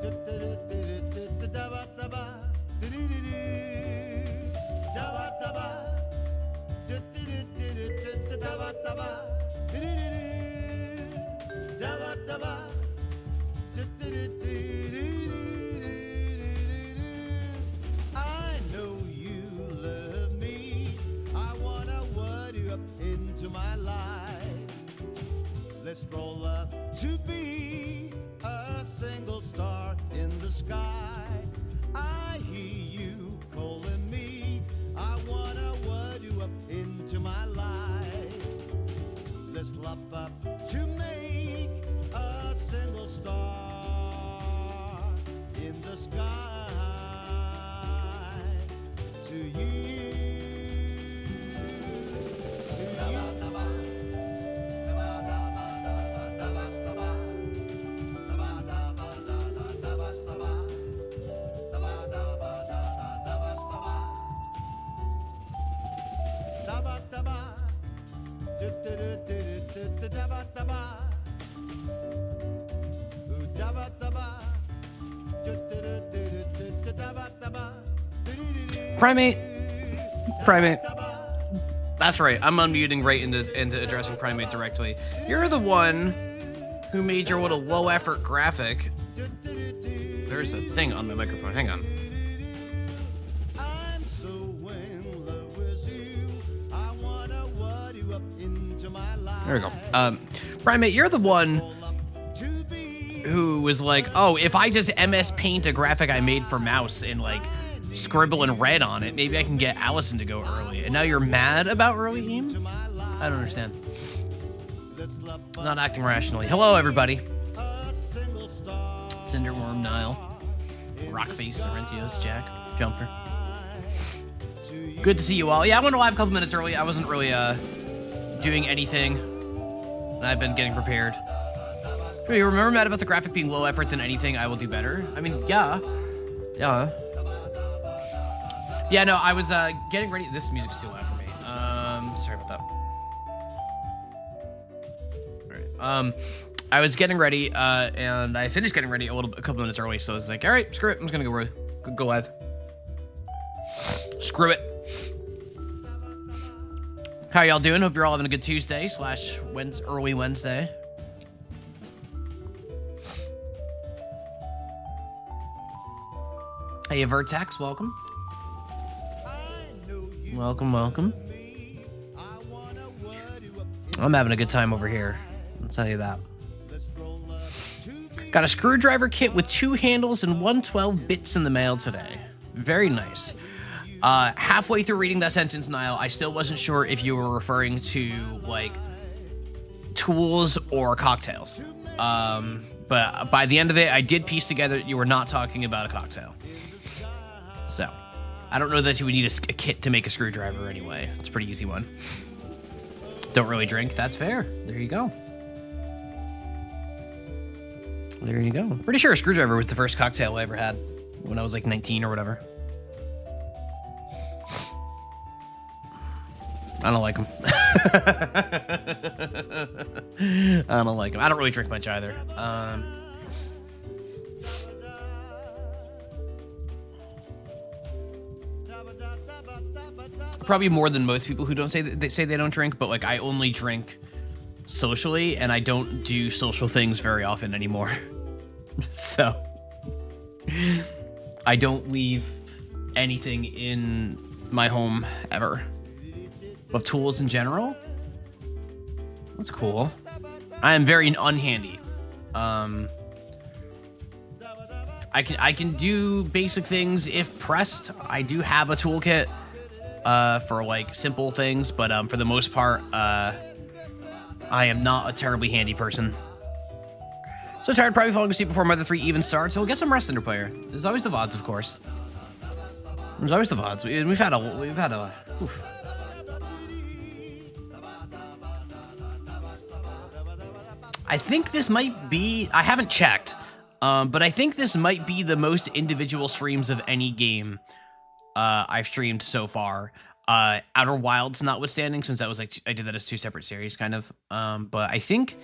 I know you love me. I wanna word you up into my life. Let's roll up to be a single star in the sky. I hear you calling me. I wanna word you up into my life. Let's love up to make a single star in the sky. To you. Primate. That's right. I'm unmuting right into addressing Primate directly. You're the one who made your little low effort graphic. There's a thing on my microphone. Hang on. There we go. Primate, you're the one who was like, oh, if I just MS Paint a graphic I made for Mouse and like scribble in red on it, maybe I can get Allison to go early. And now you're mad about early game? I don't understand. Not acting rationally. Hello, everybody. Cinderworm, Nile, Rockface, Sorrentios, Jack, Jumper. Good to see you all. Yeah, I went live a couple minutes early. I wasn't really doing anything, and I've been getting prepared. You remember, Matt, about the graphic being low effort than anything I will do better? I mean, yeah. Yeah, no, I was getting ready. This music's too loud for me. Sorry about that. All right. I was getting ready, and I finished getting ready a couple minutes early, so I was like, all right, screw it. I'm just gonna go live. Screw it. How y'all doing? Hope you're all having a good Tuesday / early Wednesday. Hey, Vertex, welcome. Welcome. I'm having a good time over here. I'll tell you that. Got a screwdriver kit with 2 handles and 112 bits in the mail today. Very nice. Halfway through reading that sentence, Niall, I still wasn't sure if you were referring to, like, tools or cocktails. But by the end of it, I did piece together you were not talking about a cocktail. So, I don't know that you would need a kit to make a screwdriver anyway. It's a pretty easy one. Don't really drink. That's fair. There you go. There you go. Pretty sure a screwdriver was the first cocktail I ever had when I was like 19 or whatever. I don't like them. I don't like them. I don't really drink much either. Probably more than most people who don't say they don't drink, but like I only drink socially, and I don't do social things very often anymore. So I don't leave anything in my home ever. Of tools in general? That's cool. I am very unhandy. I can do basic things if pressed. I do have a toolkit for like simple things, but for the most part, I am not a terribly handy person. So tired, probably falling asleep before Mother 3 even starts. So we'll get some rest under player. There's always the VODs, of course. There's always the VODs. We've had a. Oof. I think this might be, I haven't checked, but I think this might be the most individual streams of any game I've streamed so far. Outer Wilds notwithstanding, since that was like, I did that as 2 separate series, kind of. But I think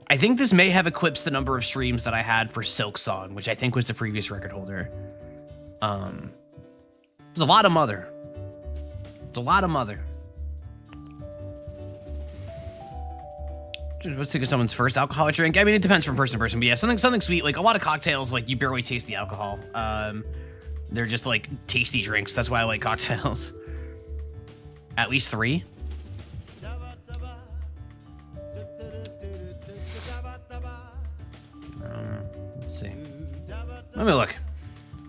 I think this may have eclipsed the number of streams that I had for Silk Song, which I think was the previous record holder. There's a lot of Mother. There's a lot of Mother. Let's think of someone's first alcoholic drink. I mean, it depends from person to person, but yeah, something sweet. Like a lot of cocktails, like you barely taste the alcohol. They're just like tasty drinks. That's why I like cocktails. At least 3. Let's see. Let me look.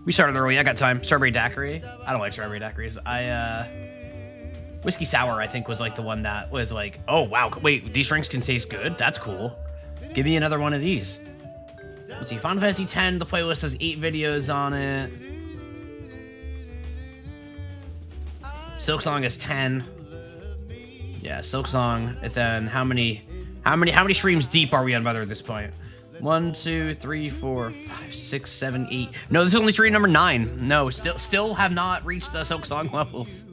We started early. I got time. Strawberry daiquiri. I don't like strawberry daiquiris. Whiskey sour, I think, was like the one that was like, oh wow, wait, these drinks can taste good. That's cool. Give me another one of these. Let's see. Final Fantasy X. The playlist has 8 videos on it. Silk Song is 10. Yeah, Silk Song. And then how many streams deep are we on Mother at this point? 1, 2, 3, 4, 5, 6, 7, 8. No, this is only stream number 9. No, still have not reached the Silk Song levels.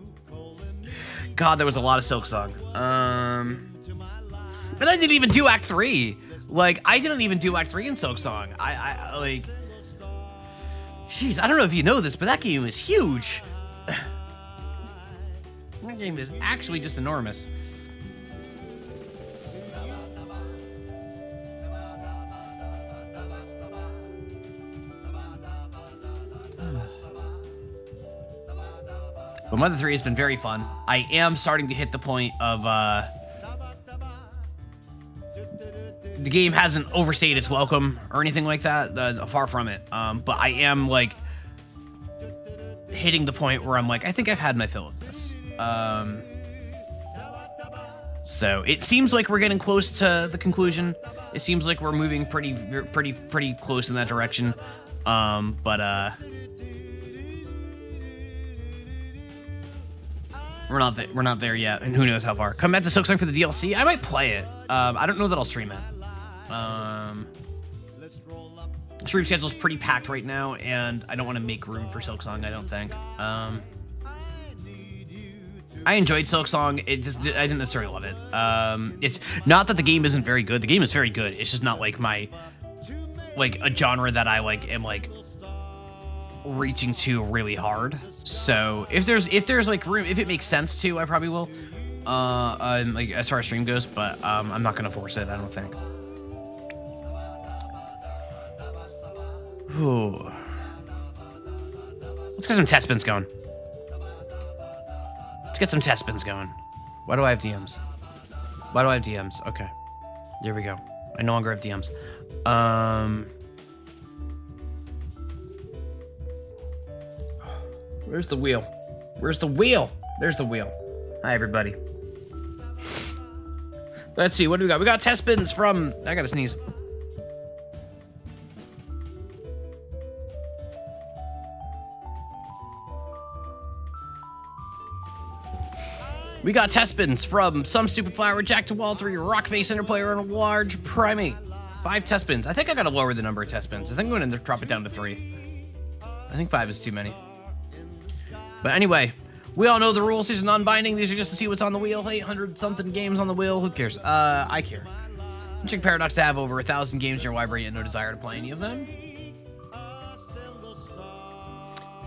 God, there was a lot of Silk Song. And I didn't even do Act 3. Like, I didn't even do Act 3 in Silk Song. I like... Jeez, I don't know if you know this, but that game is huge. That game is actually just enormous. But Mother 3 has been very fun. I am starting to hit the point of, the game hasn't overstayed its welcome or anything like that, far from it. But I am, like, hitting the point where I'm like, I think I've had my fill of this. So it seems like we're getting close to the conclusion. It seems like we're moving pretty close in that direction. We're not there yet, and who knows how far. Come back to Silk Song for the DLC. I might play it. I don't know that I'll stream it. Stream schedule's pretty packed right now, and I don't want to make room for Silk Song, I don't think. I enjoyed Silk Song. I didn't necessarily love it. It's not that the game isn't very good. The game is very good. It's just not like a genre that I am reaching to really hard. So if there's like room, if it makes sense to, I probably will. Like as far as stream goes, but I'm not gonna force it, I don't think. Ooh. Let's get some test spins going. Let's get some test spins going. Why do I have DMs? Why do I have DMs? Okay. There we go. I no longer have DMs. Where's the wheel? Where's the wheel? There's the wheel. Hi, everybody. Let's see. What do we got? We got test spins from... I gotta sneeze. We got test spins from Some Stupid Flower, Jack to Wall 3, Rockface Interplayer, and a Large Primate. 5 test spins. I think I gotta lower the number of test spins. I think I'm gonna drop it down to 3. I think 5 is too many. But anyway, we all know the rules. These are non-binding. These are just to see what's on the wheel. 800-something games on the wheel. Who cares? I care. Check Paradox to have over 1,000 games in your library and no desire to play any of them.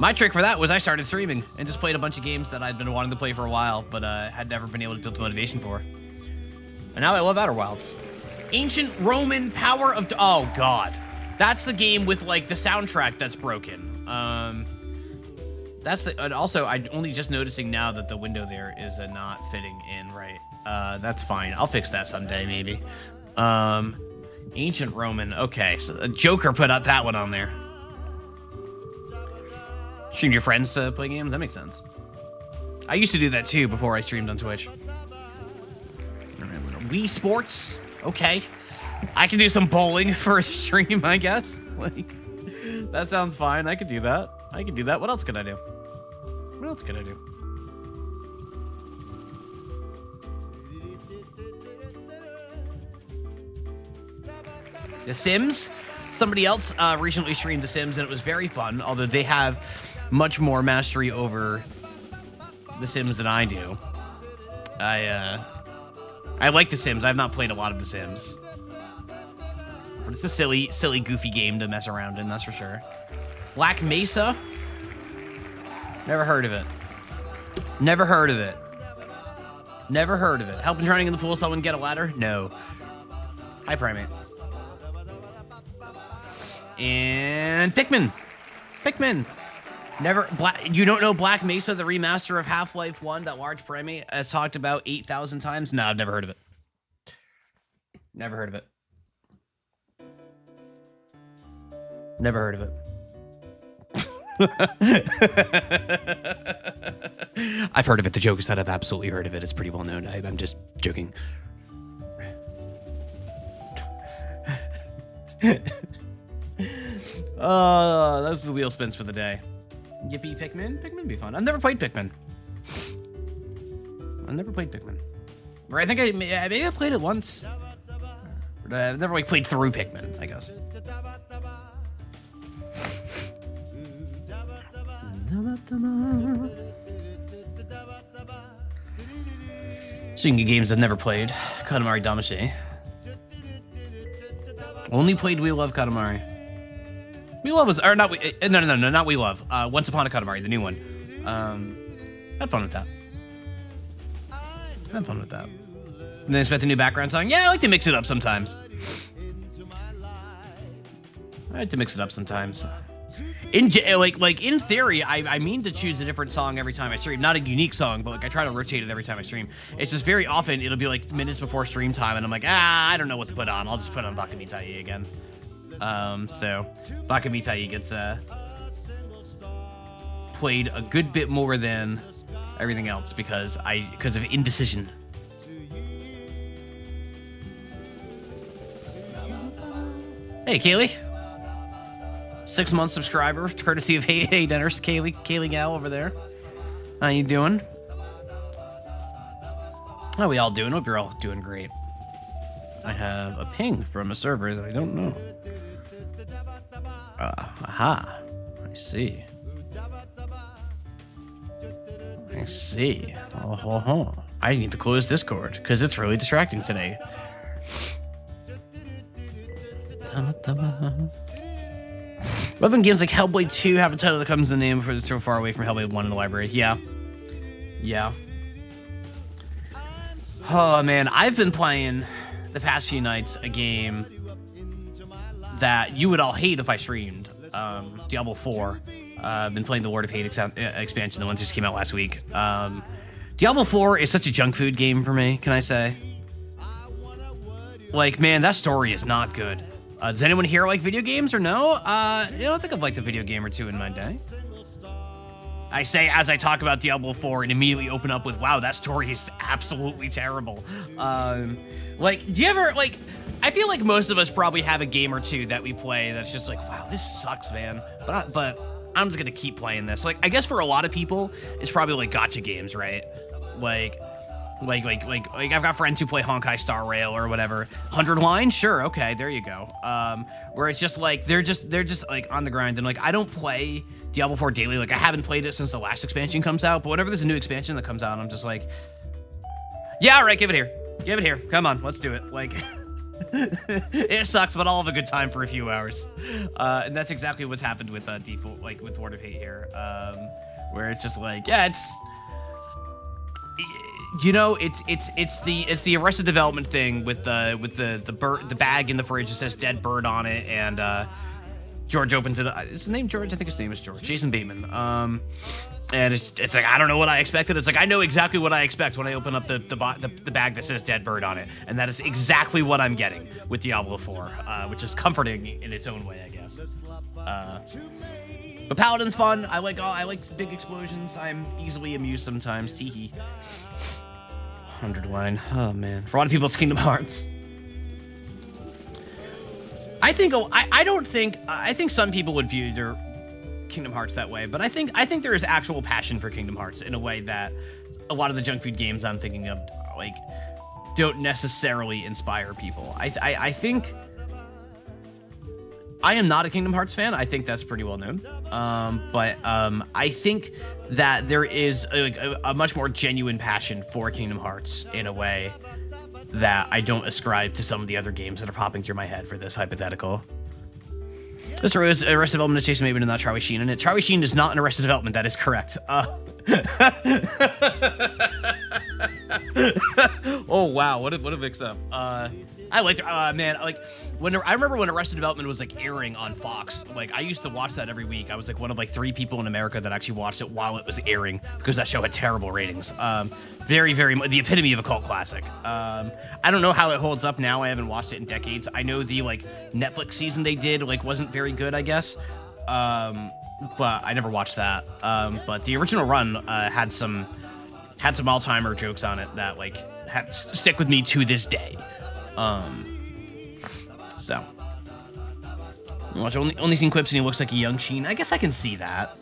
My trick for that was I started streaming and just played a bunch of games that I'd been wanting to play for a while, but had never been able to build the motivation for. And now I love Outer Wilds. Ancient Roman Power of... Oh, God. That's the game with, like, the soundtrack that's broken. That's the... And also, I'm only just noticing now that the window there is not fitting in right. That's fine. I'll fix that someday, maybe. Ancient Roman. Okay, so Joker put out that one on there. Stream your friends to play games? That makes sense. I used to do that too before I streamed on Twitch. Wii Sports? Okay. I can do some bowling for a stream, I guess. Like, that sounds fine. I could do that. I could do that. What else could I do? What else could I do? The Sims? Somebody else recently streamed The Sims, and it was very fun, although they have much more mastery over The Sims than I do. I like The Sims. I've not played a lot of The Sims. but it's a silly, goofy game to mess around in, that's for sure. Black Mesa? Never heard of it. Never heard of it. Never heard of it. Helping drowning in the pool someone get a ladder? No. Hi, Primate. And Pikmin. Pikmin. Never. You don't know Black Mesa, the remaster of Half-Life 1 that Large Primate has talked about 8,000 times? No, I've never heard of it. Never heard of it. Never heard of it. I've heard of it. The joke is that I've absolutely heard of it. It's pretty well known. I'm just joking. Those are the wheel spins for the day. Yippee, Pikmin. Pikmin would be fun. I've never played Pikmin. Or I think maybe I played it once. But I've never played through Pikmin, I guess. Speaking of games I've never played, Katamari Damacy. Only played We Love Katamari. We Love was, or not, no, not We Love. Once Upon a Katamari, the new one. Had fun with that. And then expect the new background song. Yeah, I like to mix it up sometimes. In theory, I mean to choose a different song every time I stream. Not a unique song, but like I try to rotate it every time I stream. It's just very often it'll be like minutes before stream time, and I'm like, I don't know what to put on. I'll just put on Bakamitai again. So Bakamitai gets played a good bit more than everything else because of indecision. Hey, Kaylee. 6-month subscriber, courtesy of Hey Denners, Kaylee Gal over there. How you doing? How are we all doing? Hope you're all doing great. I have a ping from a server that I don't know. Aha. I see. Oh. I need to close Discord because it's really distracting today. Loving games like Hellblade 2 have a title that comes in the name for it's so far away from Hellblade 1 in the library. Yeah. Oh man, I've been playing the past few nights a game that you would all hate if I streamed. Diablo 4. I've been playing the Lord of Hate expansion, the one that just came out last week. Diablo 4 is such a junk food game for me, can I say? Like, man, that story is not good. Does anyone here like video games or no? I don't think I've liked a video game or two in my day. I say as I talk about Diablo 4 and immediately open up with, wow, that story is absolutely terrible. Like, do you ever, like, I feel like most of us probably have a game or two that we play that's just like, wow, this sucks, man. But I'm just gonna keep playing this. Like, I guess for a lot of people, it's probably like gacha games, right? Like I've got friends who play Honkai Star Rail or whatever. 100 line, sure, okay, there you go. Where it's just like they're just like on the grind, and like I don't play Diablo 4 daily. Like I haven't played it since the last expansion comes out. But whenever there's a new expansion that comes out, I'm just like, yeah, all right, give it here, come on, let's do it. Like it sucks, but I'll have a good time for a few hours. And that's exactly what's happened with Default, like with Lord of Hate here, where it's just like, yeah, it's. You know, it's the Arrested Development thing with the bag in the fridge that says dead bird on it, and George opens it. Is his name George? I think his name is George. Jason Bateman. And it's like I don't know what I expected. It's like I know exactly what I expect when I open up the bag that says dead bird on it, and that is exactly what I'm getting with Diablo 4, which is comforting in its own way, I guess. But Paladin's fun. I like big explosions. I'm easily amused sometimes. Teehee. 100 line. Oh man. For a lot of people, it's Kingdom Hearts. I think some people would view their Kingdom Hearts that way, but I think there is actual passion for Kingdom Hearts in a way that a lot of the junk food games I'm thinking of like don't necessarily inspire people. I think I am not a Kingdom Hearts fan. I think that's pretty well known. But I think that there is a much more genuine passion for Kingdom Hearts in a way that I don't ascribe to some of the other games that are popping through my head for this hypothetical. This was Arrested Development is Jason Bateman and not Charlie Sheen in it. Charlie Sheen is not in Arrested Development. That is correct. Oh wow, what a mix up. I liked man, like I remember when Arrested Development was like airing on Fox. Like I used to watch that every week. I was like one of like 3 people in America that actually watched it while it was airing because that show had terrible ratings. Very the epitome of a cult classic. I don't know how it holds up now. I haven't watched it in decades. I know the like Netflix season they did like wasn't very good, I guess. But I never watched that. But the original run had some Alzheimer jokes on it that like stick with me to this day. So watch only seen clips and he looks like a young Sheen. I guess I can see that.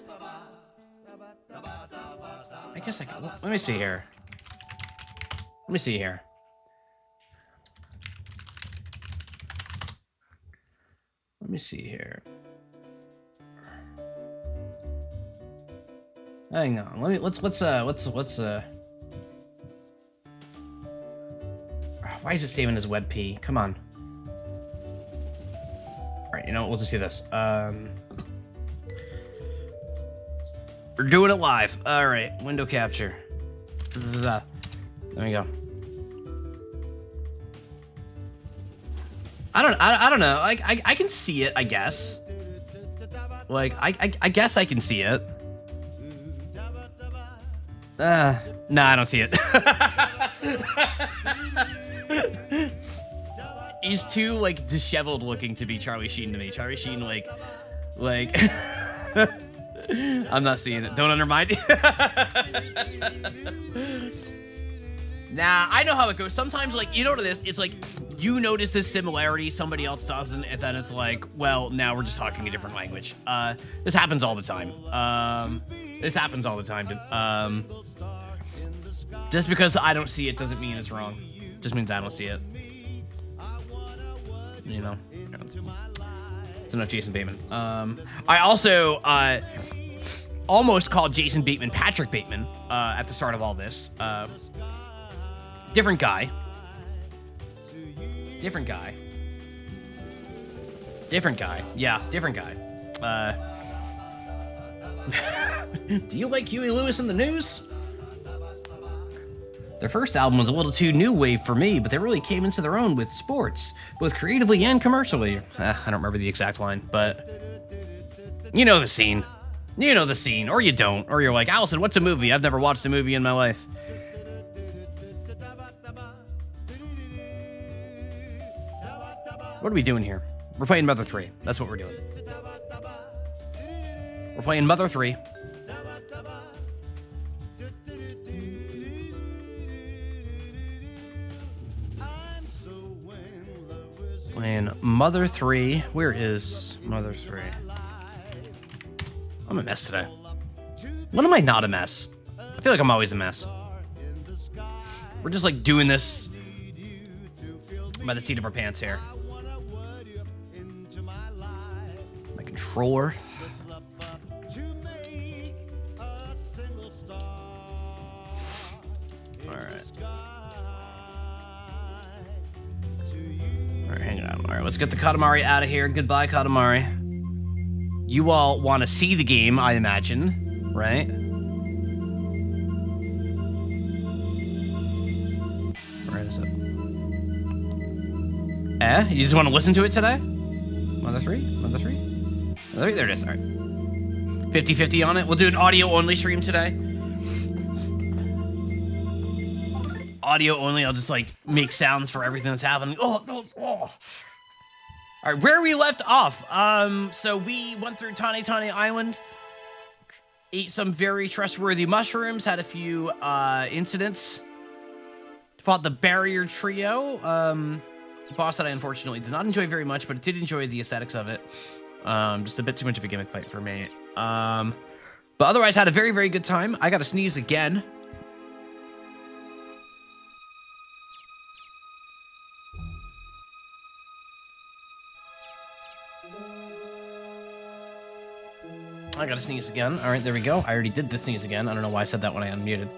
I guess I can. Let me see here. Let me see here. Let me see here. Hang on. Let's why is it saving as WebP? Come on. All right, you know what? We'll just do this. We're doing it live. All right, window capture. There we go. I don't know. Like I can see it, I guess. Like I guess I can see it. Nah, I don't see it. He's too like disheveled looking to be Charlie Sheen to me. Charlie Sheen like I'm not seeing it. Don't undermine. Nah, I know how it goes. Sometimes like you know what it is? It's like you notice this similarity, somebody else doesn't, and then it's like, well, now we're just talking a different language. This happens all the time. This happens all the time. Just because I don't see it doesn't mean it's wrong. Just means I don't see it. You know, it's enough Jason Bateman. I also almost called Jason Bateman Patrick Bateman at the start of all this. Different guy. Yeah, different guy. Do you like Huey Lewis and the News? Their first album was a little too new wave for me, but they really came into their own with sports, both creatively and commercially. I don't remember the exact line, but you know the scene. You know the scene, or you don't, or you're like, Allison, what's a movie? I've never watched a movie in my life. What are we doing here? We're playing Mother 3. That's what we're doing. We're playing Mother 3. Playing Mother 3. Where is Mother 3? I'm a mess today. When am I not a mess? I feel like I'm always a mess. We're just like doing this by the seat of our pants here. My controller. Alright, hang on. Alright, let's get the Katamari out of here. Goodbye, Katamari. You all want to see the game, I imagine, right? Where is it? You just want to listen to it today? Mother 3? Mother 3? Mother 3? There it is. Alright. 50-50 on it. We'll do an audio-only stream today. Audio only, I'll just like make sounds for everything that's happening. Oh. All right, where we left off. So we went through Tane Tane Island, ate some very trustworthy mushrooms, had a few incidents, fought the barrier trio, boss that I unfortunately did not enjoy very much, but did enjoy the aesthetics of it. Just a bit too much of a gimmick fight for me. But otherwise had a very, very good time. I got to sneeze again. I gotta sneeze again. All right, there we go. I already did the sneeze again. I don't know why I said that when I unmuted.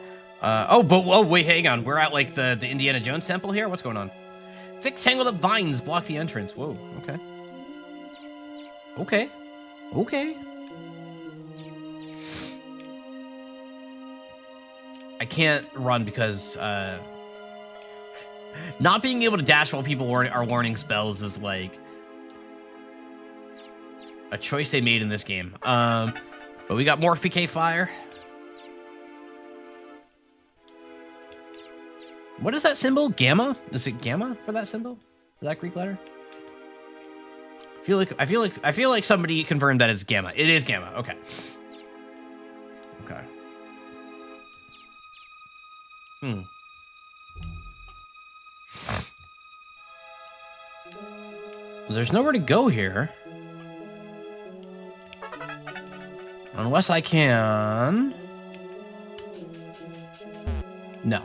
Oh, wait, hang on. We're at like the Indiana Jones temple here. What's going on? Thick tangled up vines block the entrance. Whoa. Okay. Okay. Okay. I can't run because not being able to dash while people are learning spells is like a choice they made in this game. But we got more PK fire. What is that symbol? Gamma? Is it gamma for that symbol? For that Greek letter? I feel like somebody confirmed that it's gamma. It is gamma. Okay. Okay. There's nowhere to go here. Unless I can... No.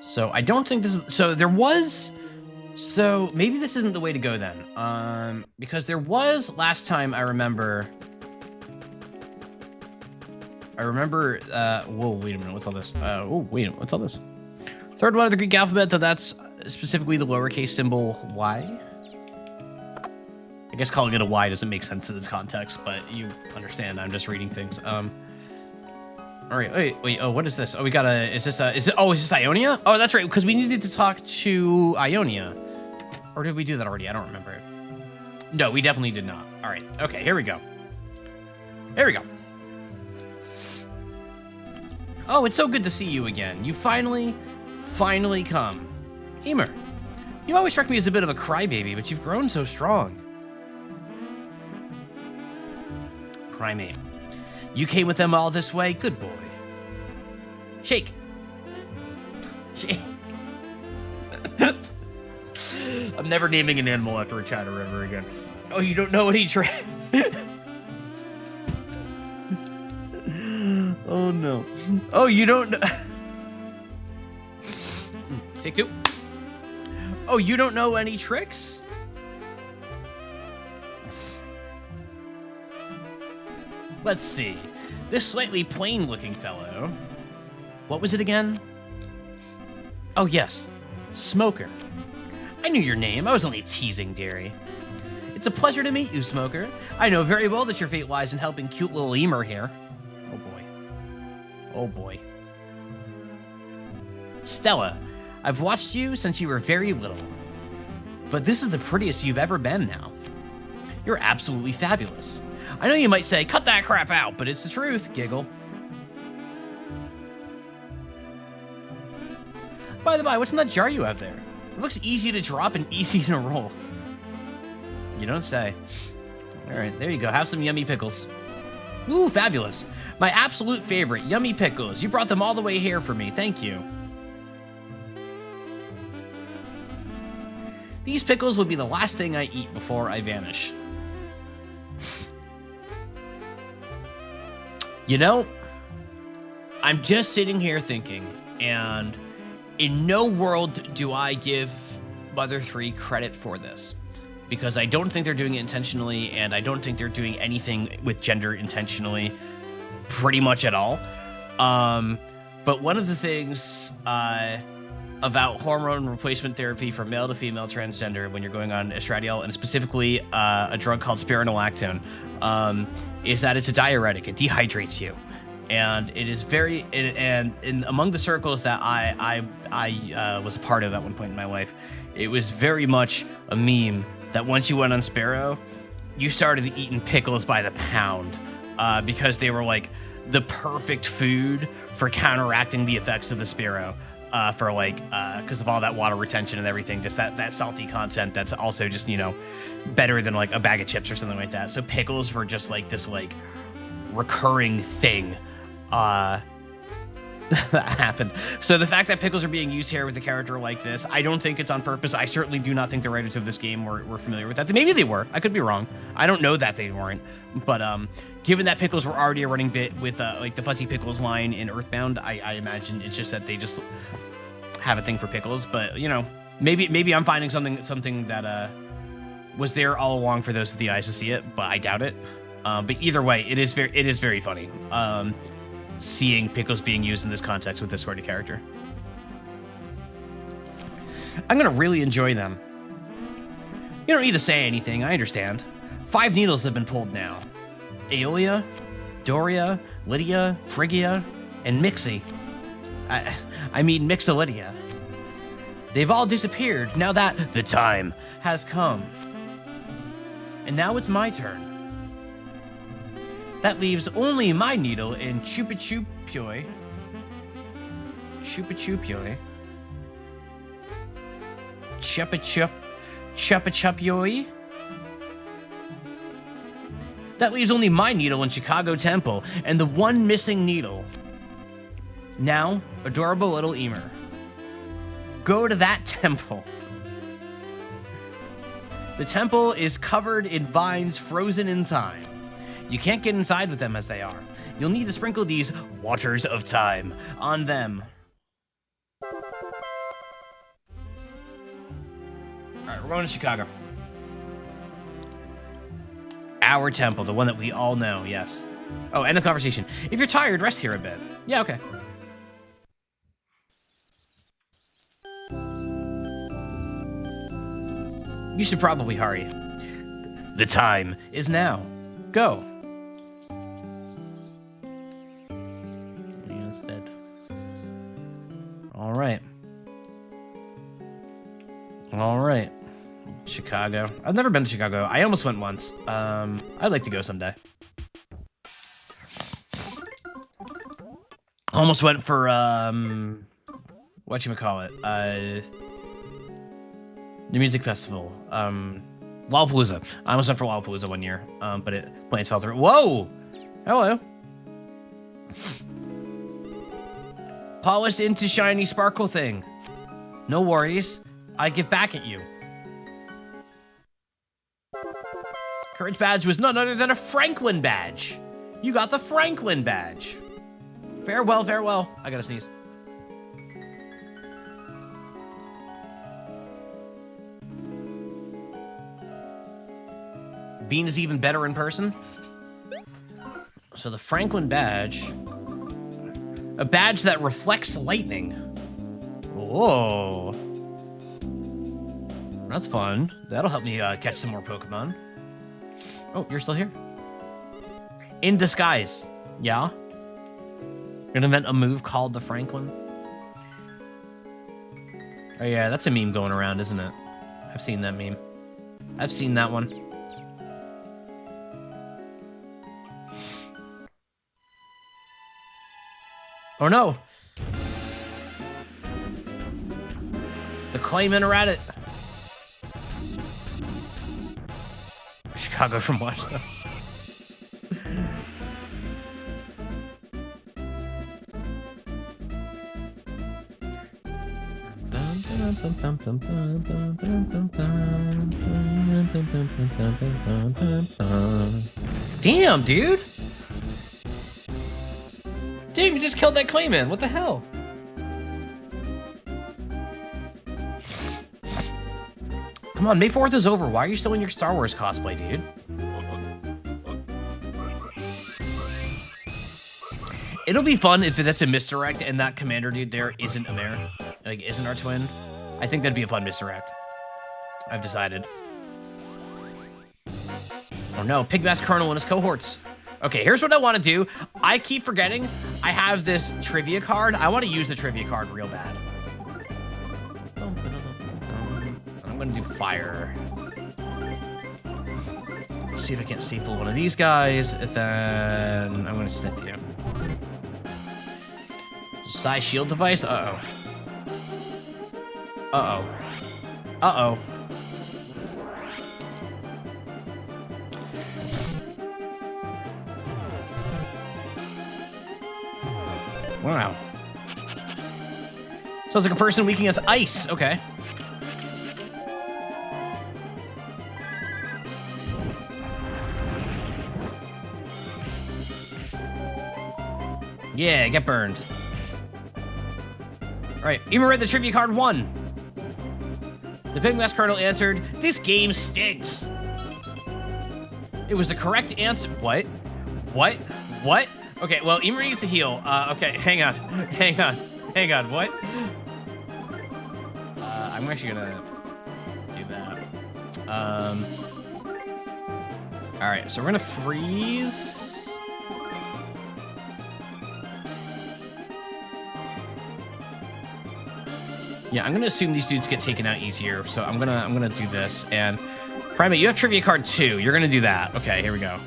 So I don't think this is... So there was... So maybe this isn't the way to go then. Because there was last time I remember... whoa, wait a minute. What's all this? Oh, wait a minute. What's all this? Third one of the Greek alphabet, so that's specifically the lowercase symbol Y. I guess calling it a Y doesn't make sense in this context, but you understand. I'm just reading things. All right, wait. Oh, what is this? Oh, we got a. Is this Ionia? Oh, that's right, because we needed to talk to Ionia. Or did we do that already? I don't remember. No, we definitely did not. All right. Okay, here we go. Here we go. Oh, it's so good to see you again. You finally come. Emer, you always struck me as a bit of a crybaby, but you've grown so strong. Primate. You came with them all this way? Good boy. Shake. Shake. I'm never naming an animal after a chatter ever again. Oh, you don't know any trick? Oh, no. Oh, you don't know... Take two. Oh, you don't know any tricks? Let's see. This slightly plain-looking fellow... What was it again? Oh, yes. Smoker. I knew your name. I was only teasing, dearie. It's a pleasure to meet you, Smoker. I know very well that your fate lies in helping cute little Emer here. Oh, boy. Oh, boy. Stella, I've watched you since you were very little. But this is the prettiest you've ever been now. You're absolutely fabulous. I know you might say, cut that crap out, but it's the truth, giggle. By the by, what's in that jar you have there? It looks easy to drop and easy to roll. You don't say. All right, there you go. Have some yummy pickles. Ooh, fabulous. My absolute favorite, yummy pickles. You brought them all the way here for me. Thank you. These pickles will be the last thing I eat before I vanish. You know, I'm just sitting here thinking, and in no world do I give Mother 3 credit for this, because I don't think they're doing it intentionally, and I don't think they're doing anything with gender intentionally pretty much at all. But one of the things about hormone replacement therapy for male to female transgender when you're going on estradiol, and specifically a drug called spironolactone, is that it's a diuretic. It dehydrates you. And it is and among the circles that I was a part of at one point in my life, it was very much a meme that once you went on Sparrow, you started eating pickles by the pound, because they were like the perfect food for counteracting the effects of the Sparrow, for like, because of all that water retention and everything, just that salty content that's also just, you know, better than like a bag of chips or something like that. So pickles were just like this like recurring thing that happened. So the fact that pickles are being used here with a character like this, I don't think it's on purpose. I certainly do not think the writers of this game were familiar with that. Maybe they were. I could be wrong. I don't know that they weren't. But given that pickles were already a running bit with like the Fuzzy Pickles line in Earthbound, I imagine it's just that they just have a thing for pickles. But you know, maybe I'm finding something that was there all along for those with the eyes to see it, but I doubt it. But either way, it is very funny. Seeing pickles being used in this context with this sort of character. I'm gonna really enjoy them. You don't need to say anything, I understand. 5 needles have been pulled now. Aeolia, Doria, Lydia, Phrygia, and Mixie. I mean Mixolydia. They've all disappeared now that the time has come. And now it's my turn. That leaves only my needle in Chupachupioi. Chupachupioi. Chupachupioi. That leaves only my needle in Chicago Temple and the one missing needle. Now, adorable little Emer. Go to that temple. The temple is covered in vines frozen in time. You can't get inside with them as they are. You'll need to sprinkle these waters of time on them. Alright, we're going to Chicago. Our temple, the one that we all know, yes. Oh, end of conversation. If you're tired, rest here a bit. Yeah, okay. You should probably hurry. The time is now. Go. Yes, bed. All right. All right. Chicago. I've never been to Chicago. I almost went once. I'd like to go someday. Almost went for whatchamacallit? The music festival. Lollapalooza. I almost went for Lollapalooza one year, but plans fell through. Whoa! Hello. Polished into shiny sparkle thing. No worries. I give back at you. Courage badge was none other than a Franklin badge. You got the Franklin badge. Farewell, farewell. I gotta sneeze. Bean is even better in person. So the Franklin badge. A badge that reflects lightning. Whoa. That's fun. That'll help me catch some more Pokemon. Oh, you're still here? In disguise. Yeah? You're gonna invent a move called the Franklin? Oh yeah, that's a meme going around, isn't it? I've seen that meme. I've seen that one. Oh no! The Claymen are at it. Chicago from Watch though. Damn, dude! Dude, you just killed that Clayman. What the hell? Come on, May 4th is over. Why are you still in your Star Wars cosplay, dude? It'll be fun if that's a misdirect and that commander dude there isn't a mare. Like, isn't our twin. I think that'd be a fun misdirect. I've decided. Oh no, Pigmask Colonel and his cohorts. Okay, here's what I want to do. I keep forgetting I have this trivia card. I want to use the trivia card real bad. I'm going to do fire. Let's see if I can't staple one of these guys. Then I'm going to sniff you. Psi shield device? Uh-oh. Uh-oh. Uh-oh. Wow. So it's like a person weak against ice. Okay. Yeah, get burned. Alright, Emer read the trivia card 1. The Pigmask Colonel answered, "This game stinks." It was the correct answer. What? What? What? Okay, well, Emer needs to heal. Okay, hang on. Hang on. Hang on, what? I'm actually gonna do that. Alright, so we're gonna freeze. Yeah, I'm gonna assume these dudes get taken out easier, so I'm gonna do this. And Primate, you have trivia card 2. You're gonna do that. Okay, here we go.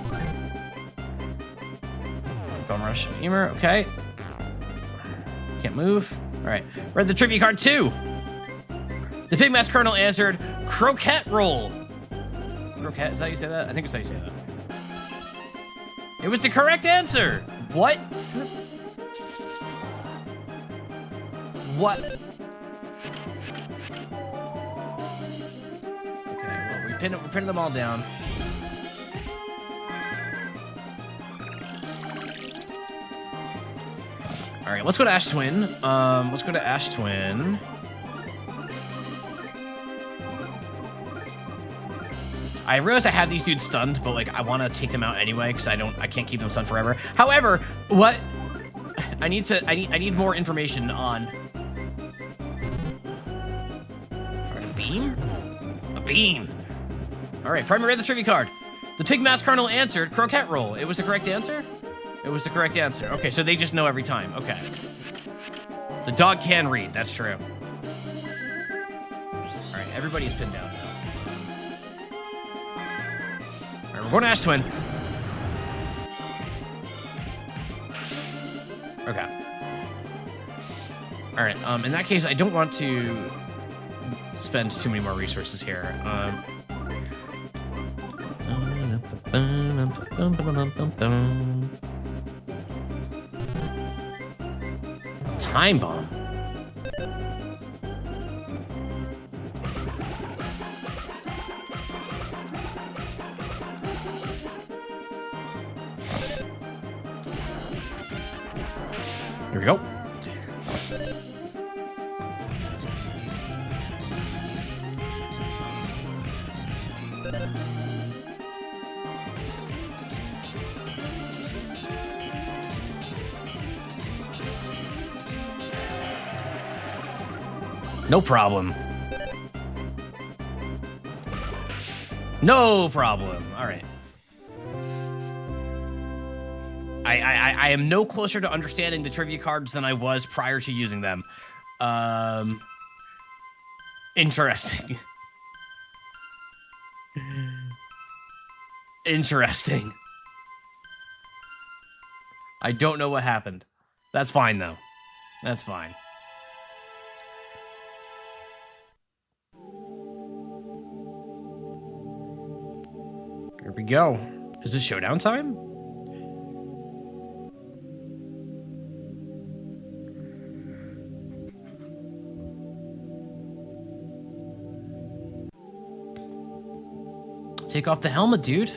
Bone rush, Emer. Okay. Can't move. All right. Read the trivia card 2. The Pigmask Colonel answered croquette roll. Croquette? Is that how you say that? I think it's how you say that. It was the correct answer. What? What? Okay, well, we pinned them all down. All right, let's go to Ash Twin. Let's go to Ash Twin. I realize I have these dudes stunned, but like I want to take them out anyway because I can't keep them stunned forever. However, what I need more information on. All right, a beam? A beam. All right, Primer read the trivia card. The Pigmask Colonel answered croquette roll. It was the correct answer? It was the correct answer. Okay, so they just know every time. Okay. The dog can read. That's true. All right, everybody's pinned down. All right, we're going to Ash Twin. Okay. All right. In that case, I don't want to spend too many more resources here. Time bomb. Here we go. No problem. No problem. All right. I am no closer to understanding the trivia cards than I was prior to using them. Interesting. Interesting. I don't know what happened. That's fine, though. That's fine. Here we go. Is this showdown time? Take off the helmet, dude.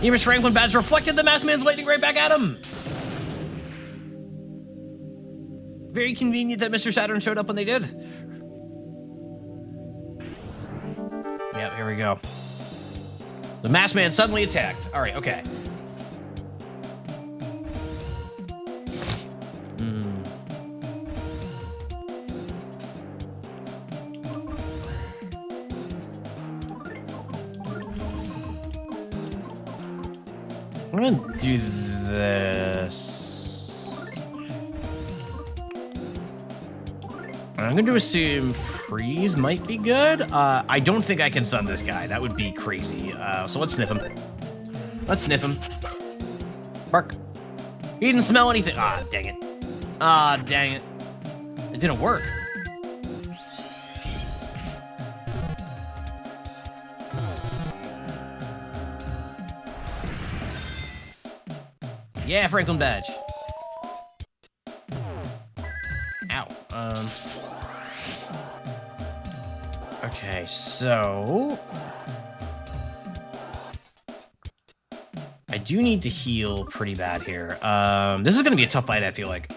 Emer's Franklin badge reflected the Masked Man's lightning right back at him. Very convenient that Mr. Saturn showed up when they did. Yep, here we go. The Masked Man suddenly attacked. All right, okay. I'm gonna do this. I'm going to assume freeze might be good. I don't think I can stun this guy. That would be crazy. So let's sniff him. Let's sniff him. Bark. He didn't smell anything. Ah, dang it. Ah, dang it. It didn't work. Yeah, Franklin badge. Ow. Okay, so I do need to heal pretty bad here. This is gonna be a tough fight, I feel like.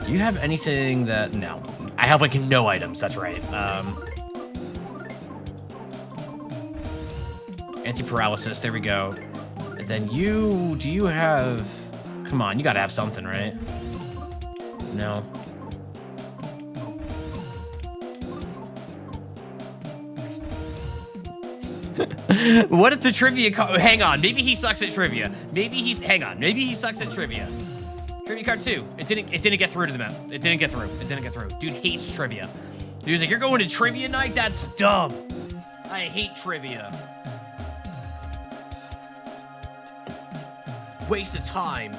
Do you have anything that... No. I have like no items. That's right. Anti-paralysis. There we go. And then you, do you have? Come on, you gotta have something, right? No. What if the trivia card? Hang on, maybe he sucks at trivia. Maybe he's. Hang on, maybe he sucks at trivia. Trivia card 2. It didn't get through to the map. It didn't get through. It didn't get through. Dude hates trivia. Dude's like, you're going to trivia night? That's dumb. I hate trivia. Waste of time.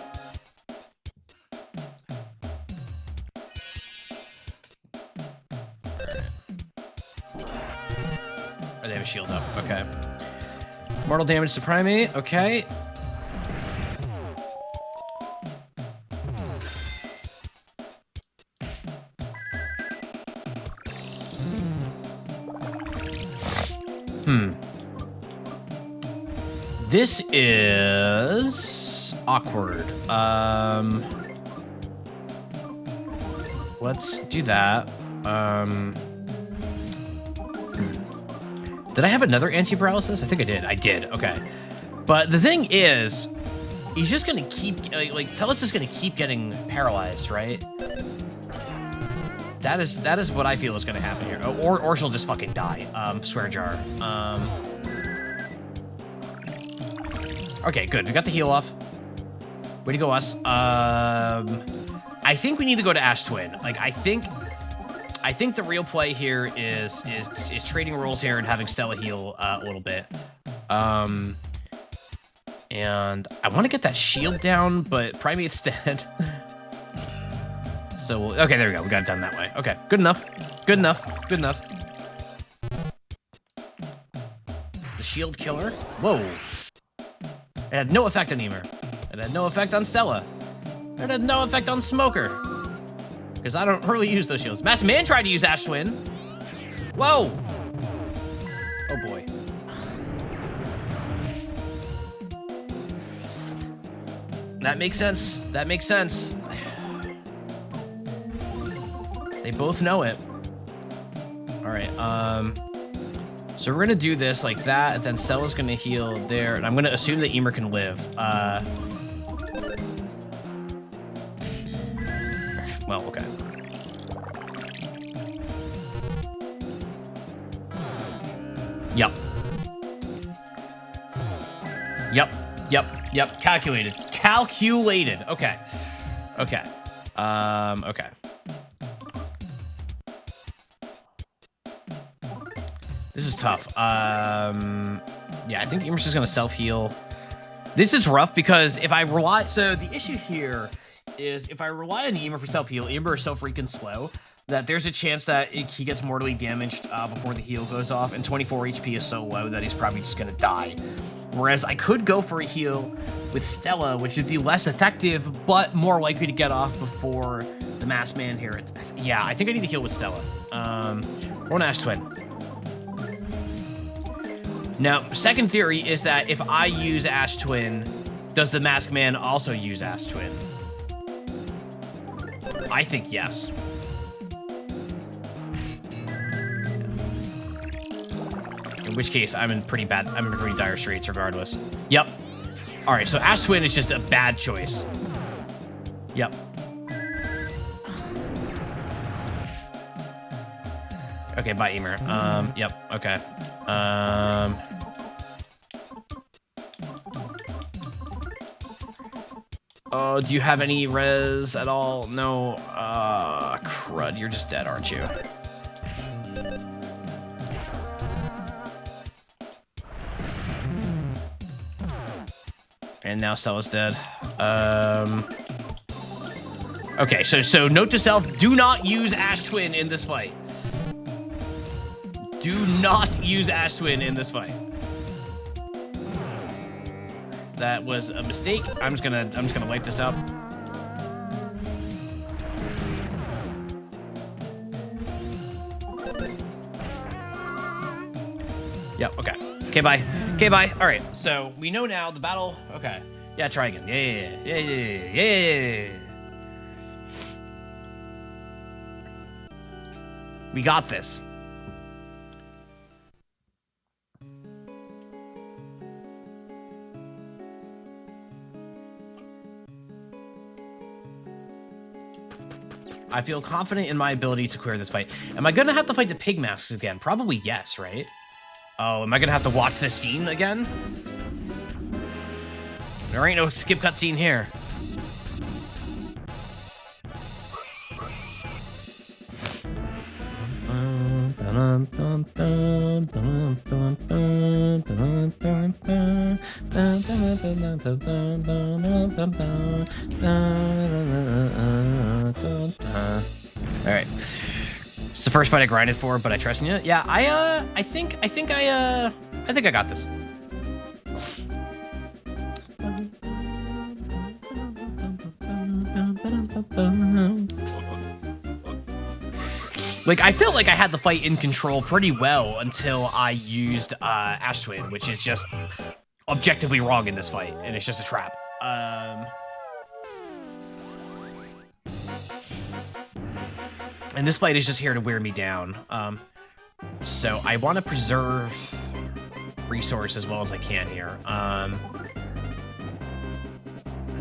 Oh, they have a shield up. Okay. Mortal damage to primate. Okay. This is awkward. Let's do that. Did I have another anti-paralysis? I think I did. I did. Okay. But the thing is, he's just gonna keep like Telus is gonna keep getting paralyzed, right? That is what I feel is gonna happen here. Or she'll just fucking die. Swear jar. Okay, good. We got the heal off. Way to go, us. I think we need to go to Ash Twin. Like, I think the real play here is trading roles here and having Stella heal a little bit. And I want to get that shield down, but Primate's dead. So, okay, there we go. We got it done that way. Okay, good enough. Good enough. Good enough. The shield killer. Whoa. It had no effect on Emer. It had no effect on Stella. It had no effect on Smoker. Because I don't really use those shields. Masked Man tried to use Ash Twin. Whoa! Oh boy. That makes sense. That makes sense. They both know it. Alright, so we're gonna do this like that, and then Stella's gonna heal there, and I'm gonna assume that Emer can live. Well, okay. Yep. Yep. Yep. Yep. Calculated. Calculated. Okay. Okay. Okay. This is tough. Yeah, I think Emer's just gonna self-heal. This is rough because if I rely... So the issue here is if I rely on Emer for self-heal, Emer is so freaking slow that there's a chance that he gets mortally damaged before the heal goes off, and 24 HP is so low that he's probably just gonna die. Whereas I could go for a heal with Stella, which would be less effective, but more likely to get off before the Masked Man here. Yeah, I think I need to heal with Stella. We're on Ash Twin. Now, second theory is that if I use Ash Twin, does the Masked Man also use Ash Twin? I think yes. In which case, I'm in pretty dire straits regardless. Yep. All right, so Ash Twin is just a bad choice. Yep. Okay, bye, Emer. Yep, okay. Oh, do you have any res at all? No. Crud, you're just dead, aren't you? And now Stella's dead. Okay, so note to self, do not use Ash Twin in this fight. Do not use Ash Twin in this fight. That was a mistake. I'm just gonna wipe this up. Yep, okay. Okay, bye. Okay, bye. All right, so we know now the battle. Okay. Yeah, try again. Yeah. We got this. I feel confident in my ability to clear this fight. Am I gonna have to fight the pig masks again? Probably yes, right? Oh, am I gonna have to watch this scene again? There ain't no skip cutscene here. All right. It's the first fight I grinded for, but I trust in you. Yeah, I think I got this. Like, I felt like I had the fight in control pretty well until I used Ash Twin, which is just objectively wrong in this fight, and it's just a trap. And this fight is just here to wear me down. So I want to preserve resource as well as I can here. I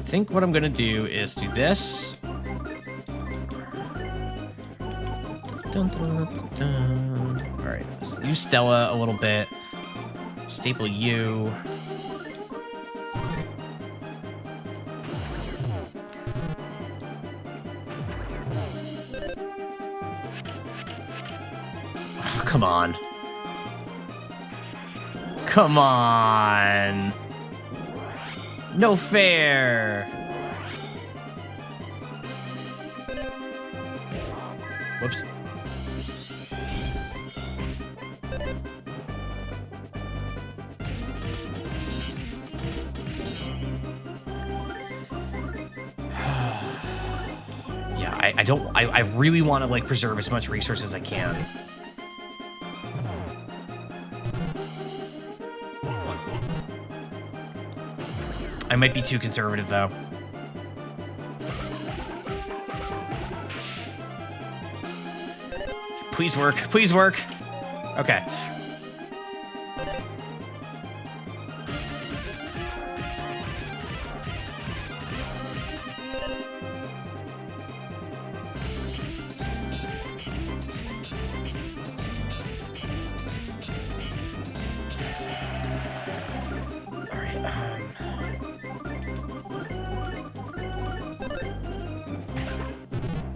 think what I'm gonna do is do this. All right, use Stella a little bit. Staple you. Oh, come on. Come on. No fair. Whoops. I really want to, like, preserve as much resource as I can. I might be too conservative, though. Please work. Please work. Okay.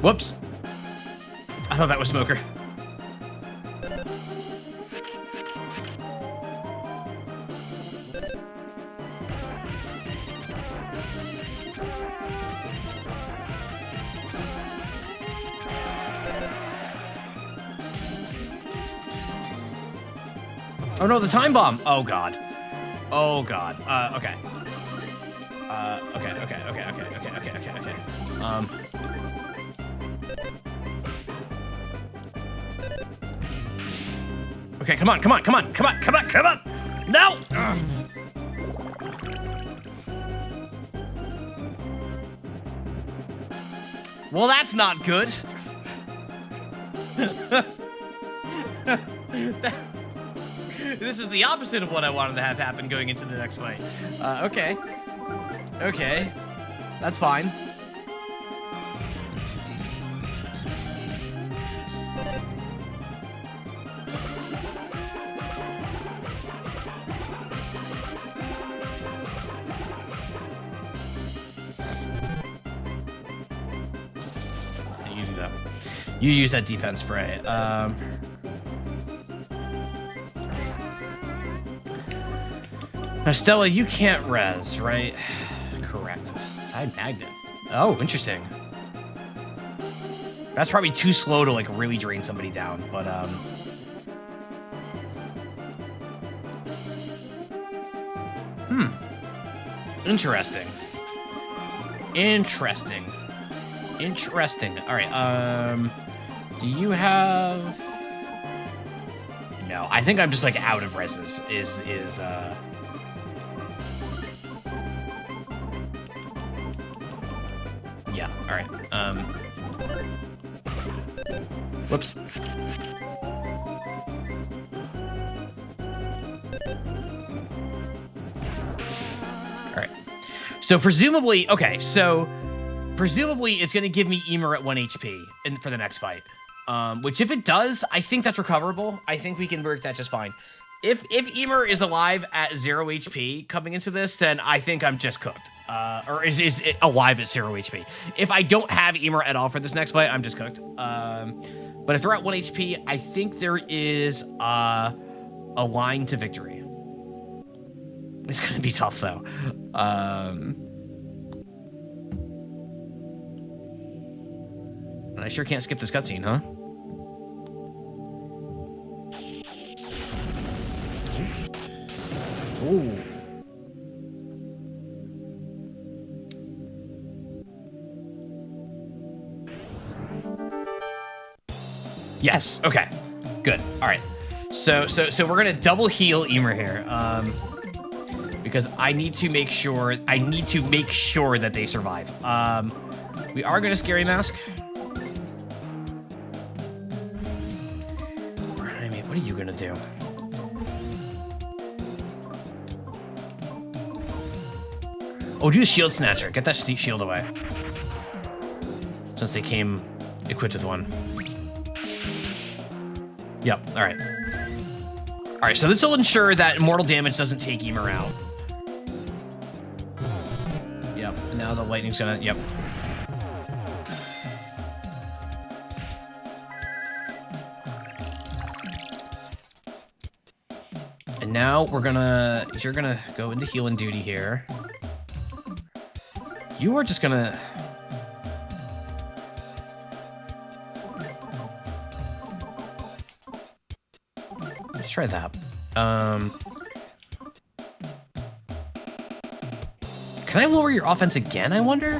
Whoops. I thought that was Smoker. Oh no, the time bomb. Oh god. Oh god. Okay. Okay. Okay, come on. No! Ugh. Well, that's not good. This is the opposite of what I wanted to have happen going into the next fight. Okay. Okay. That's fine. You do that. You use that defense spray. Now, Stella, you can't res, right? Correct. Side magnet. Oh, interesting. That's probably too slow to, like, really drain somebody down, but, Interesting. All right, do you have... No, I think I'm just, like, out of reses, Yeah, all right. Whoops. All right. So presumably, okay, so presumably it's going to give me Emer at 1 HP for the next fight. Which if it does, I think that's recoverable. I think we can work that just fine. If Emer is alive at 0 HP coming into this, then I think I'm just cooked. Or is alive at 0 HP. If I don't have Emer at all for this next fight, I'm just cooked. But if they're at 1 HP, I think there is a line to victory. It's going to be tough, though. And I sure can't skip this cutscene, huh? Ooh. Yes. Okay. Good. All right. So we're gonna double heal Emer here, because I need to make sure that they survive. We are gonna scary mask. I mean, what are you gonna do? Oh, do a shield snatcher. Get that shield away. Since they came equipped with one. Yep, alright. Alright, so this will ensure that mortal damage doesn't take Emer out. Yep, and now the lightning's gonna... Yep. And now we're gonna... You're gonna go into healing duty here. You are just gonna... Let's try that. Can I lower your offense again, I wonder?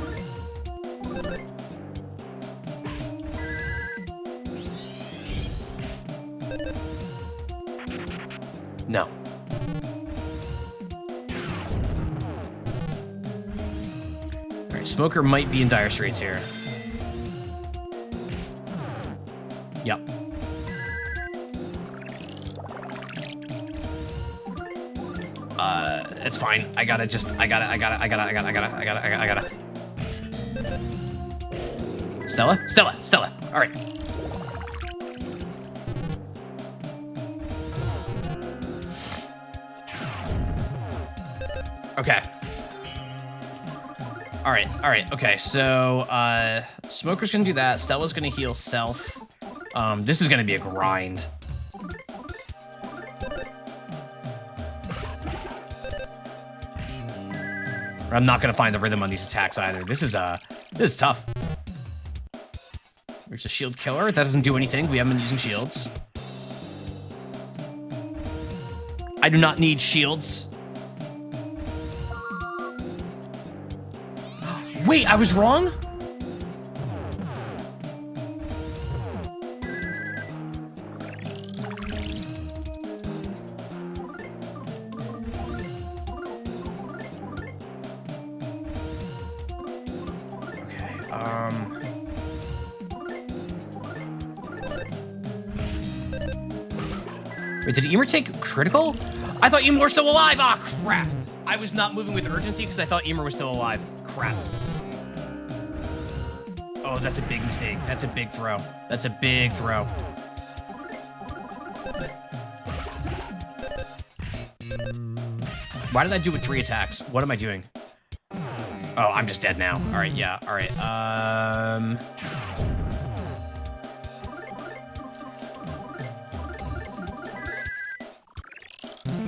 No. Alright, Smoker might be in dire straits here. Yep. It's fine. I gotta. Stella. All right. Okay. All right. Okay. So, Smoker's gonna do that. Stella's gonna heal self. This is gonna be a grind. I'm not gonna find the rhythm on these attacks either. This is tough. There's a shield killer. That doesn't do anything. We haven't been using shields. I do not need shields. Wait, I was wrong? Wait, did Emer take critical? I thought Emer was still alive! Ah, crap! I was not moving with urgency because I thought Emer was still alive. Crap. Oh, that's a big mistake. That's a big throw. That's a big throw. Why did I do with 3 attacks? What am I doing? Oh, I'm just dead now. All right, yeah. All right.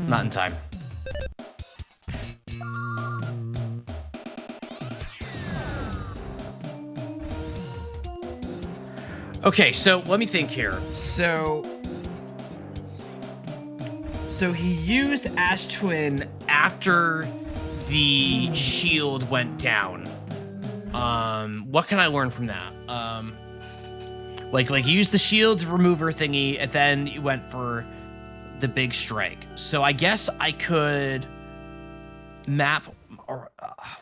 Not in time. Okay, so let me think here. So he used Ash Twin after the shield went down. What can I learn from that? Like he used the shield remover thingy, and then he went for the big strike. So I guess I could map, or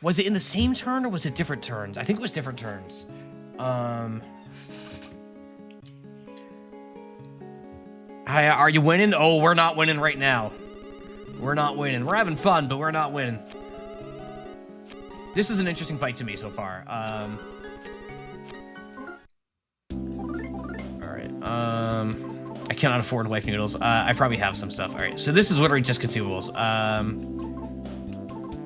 was it in the same turn or was it different turns? I think it was different turns. Hi, are you winning? Oh, we're not winning right now. We're not winning. We're having fun, but we're not winning. This is an interesting fight to me so far. Alright, I cannot afford wife noodles. I probably have some stuff. Alright, so this is literally just consumables.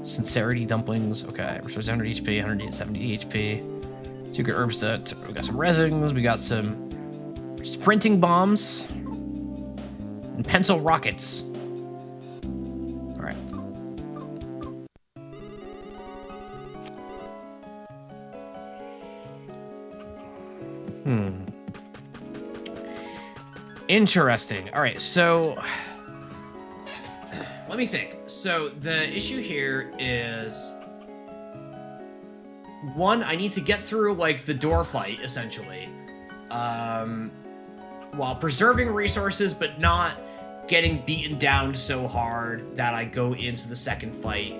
Sincerity dumplings. Okay, restores 100 HP, 170 HP. Secret herbs that we got some resins. We got some sprinting bombs and pencil rockets. All right. Interesting. All right, so let me think. So the issue here is, one, I need to get through like the door fight essentially, while preserving resources but not getting beaten down so hard that I go into the second fight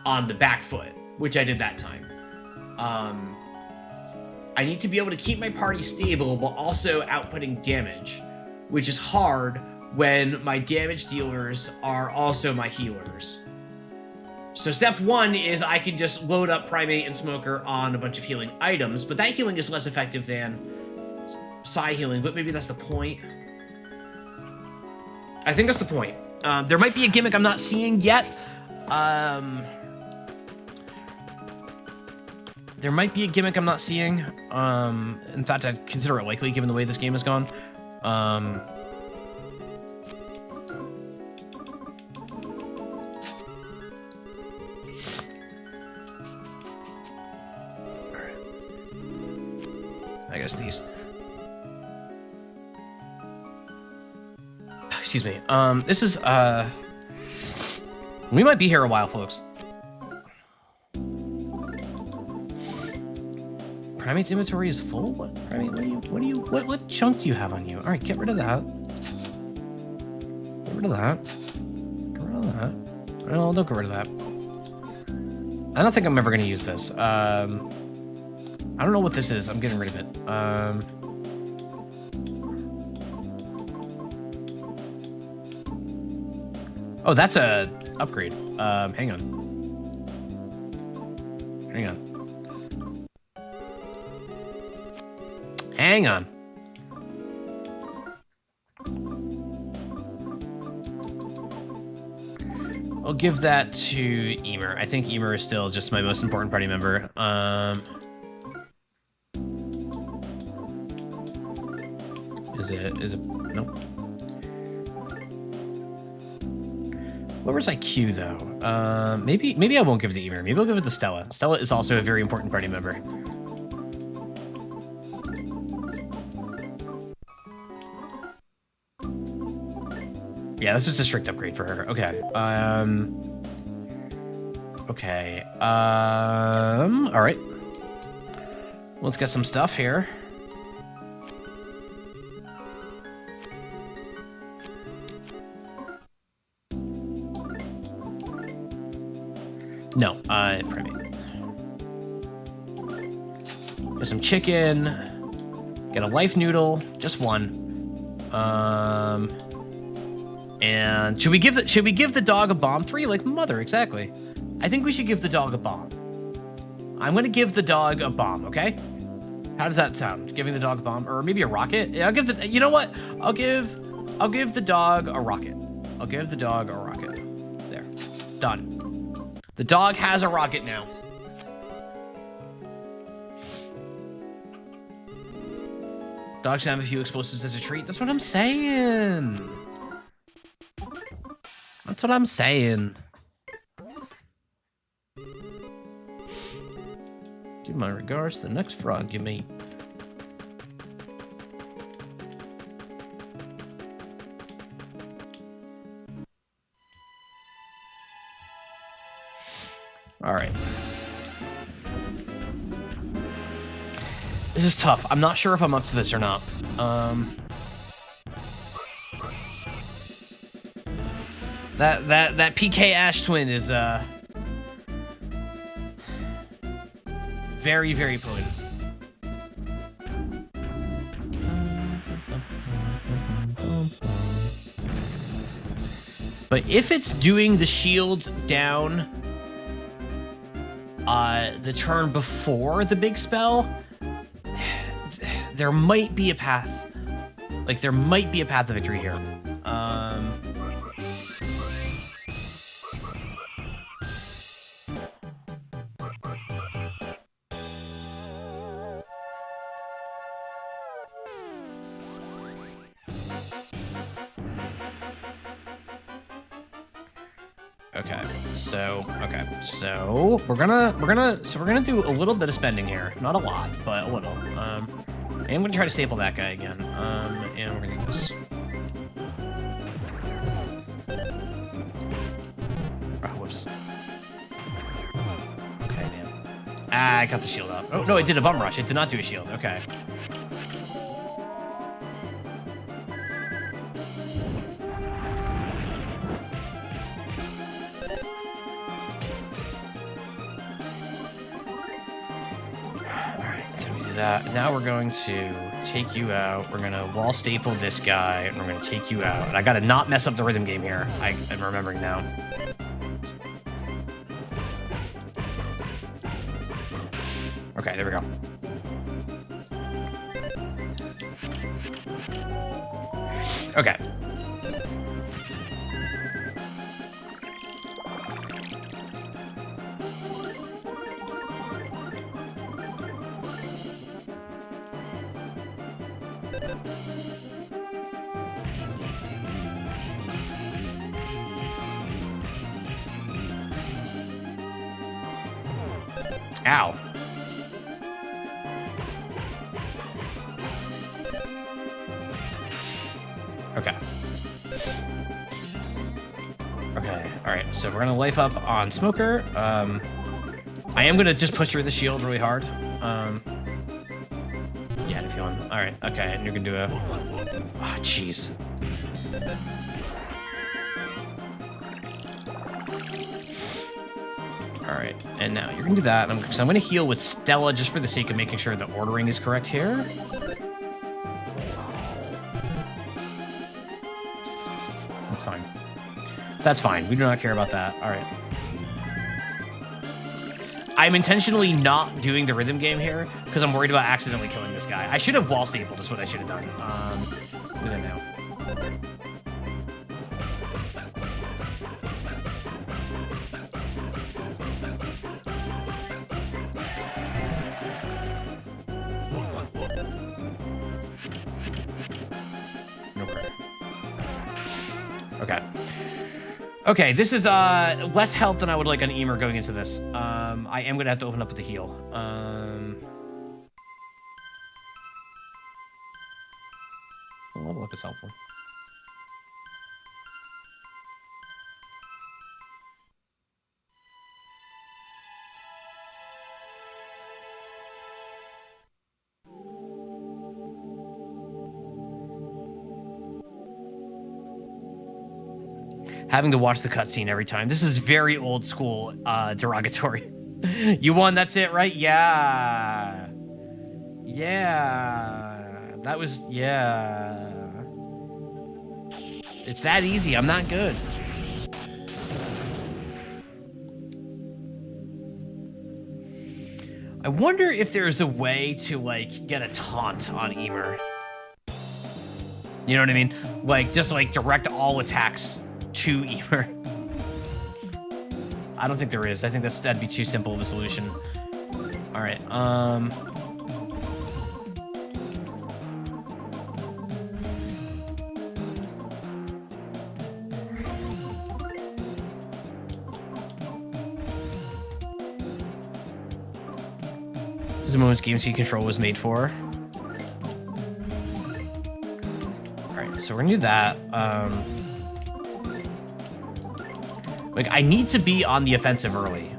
on the back foot, which I did that time. I need to be able to keep my party stable while also outputting damage, which is hard when my damage dealers are also my healers. So step one is I can just load up Primate and Smoker on a bunch of healing items, but that healing is less effective than Psi healing, but maybe that's the point. I think that's the point. There might be a gimmick I'm not seeing yet. There might be a gimmick I'm not seeing. In fact, I'd consider it likely given the way this game has gone. I guess these. Excuse me. This is, we might be here a while, folks. Primate's inventory is full? What? Primate, what chunk do you have on you? Alright, get rid of that. Get rid of that. Get rid of that. Well, don't get rid of that. I don't think I'm ever gonna use this. I don't know what this is. I'm getting rid of it. Oh, that's a upgrade. Hang on. Hang on. Hang on. I'll give that to Emer. I think Emer is still just my most important party member. Is it, nope. Where's IQ though? Maybe I won't give it to Emer. Maybe I'll give it to Stella. Stella is also a very important party member. Yeah, this is a strict upgrade for her. Okay. Okay. All right. Let's get some stuff here. No, Primate. Get some chicken. Get a life noodle, just one. And should we give the dog a bomb? 3, like mother, exactly. I think we should give the dog a bomb. I'm gonna give the dog a bomb, okay? How does that sound? Giving the dog a bomb, or maybe a rocket? Yeah, I'll give the. You know what? I'll give the dog a rocket. I'll give the dog a rocket. There, done. The dog has a rocket now. Dogs can have a few explosives as a treat. That's what I'm saying. That's what I'm saying. Give my regards to the next frog you meet. All right. This is tough. I'm not sure if I'm up to this or not. That PK Ash Twin is very, very potent. But if it's doing the shield down the turn before the big spell, there might be a path. Like, there might be a path to victory here. So we're gonna do a little bit of spending here, not a lot, but a little. And I'm gonna try to staple that guy again. And we're gonna do this. Oh, whoops. Okay, man. I got the shield up. Oh no, it did a bum rush. It did not do a shield. Okay. Now we're going to take you out. We're gonna wall staple this guy, and we're gonna take you out. And I gotta not mess up the rhythm game here. I'm remembering now. Okay, there we go. Okay. Ow. Okay. Okay, alright, so we're gonna life up on Smoker. I am gonna just push through the shield really hard. Yeah, I had a feeling. Alright, okay, and you're gonna do a... Oh, jeez. Alright, and now you're gonna do that. So I'm gonna heal with Stella just for the sake of making sure the ordering is correct here. That's fine. That's fine. We do not care about that. Alright. I'm intentionally not doing the rhythm game here because I'm worried about accidentally killing this guy. I should have wall stapled is what I should have done. Look at that now. Okay, this is less health than I would like on Emer going into this. I am gonna have to open up with the heal. Level up is helpful. Having to watch the cutscene every time. This is very old school derogatory. You won, that's it, right? Yeah. Yeah. That was, yeah. It's that easy. I'm not good. I wonder if there's a way to, like, get a taunt on Emer. You know what I mean? Like, just, like, direct all attacks to Emer. I don't think there is. I think that'd be too simple of a solution. All right. This is the moment's game speed control was made for. All right, so we're gonna do that. Like, I need to be on the offensive early,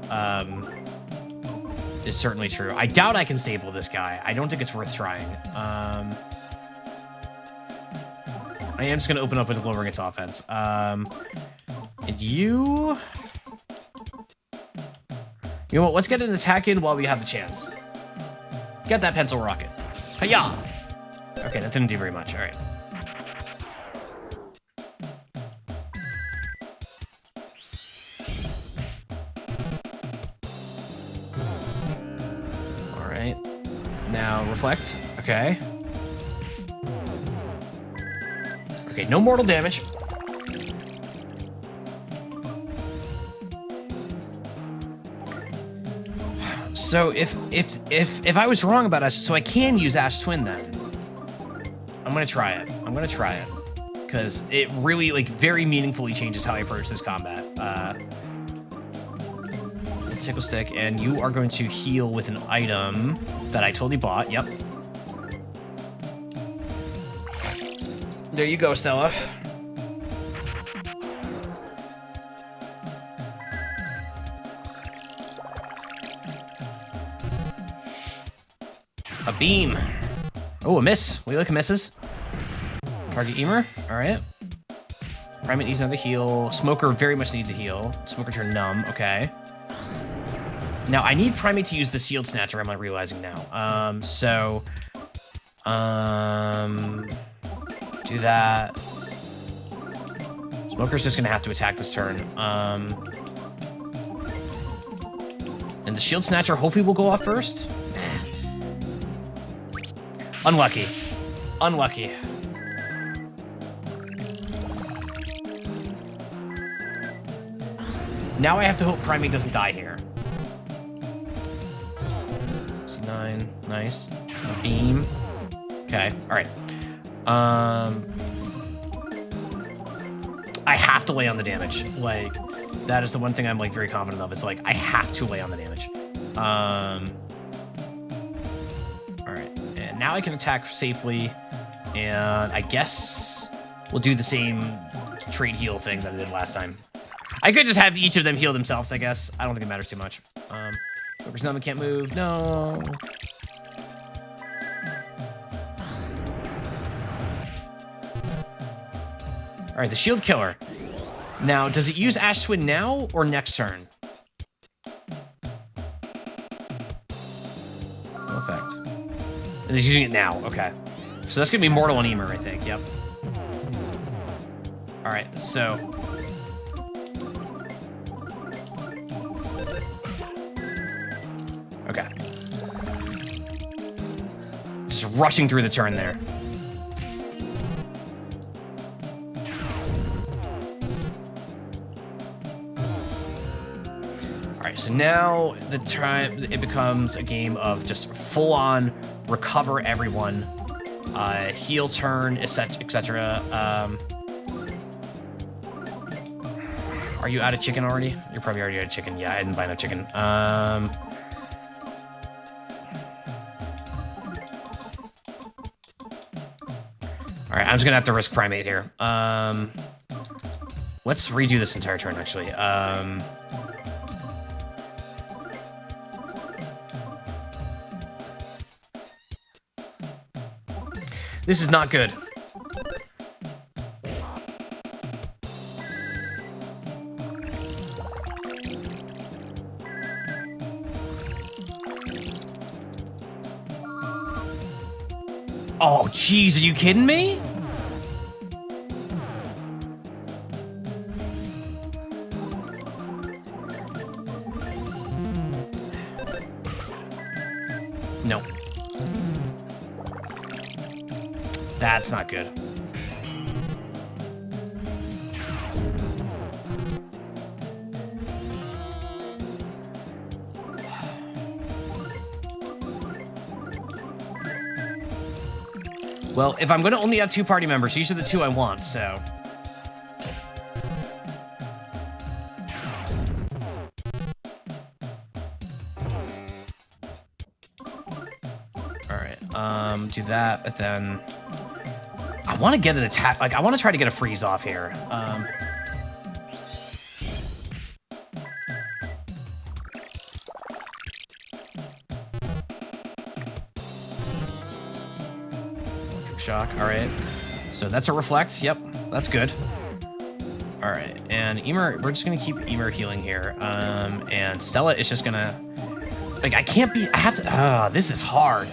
is certainly true. I doubt I can stable this guy. I don't think it's worth trying. I am just going to open up with lowering its offense. And you... You know what? Let's get an attack in while we have the chance. Get that pencil rocket. Hiya! Okay, that didn't do very much. All right. reflect. Okay. Okay, no mortal damage. So if I was wrong about Ash, so I can use Ash Twin then. I'm gonna try it. I'm gonna try it. Because it really, like, very meaningfully changes how I approach this combat. Tickle Stick, and you are going to heal with an item that I totally bought. Yep. There you go, Stella. A beam. Oh, a miss. We like misses. Target Emer. All right. Primate needs another heal. Smoker very much needs a heal. Smoker turn numb. Okay. Now, I need Primate to use the Shield Snatcher, I'm realizing now. Do that. Smoker's just gonna have to attack this turn. And the Shield Snatcher hopefully will go off first. Unlucky. Unlucky. Now I have to hope Primate doesn't die here. 69, nice. A beam. Okay, alright. I have to lay on the damage. Like, that is the one thing I'm, like, very confident of. It's like, I have to lay on the damage. Alright, and now I can attack safely. And I guess we'll do the same trade heal thing that I did last time. I could just have each of them heal themselves, I guess. I don't think it matters too much. Focus number can't move. No. All right, the shield killer. Now, does it use Ash Twin now or next turn? No effect. And it's using it now. Okay. So that's gonna be Mortal on Emer, I think. Yep. All right, so. Okay. Just rushing through the turn there. All right, so now the time it becomes a game of just full-on recover everyone, heal turn, etc. Are you out of chicken already? You're probably already out of chicken. Yeah, I didn't buy no chicken. All right, I'm just gonna have to risk Primate here. Let's redo this entire turn, actually. This is not good. Oh, jeez, are you kidding me? No. That's not good. Well, if I'm going to only have 2 party members, these are the 2 I want, so... Alright, do that, but then... I want to get an attack, like, I want to try to get a freeze off here. Shock, alright. So that's a reflect, yep, that's good. Alright, and Emer, we're just gonna keep Emer healing here. And Stella is just gonna... Like, I can't be... I have to... this is hard.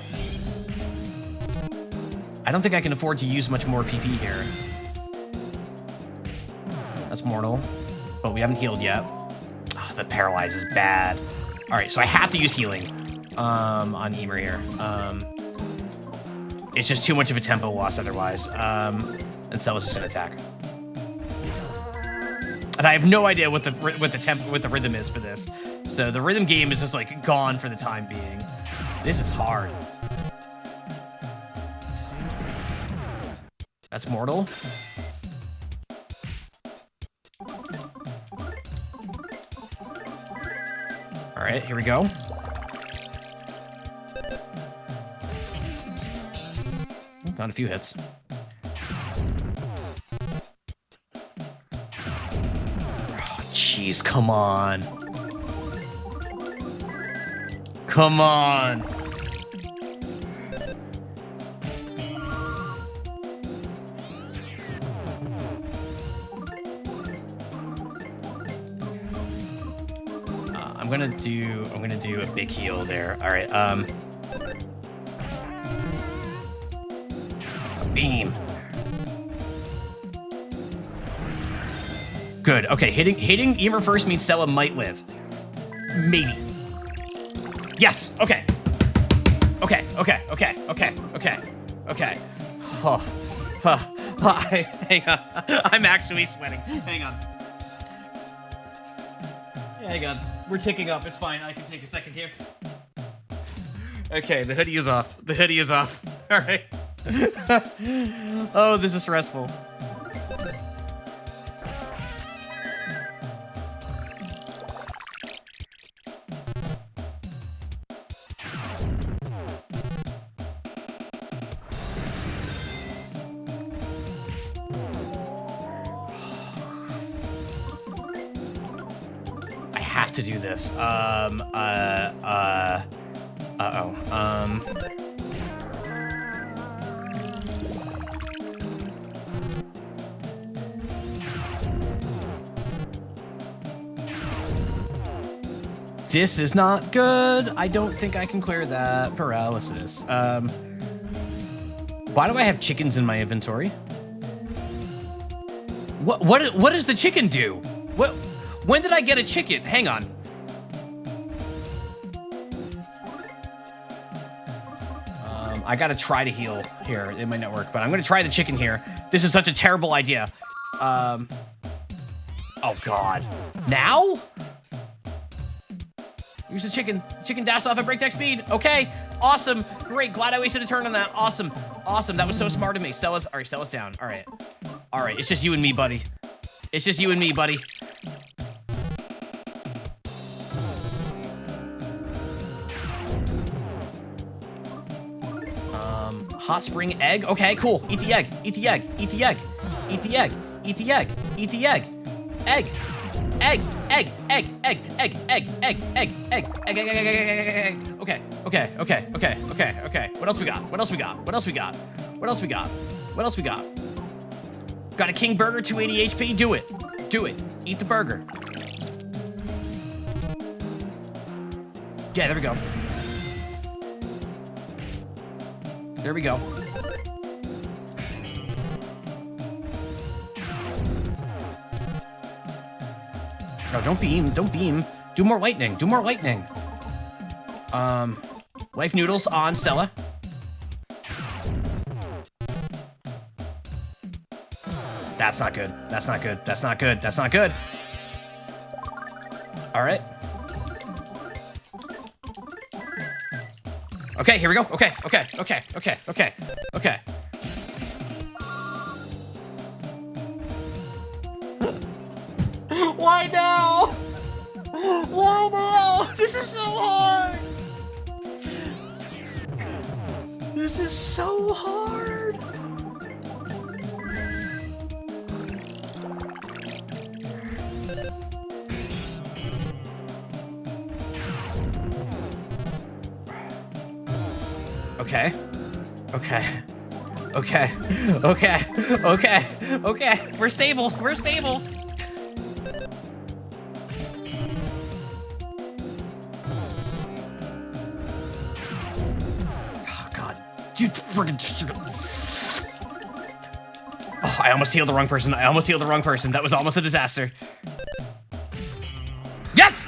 I don't think I can afford to use much more PP here. That's mortal. But we haven't healed yet. Oh, the paralyze is bad. Alright, so I have to use healing on Emer here. It's just too much of a tempo loss otherwise. And Stella's just gonna attack. And I have no idea what the rhythm is for this. So the rhythm game is just like gone for the time being. This is hard. That's mortal. All right, here we go. Found a few hits. Oh, jeez, come on. Come on. I'm gonna do a big heal there. All right, beam. Good. Okay, hitting Emer first means Stella might live. Maybe. Yes. Okay. Okay. Okay. Okay. Okay. Okay. Okay. Oh. Hang on. I'm actually sweating. Hang on. Hang on. We're ticking up. It's fine. I can take a second here. Okay, the hoodie is off. The hoodie is off. All right. Oh, this is stressful. I have to do this. This is not good. I don't think I can clear that paralysis. Why do I have chickens in my inventory? What does the chicken do? When did I get a chicken? Hang on. I gotta try to heal here. It might not work, but I'm gonna try the chicken here. This is such a terrible idea. Oh God. Now? Use the chicken. Chicken dashed off at breakneck speed. Okay. Awesome. Great. Glad I wasted a turn on that. Awesome. Awesome. That was so smart of me. Stella's down. All right. All right. It's just you and me, buddy. It's just you and me, buddy. Hot spring egg. Okay, cool. Eat the egg. Eat the egg. Eat the egg. Eat the egg. Eat the egg. Eat the egg. Egg. Egg. Egg. Egg. Egg. Egg. Egg. Egg. Egg. Egg. Egg. Egg. Egg. Okay. Okay. Okay. Okay. Okay. Okay. What else we got? What else we got? What else we got? What else we got? What else we got? Got a king burger, 280 HP. Do it. Do it. Eat the burger. Yeah, there we go. There we go. No, don't beam. Don't beam. Do more lightning. Do more lightning. Life noodles on Stella. That's not good. That's not good. That's not good. That's not good. All right. Okay, here we go. Okay, okay, okay, okay, okay, okay. Why now? Why now? This is so hard. This is so hard. Okay. Okay. Okay. Okay. Okay. Okay. We're stable. We're stable. Oh, God. Dude, friggin'. Oh, I almost healed the wrong person. I almost healed the wrong person. That was almost a disaster. Yes!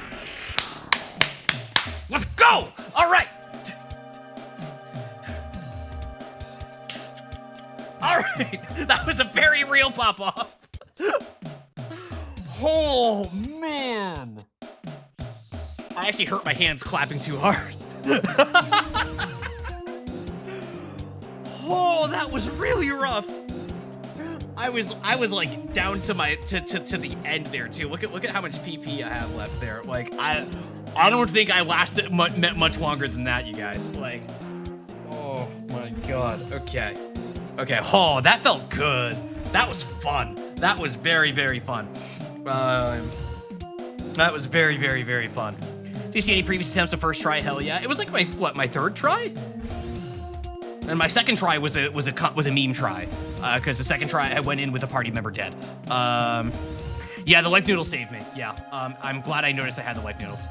Let's go! All right. All right, that was a very real pop-off. Oh, man. I actually hurt my hands clapping too hard. Oh, that was really rough. I was like down to my to the end there too. Look at how much PP I have left there. Like I don't think I lasted much longer than that, you guys. Like, oh my god. Okay. Oh, that felt good. That was fun. That was very, very fun. That was very, very, very fun. Do you see any previous attempts of first try? Hell yeah. It was like my third try? And my second try was a meme try, because the second try I went in with a party member dead. Yeah, the life noodles saved me. Yeah, I'm glad I noticed I had the life noodles.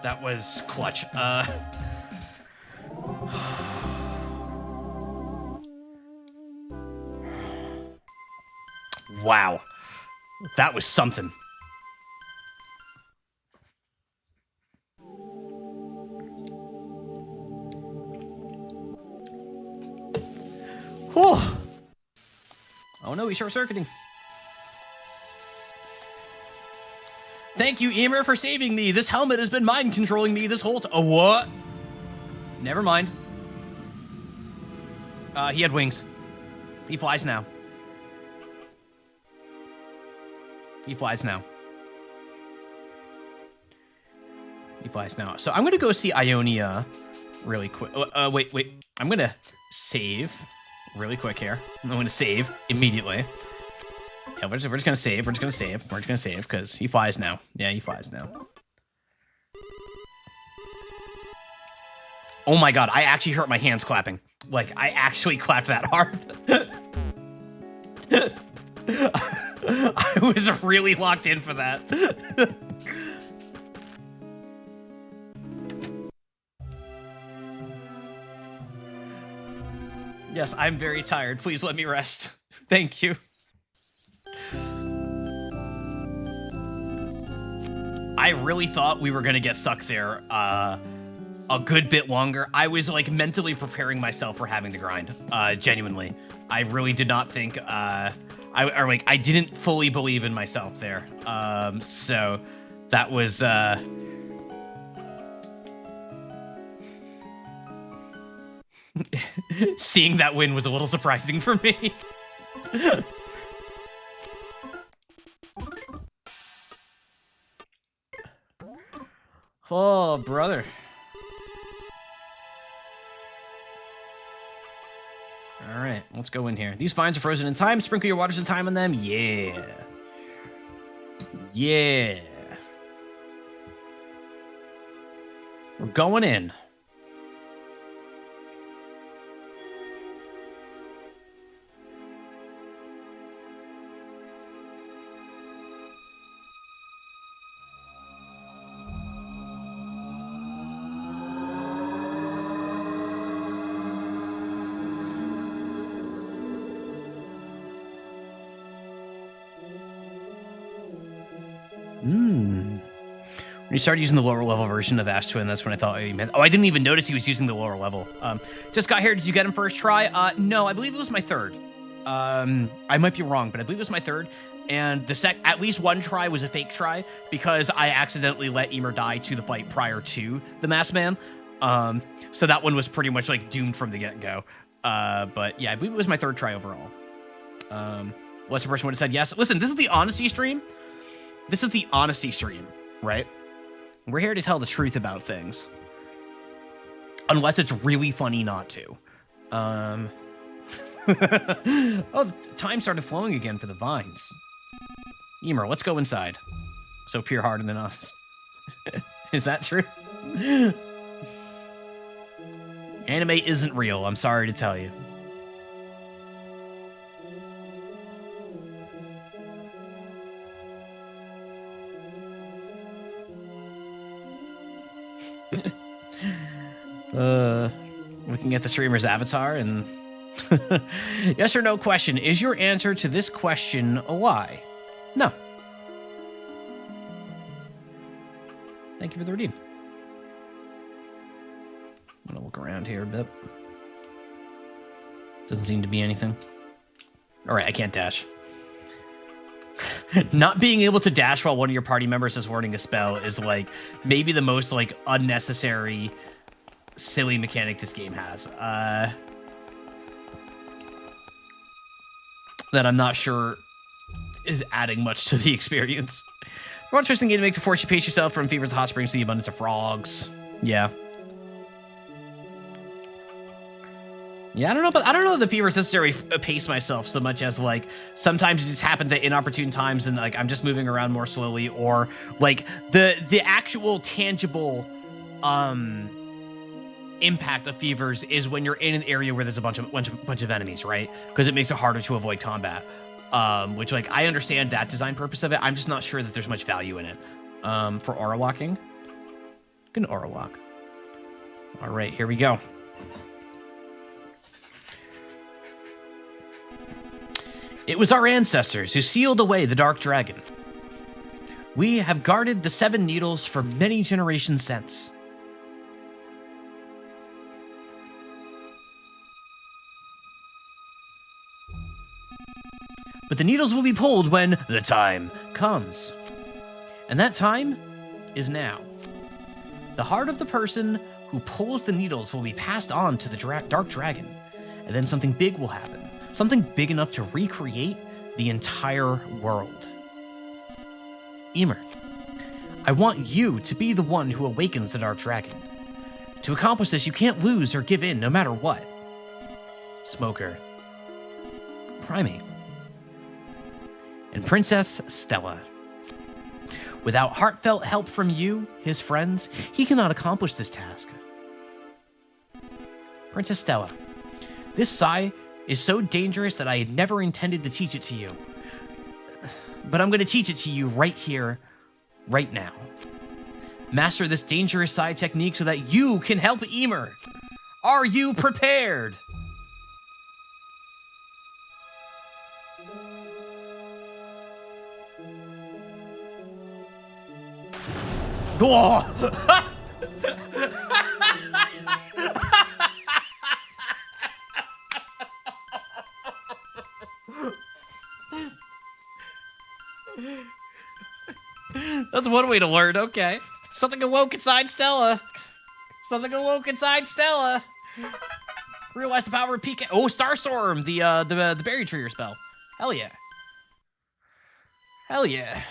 That was clutch. Wow, that was something. Whew. Oh no, he's short-circuiting. Thank you, Emer, for saving me. This helmet has been mind-controlling me this whole time. Oh, what? Never mind. He had wings. He flies now. He flies now. He flies now. So I'm gonna go see Ionia really quick. Wait. I'm gonna save really quick here. I'm gonna save immediately. Yeah, we're just gonna save. We're just gonna save because he flies now. Yeah, he flies now. Oh my god, I actually hurt my hands clapping. Like, I actually clapped that hard. I was really locked in for that. Yes, I'm very tired. Please let me rest. Thank you. I really thought we were gonna get stuck there a good bit longer. I was like mentally preparing myself for having to grind. Genuinely, I really did not think. I didn't fully believe in myself there. So that was. Seeing that win was a little surprising for me. Oh, brother. All right, let's go in here. These vines are frozen in time. Sprinkle your waters of time on them. Yeah. Yeah. We're going in. When he started using the lower level version of Ash Twin, that's when I thought he meant. Oh, I didn't even notice he was using the lower level. Just got here. Did you get him first try? No, I believe it was my third. I might be wrong, but I believe it was my third. And at least one try was a fake try because I accidentally let Emer die to the fight prior to the Masked Man. So that one was pretty much like doomed from the get-go. But yeah, I believe it was my third try overall. Unless the person would have said yes. Listen, this is the honesty stream. This is the honesty stream, right? We're here to tell the truth about things. Unless it's really funny not to. Oh, the time started flowing again for the vines. Emer, let's go inside. So pure-hearted and honest. Is that true? Anime isn't real, I'm sorry to tell you. Looking at the streamer's avatar and yes or no question. Is your answer to this question a lie? No. Thank you for the redeem. I'm gonna look around here a bit. Doesn't seem to be anything. All right, I can't dash. Not being able to dash while one of your party members is wording a spell is like maybe the most like unnecessary, silly mechanic this game has. That I'm not sure is adding much to the experience. More interesting game to make to force you pace yourself from fevers to hot springs to the abundance of frogs. Yeah. Yeah, I don't know, but I don't know if the fever is necessarily pace myself so much as like sometimes it just happens at inopportune times and like I'm just moving around more slowly, or like the actual tangible impact of fevers is when you're in an area where there's a bunch of enemies, right? Because it makes it harder to avoid combat. Which like I understand that design purpose of it. I'm just not sure that there's much value in it. For aura walking, can aura walk. All right, here we go. It was our ancestors who sealed away the Dark Dragon. We have guarded the Seven Needles for many generations since. But the needles will be pulled when the time comes. And that time is now. The heart of the person who pulls the needles will be passed on to the Dark Dragon. And then something big will happen. Something big enough to recreate the entire world. Emer, I want you to be the one who awakens the Dark Dragon. To accomplish this, you can't lose or give in no matter what. Smoker. Primate. And Princess Stella. Without heartfelt help from you, his friends, he cannot accomplish this task. Princess Stella, this Sai is so dangerous that I had never intended to teach it to you. But I'm going to teach it to you right here, right now. Master this dangerous Sai technique so that you can help Emer. Are you prepared? Whoa! That's one way to learn, okay. Something awoke inside Stella. Something awoke inside Stella. Realize the power of PK. Oh, Starstorm, the berry tree spell. Hell yeah. Hell yeah.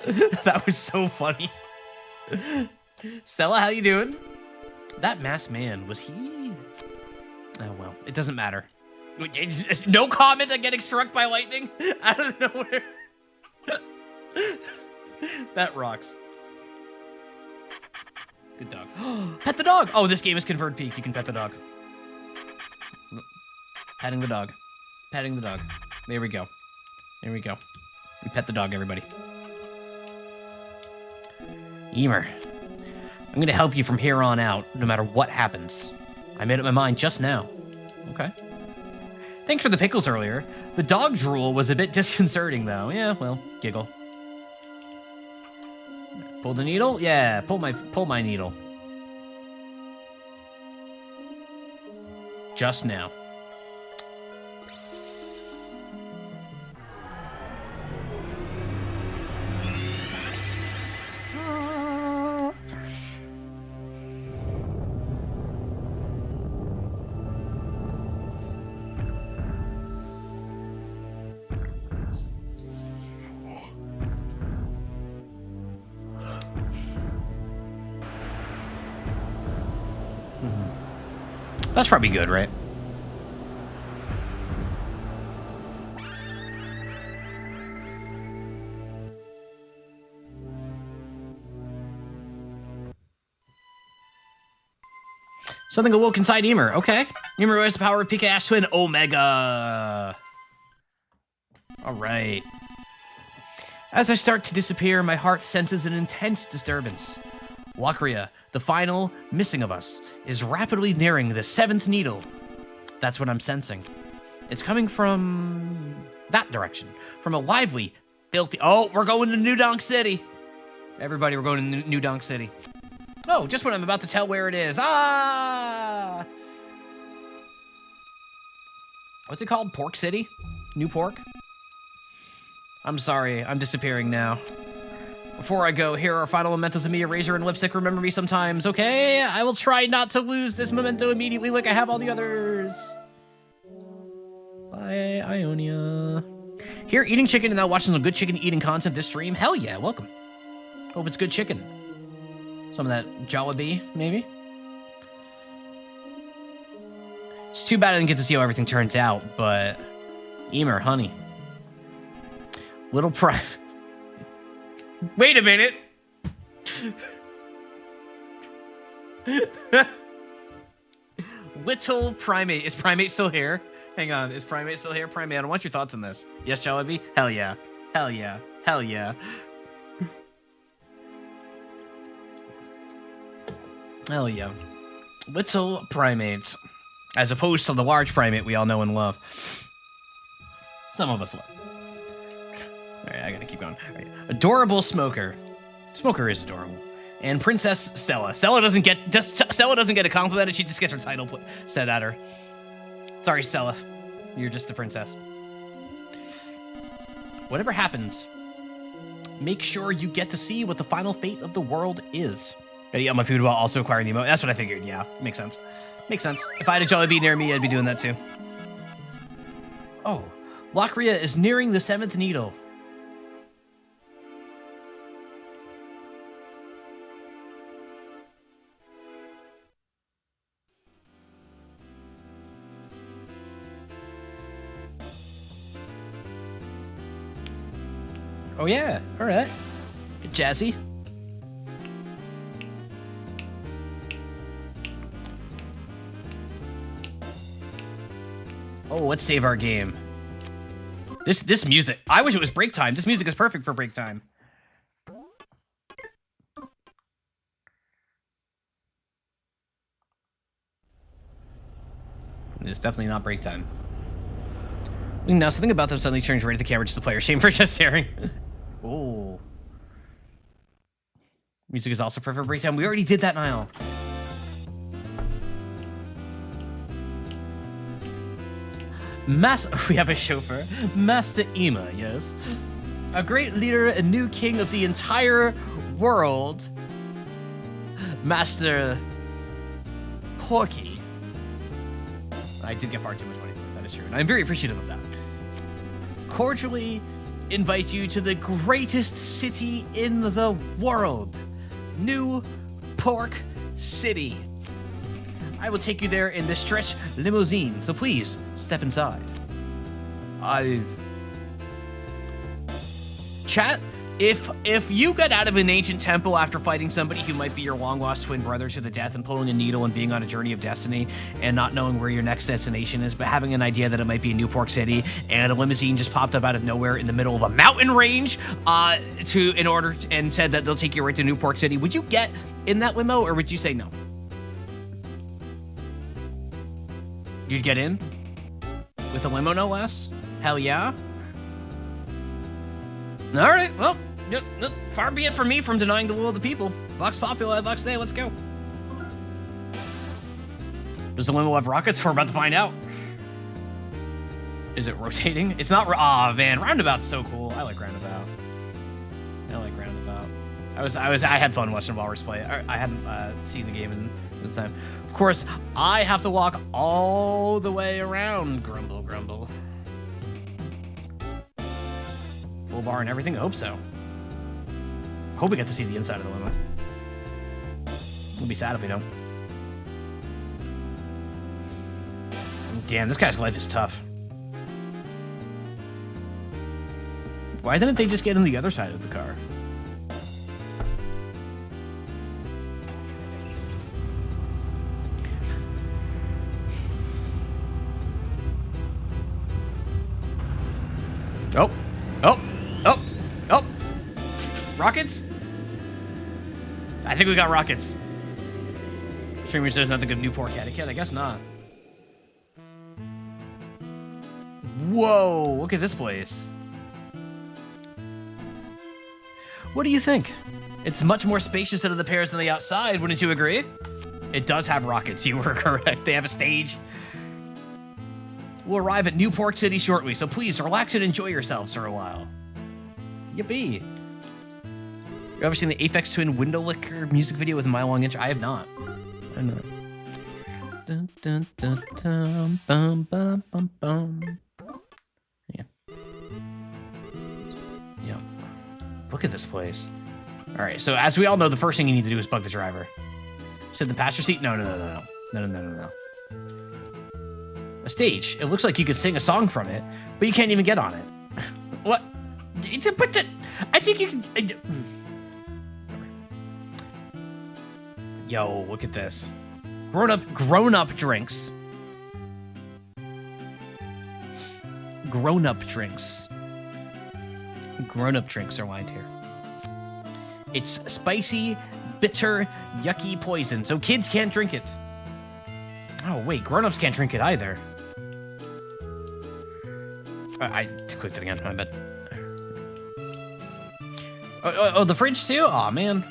That was so funny. Stella, how you doing? That masked man, was he? Oh, well, it doesn't matter. No comment on getting struck by lightning out of nowhere. That rocks. Good dog. Pet the dog! Oh, this game is convert peak. You can pet the dog. Petting the dog. Petting the dog. There we go. There we go. We pet the dog, everybody. Emer, I'm going to help you from here on out, no matter what happens. I made up my mind just now. Okay. Thanks for the pickles earlier. The dog drool was a bit disconcerting, though. Yeah, well, giggle. Pull the needle? Yeah, pull my needle. Just now. That's probably good, right? Something awoke inside Emer. Okay. Emer has the power of PK Ash Twin Omega. All right. As I start to disappear, my heart senses an intense disturbance. Lakria, the final missing of us, is rapidly nearing the seventh needle. That's what I'm sensing. It's coming from that direction. From a lively, filthy... Oh, we're going to New Donk City. Everybody, we're going to New Donk City. Oh, just when I'm about to tell where it is. Ah! What's it called? Pork City? New Pork? I'm sorry, I'm disappearing now. Before I go, here are final mementos of me, eraser and lipstick. Remember me sometimes, okay? I will try not to lose this memento immediately like I have all the others. Bye, Ionia. Here, eating chicken and now watching some good chicken eating content this stream? Hell yeah, welcome. Hope it's good chicken. Some of that Jollibee, maybe? It's too bad I didn't get to see how everything turns out, but... Emer, honey. Little Prime... Wait a minute! Little Primate. Is Primate still here? Hang on, is Primate still here? Primate, I want your thoughts on this. Yes, Jollibee? Hell yeah. Hell yeah. Hell yeah. Hell yeah. Little Primates. As opposed to the large primate we all know and love. Some of us love. Alright, I gotta keep going. Right. Adorable Smoker. Smoker is adorable. And Princess Stella. Stella doesn't get a compliment, she just gets her title said at her. Sorry, Stella. You're just a princess. Whatever happens, make sure you get to see what the final fate of the world is. Gotta eat all my food while also acquiring the emote. That's what I figured, yeah. Makes sense. Makes sense. If I had a Jollibee near me, I'd be doing that too. Oh. Lockria is nearing the 7th needle. Oh yeah, all right. Jazzy. Oh, let's save our game. This music. I wish it was break time. This music is perfect for break time. It's definitely not break time. Now, something about them suddenly turns right at the camera just to play. Shame for just staring. Oh. Music is also perfect for break time. We already did that, Niall. We have a chauffeur. Master Ema, yes. A great leader and new king of the entire world. Master Porky. I did get far too much money for it, that is true. And I'm very appreciative of that. Cordially invite you to the greatest city in the world. New Pork City. I will take you there in the stretch limousine, so please step inside. Chat, if you got out of an ancient temple after fighting somebody who might be your long-lost twin brother to the death and pulling a needle and being on a journey of destiny and not knowing where your next destination is, but having an idea that it might be a New Pork City and a limousine just popped up out of nowhere in the middle of a mountain range and said that they'll take you right to New Pork City, would you get in that limo or would you say no? You'd get in? With a limo, no less? Hell yeah? Alright, well, far be it from me from denying the will of the people. Vox Populi, Vox Dei, let's go. Does the limo have rockets? We're about to find out. Is it rotating? It's not, aw man, Roundabout's so cool. I like Roundabout. I had fun watching Walrus play. I hadn't seen the game in the time. Of course, I have to walk all the way around. Grumble, grumble. Full bar and everything? I hope so. Hope we get to see the inside of the limo. It'll be sad if we don't. Damn, this guy's life is tough. Why didn't they just get on the other side of the car? Oh. Rockets? I think we got rockets. Streamer says nothing good New Pork etiquette. I guess not. Whoa, look at this place. What do you think? It's much more spacious out of the pairs than the outside, wouldn't you agree? It does have rockets, you were correct. They have a stage. will arrive at New Pork City shortly, so please relax and enjoy yourselves for a while. Yippee. You ever seen the Aphex Twin window licker music video with a mile-long intro? I have not. I know. Dun, dun, dun, dun, bum, bum, bum, bum. Yeah. Yeah. Look at this place. All right, so as we all know, the first thing you need to do is bug the driver. Sit in the passenger seat? No. A stage. It looks like you could sing a song from it, but you can't even get on it. What? I think you can... Yo, look at this. Grown-up drinks. Grown-up drinks. Grown-up drinks are lined here. It's spicy, bitter, yucky poison, so kids can't drink it. Oh, wait, grown-ups can't drink it either. I clicked it again, I bet. Oh, the fridge too? Aw, man.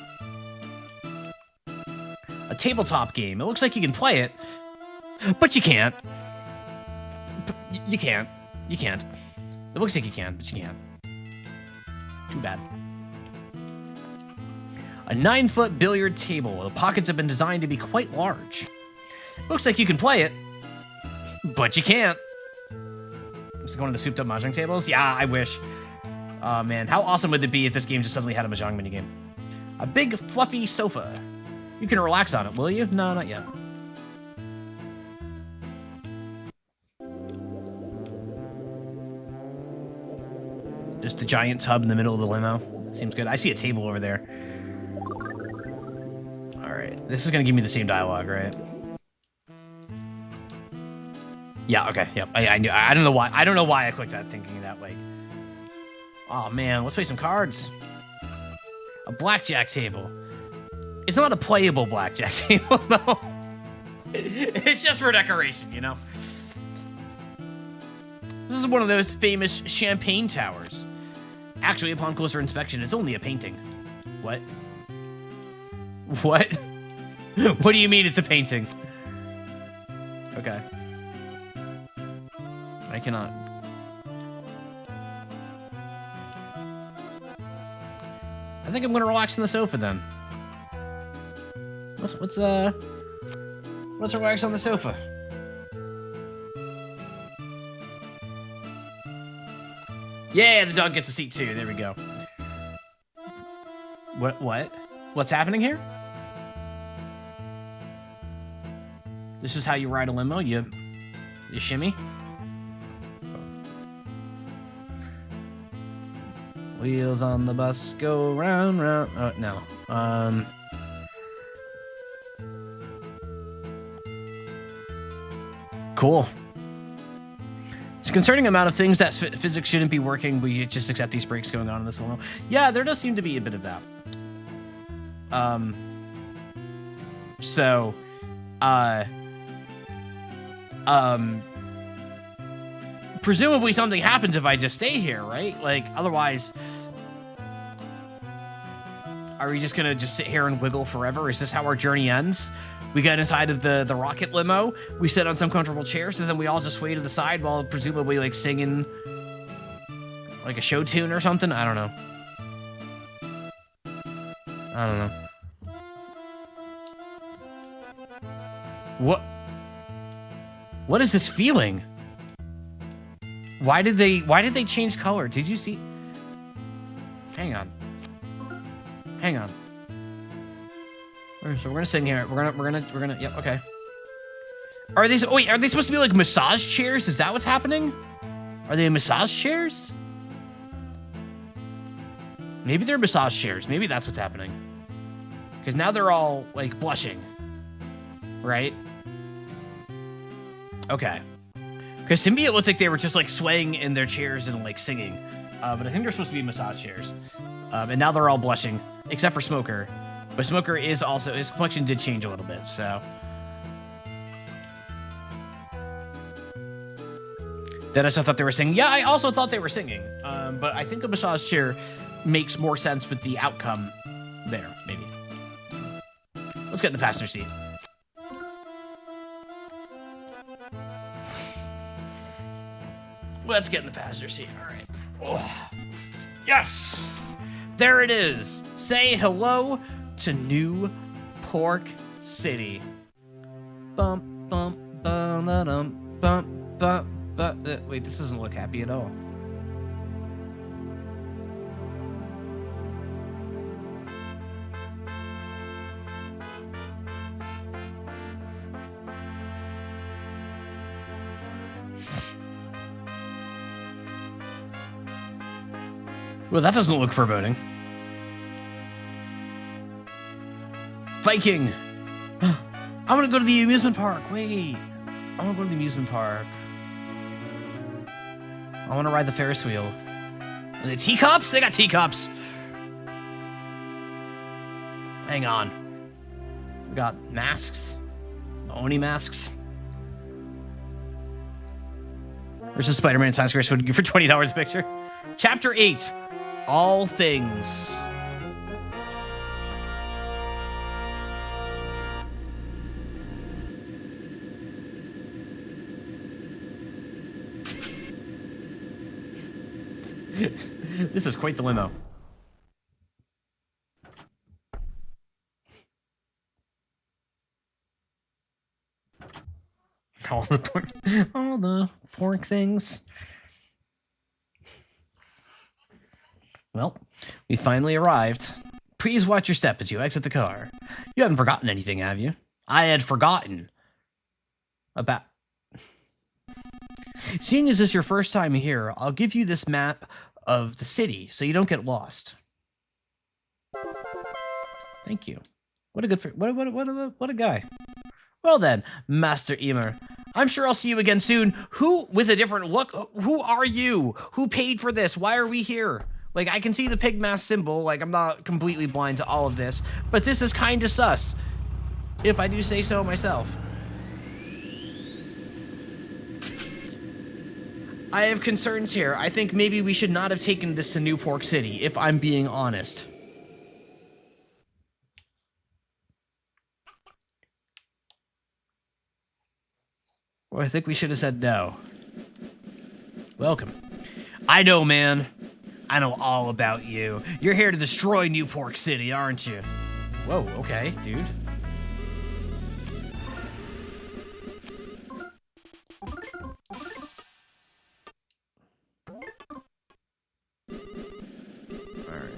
A tabletop game. It looks like you can play it, but you can't. You can't. You can't. It looks like you can, but you can't. Too bad. A 9-foot billiard table. The pockets have been designed to be quite large. It looks like you can play it, but you can't. Just going to the souped up mahjong tables? Yeah, I wish. Oh, man. How awesome would it be if this game just suddenly had a mahjong minigame? A big, fluffy sofa. You can relax on it, will you? No, not yet. Just the giant tub in the middle of the limo. Seems good. I see a table over there. All right. This is going to give me the same dialogue, right? Yeah, okay. Yep. I knew. I don't know why. I don't know why I clicked that thinking that way. Oh, man. Let's play some cards. A blackjack table. It's not a playable blackjack table, though. It's just for decoration, you know? This is one of those famous champagne towers. Actually, upon closer inspection, it's only a painting. What? What? What do you mean it's a painting? Okay. I cannot. I think I'm gonna relax on the sofa then. Let's relax on the sofa. Yeah, the dog gets a seat too. There we go. What? What's happening here? This is how you ride a limo? You shimmy? Wheels on the bus go round, round. Oh, no. Cool. It's a concerning amount of things that physics shouldn't be working. We just accept these breaks going on in this limo. Yeah, there does seem to be a bit of that. Presumably something happens if I just stay here, right? Like, otherwise, are we just gonna just sit here and wiggle forever? Is this how our journey ends? We get inside of the rocket limo, we sit on some comfortable chairs, and then we all just sway to the side while presumably, like, singing, like, a show tune or something? I don't know. I don't know. What is this feeling? Why did they change color? Did you see? Hang on. So we're gonna sing here. We're gonna. Yep. Okay. Are these? Oh, wait, are they supposed to be like massage chairs? Is that what's happening? Are they massage chairs? Maybe they're massage chairs. Maybe that's what's happening. Because now they're all like blushing, right? Okay. Because to me, it looked like they were just like swaying in their chairs and like singing. But I think they're supposed to be massage chairs. And now they're all blushing, except for Smoker. But Smoker is also, his complexion did change a little bit, so. Then I thought they were singing. Yeah, I also thought they were singing. But I think a massage chair makes more sense with the outcome there, maybe. Let's get in the passenger seat. Let's get in the passenger seat. All right. Oh. Yes! There it is. Say hello to New Pork City. Bump, bump, bum, dum, bump, bump, bump. Wait, this doesn't look happy at all. Well, that doesn't look foreboding. Viking! I want to go to the amusement park. Wait. I want to go to the amusement park. I want to ride the Ferris wheel. And the teacups? They got teacups. Hang on. We got masks. Oni masks. There's a Spider-Man Times Square swing for $20 a picture. Chapter 8. All things. This is quite the limo. All the pork things. Well, we finally arrived. Please watch your step as you exit the car. You haven't forgotten anything, have you? I had forgotten about... Seeing as this is your first time here, I'll give you this map of the city so you don't get lost. Thank you. What a good... What a guy. Well then, Master Emer, I'm sure I'll see you again soon. Who, with a different look, who are you? Who paid for this? Why are we here? Like, I can see the pig mask symbol, like, I'm not completely blind to all of this, but this is kinda sus, if I do say so myself. I have concerns here. I think maybe we should not have taken this to New Pork City, if I'm being honest. Or I think we should have said no. Welcome. I know, man. I know all about you. You're here to destroy New Pork City, aren't you? Whoa, okay, dude. Alright.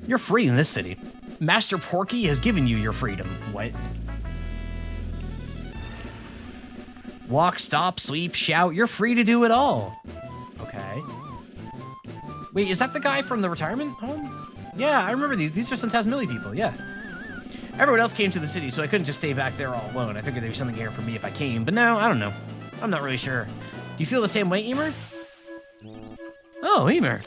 You're free in this city. Master Porky has given you your freedom. What? Walk, stop, sleep, shout. You're free to do it all. Okay. Wait, is that the guy from the retirement home? Yeah, I remember these. These are some Tasmilly people, yeah. Everyone else came to the city, so I couldn't just stay back there all alone. I figured there'd be something here for me if I came, but no, I don't know. I'm not really sure. Do you feel the same way, Emer? Oh, Emer.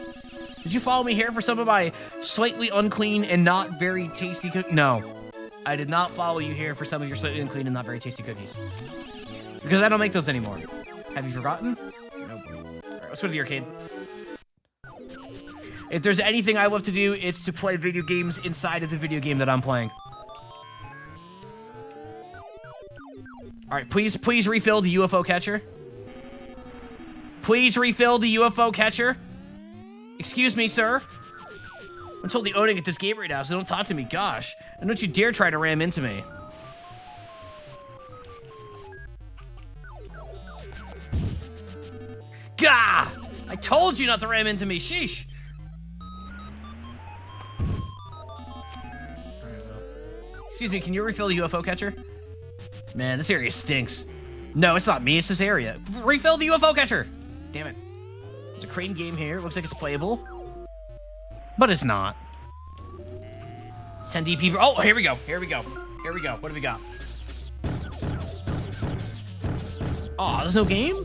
Did you follow me here for some of my slightly unclean and not very tasty cookies? No. I did not follow you here for some of your slightly unclean and not very tasty cookies. Because I don't make those anymore. Have you forgotten? Nope. Alright, let's go to the arcade. If there's anything I love to do, it's to play video games inside of the video game that I'm playing. Alright, please refill the UFO catcher. Please refill the UFO catcher. Excuse me, sir. I'm totally owning at this game right now, so don't talk to me, gosh. And don't you dare try to ram into me. Gah! I told you not to ram into me, sheesh! Excuse me, can you refill the UFO catcher? Man, this area stinks. No, it's not me, it's this area. Refill the UFO catcher! Damn it. There's a crane game here, looks like it's playable. But it's not. Send DP. Oh, here we go, here we go. Here we go, what do we got? Oh, there's no game?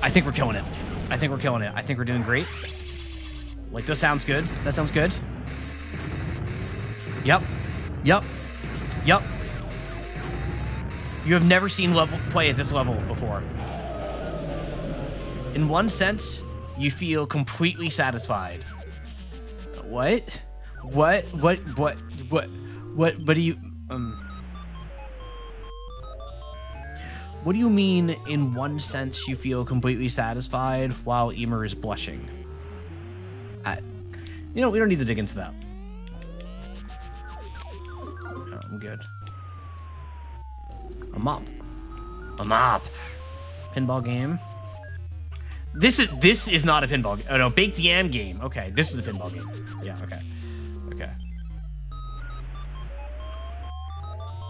I think we're killing it. I think we're killing it. I think we're doing great. Like, that sounds good. That sounds good. Yep. Yep. Yep. You have never seen level play at this level before. In one sense, you feel completely satisfied. What? What do you what do you mean in one sense you feel completely satisfied while Emer is blushing? We don't need to dig into that. No, I'm good. A mop. Pinball game. This is not a pinball game. Oh no, baked yam game. Okay, this is a pinball game. Yeah, okay.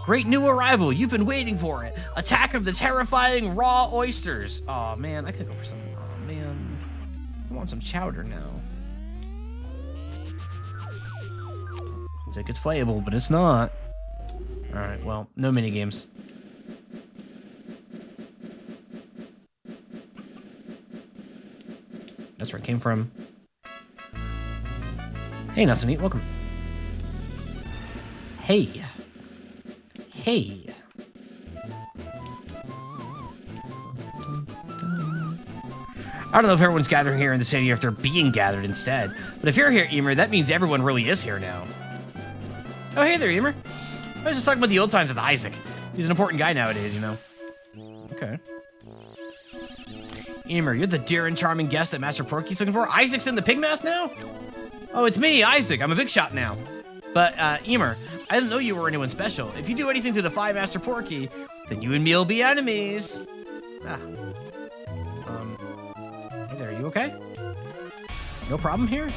Great new arrival. You've been waiting for it. Attack of the terrifying raw oysters. Oh man, I could go for some. Oh man, I want some chowder now. Looks like it's playable, but it's not. All right, well, no mini games. That's where it came from. Hey, Nuts and Eat, welcome. Hey. I don't know if everyone's gathering here in the city or if they're being gathered instead. But if you're here, Emer, that means everyone really is here now. Oh, hey there, Emer. I was just talking about the old times with Isaac. He's an important guy nowadays, you know. Okay. Emer, you're the dear and charming guest that Master Porky's looking for? Isaac's in the pig mask now? Oh, it's me, Isaac. I'm a big shot now. But, Emer, I didn't know you were anyone special. If you do anything to defy Master Porky, then you and me will be enemies. Hey there, are you okay? No problem here?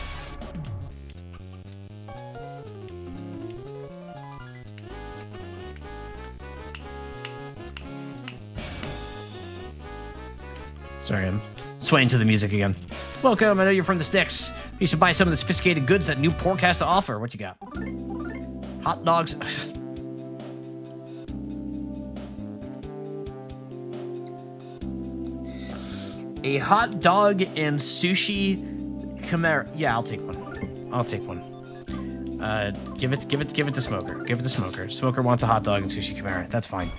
Sorry, I'm swaying to the music again. Welcome, I know you're from the sticks. You should buy some of the sophisticated goods that new pork has to offer. What you got? Hot dogs. A hot dog and sushi chimera. Yeah, I'll take one. Give it to Smoker. Give it to Smoker. Smoker wants a hot dog and sushi chimera. That's fine.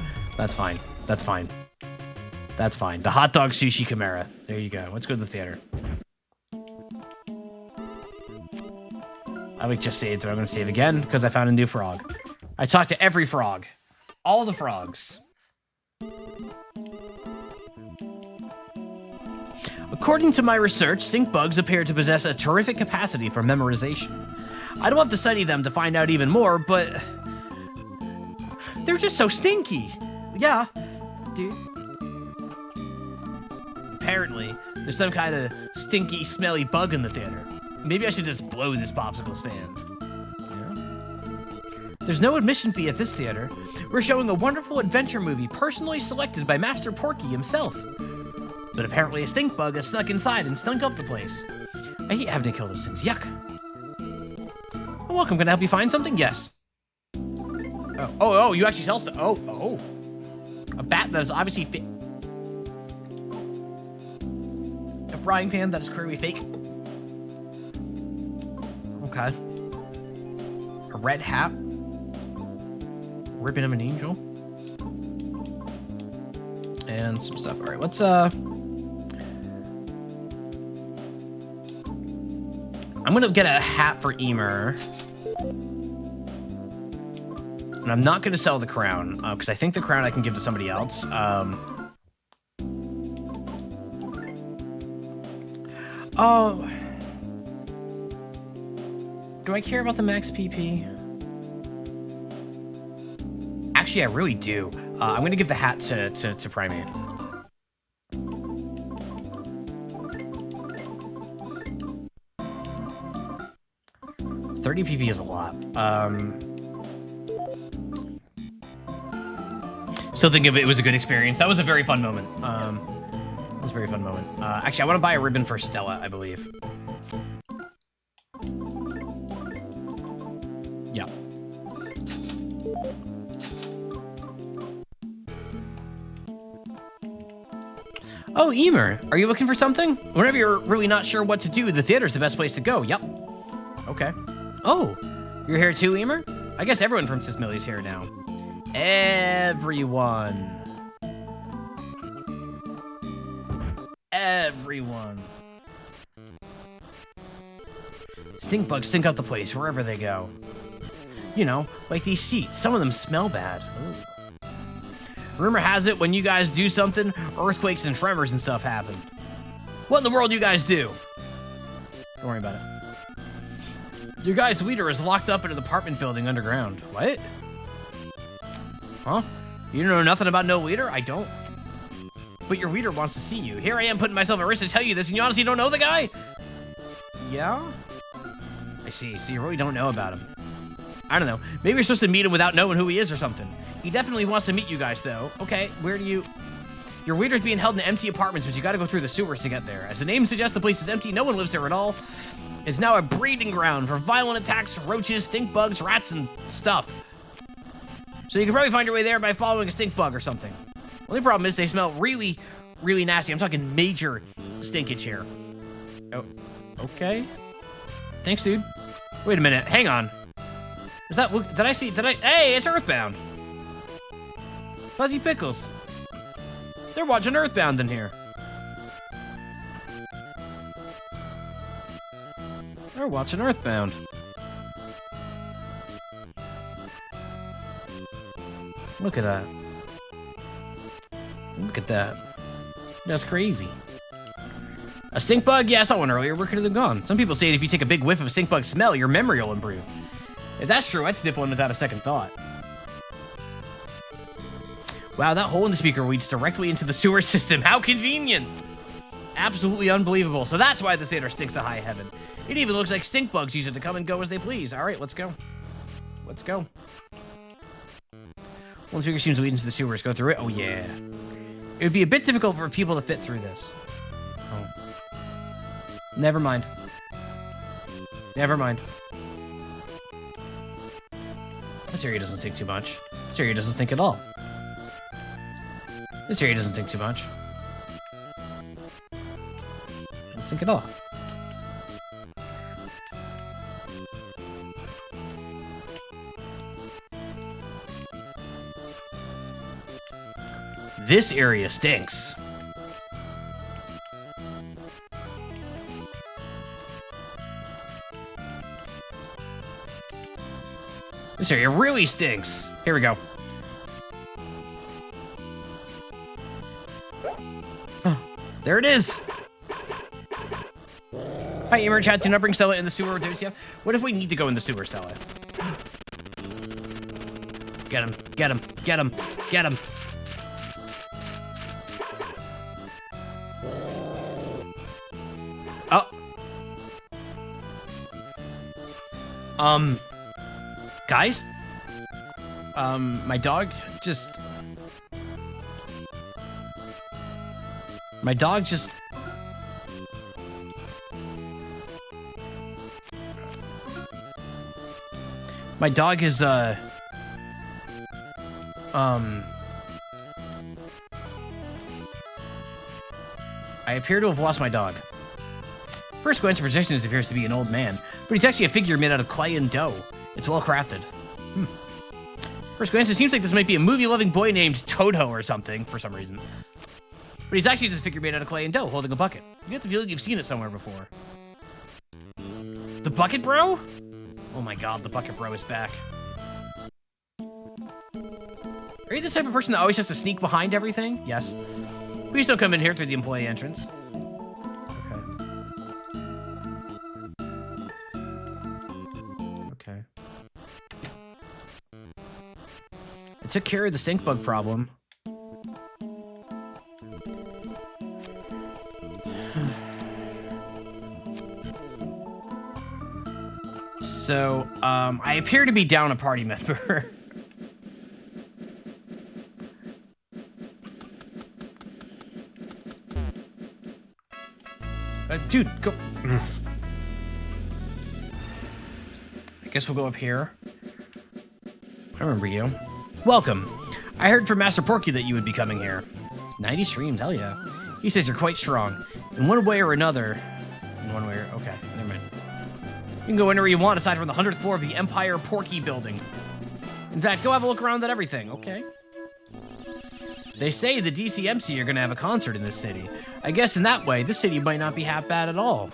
The hot dog sushi chimera. There you go. Let's go to the theater. I would just save, but I'm going to save again because I found a new frog. I talked to every frog. All the frogs. According to my research, stink bugs appear to possess a terrific capacity for memorization. I don't have to study them to find out even more, but they're just so stinky. Yeah, dude. Apparently, there's some kind of stinky, smelly bug in the theater. Maybe I should just blow this popsicle stand. Yeah. There's no admission fee at this theater. We're showing a wonderful adventure movie personally selected by Master Porky himself. But apparently a stink bug has snuck inside and stunk up the place. I hate having to kill those things. Yuck. Oh, welcome. Can I help you find something? Yes. Oh, you actually sell stuff. Oh. A bat that is obviously fake. A frying pan that is clearly fake. Okay. A red hat. Ribbon of an angel. And some stuff. All right, let's, I'm gonna get a hat for Emer. And I'm not gonna sell the crown, because I think the crown I can give to somebody else. Oh. Do I care about the max PP? Actually, I really do. I'm gonna give the hat to Primate. $30 PP is a lot. Still think of it was a good experience. That was a very fun moment. That was a very fun moment. Actually, I want to buy a ribbon for Stella, I believe. Yeah. Oh, Emer, are you looking for something? Whenever you're really not sure what to do, the theater's the best place to go. Yep. Okay. Oh, you're here too, Emer? I guess everyone from Sismilly's here now. Everyone. Stink bugs stink up the place wherever they go. You know, like these seats. Some of them smell bad. Ooh. Rumor has it when you guys do something, earthquakes and tremors and stuff happen. What in the world do you guys do? Don't worry about it. Your guy's leader is locked up in an apartment building underground. What? Huh? You don't know nothing about no leader? I don't. But your leader wants to see you. Here I am putting myself at risk to tell you this, and you honestly don't know the guy? Yeah? I see. So you really don't know about him. I don't know. Maybe you're supposed to meet him without knowing who he is or something. He definitely wants to meet you guys, though. Okay, where do you... Your leader's being held in empty apartments, but you gotta go through the sewers to get there. As the name suggests, the place is empty. No one lives there at all. It's now a breeding ground for violent attacks, roaches, stink bugs, rats, and stuff. So you can probably find your way there by following a stink bug or something. Only problem is they smell really, really nasty. I'm talking major stinkage here. Oh, okay. Thanks, dude. Wait a minute. Hang on. Is that... Hey, it's Earthbound. Fuzzy Pickles. They're watching Earthbound in here. They're watching Earthbound. Look at that. Look at that. That's crazy. A stink bug? Yeah, I saw one earlier. Where could it have gone? Some people say if you take a big whiff of stink bug smell, your memory will improve. If that's true, I'd sniff one without a second thought. Wow, that hole in the speaker leads directly into the sewer system. How convenient! Absolutely unbelievable. So that's why this theater stinks to high heaven. It even looks like stink bugs use it to come and go as they please. All right, let's go. Let's go. One speaker seems to lead into the sewers. Go through it. Oh, yeah. It would be a bit difficult for people to fit through this. Oh. Never mind. Never mind. This area doesn't stink too much. This area doesn't stink at all. This area doesn't stink too much. Doesn't stink at all. This area stinks. This area really stinks. Here we go. There it is. Hi, Emer Chat. Do not bring Stella in the sewer. WTF? What if we need to go in the sewer, Stella? Get him. Get him. Get him. Get him. Oh. Guys? My dog just... My dog just... My dog is, I appear to have lost my dog. First glance at projections appears to be an old man, but he's actually a figure made out of clay and dough. It's well crafted. First glance, it seems like this might be a movie-loving boy named Toto or something, for some reason. But he's actually just a figure made out of clay and dough, holding a bucket. You get the feeling you've seen it somewhere before. The Bucket Bro? Oh my god, the Bucket Bro is back. Are you the type of person that always has to sneak behind everything? Yes. Please don't come in here through the employee entrance. Okay. I took care of the stink bug problem. So, I appear to be down a party member. Dude, go. I guess we'll go up here. I remember you. Welcome. I heard from Master Porky that you would be coming here. 90 streams, hell yeah. He says you're quite strong. In one way or another. In one way or... Okay, never mind. You can go anywhere you want aside from the 100th floor of the Empire Porky building. In fact, go have a look around at everything, okay? They say the DCMC are gonna have a concert in this city. I guess in that way, this city might not be half bad at all.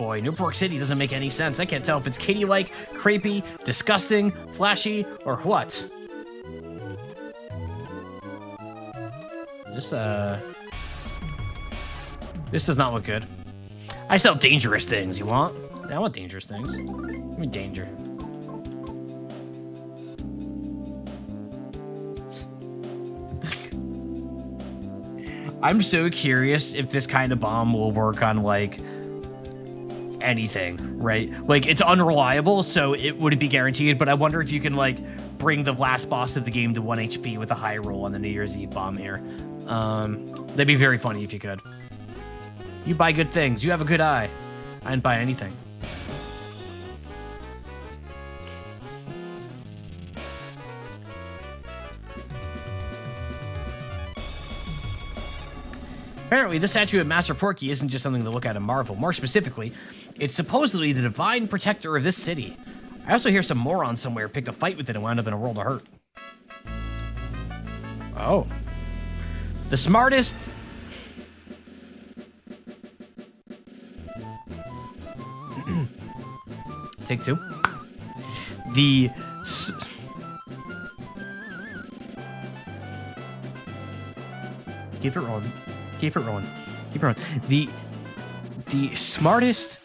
Boy, Newport City doesn't make any sense. I can't tell if it's Katie-like, crepey, disgusting, flashy, or what. This does not look good. I sell dangerous things. You want? Yeah, I want dangerous things. Give me danger. I'm so curious if this kind of bomb will work on, like, anything, right? Like, it's unreliable, so it wouldn't be guaranteed, but I wonder if you can, like, bring the last boss of the game to 1 HP with a high roll on the New Year's Eve bomb here. That'd be very funny if you could. You buy good things. You have a good eye. I didn't buy anything. Apparently, the statue of Master Porky isn't just something to look at in Marvel. More specifically, it's supposedly the divine protector of this city. I also hear some moron somewhere picked a fight with it and wound up in a world of hurt. Oh. The smartest... Take two. Keep it rolling. Keep it rolling. Keep it rolling. The smartest,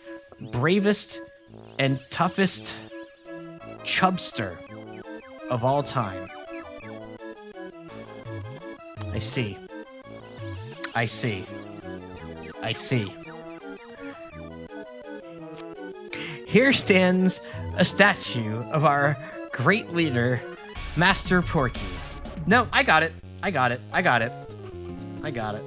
bravest, and toughest chubster of all time. I see. I see. I see. Here stands a statue of our great leader, Master Porky. No, I got it. I got it. I got it. I got it.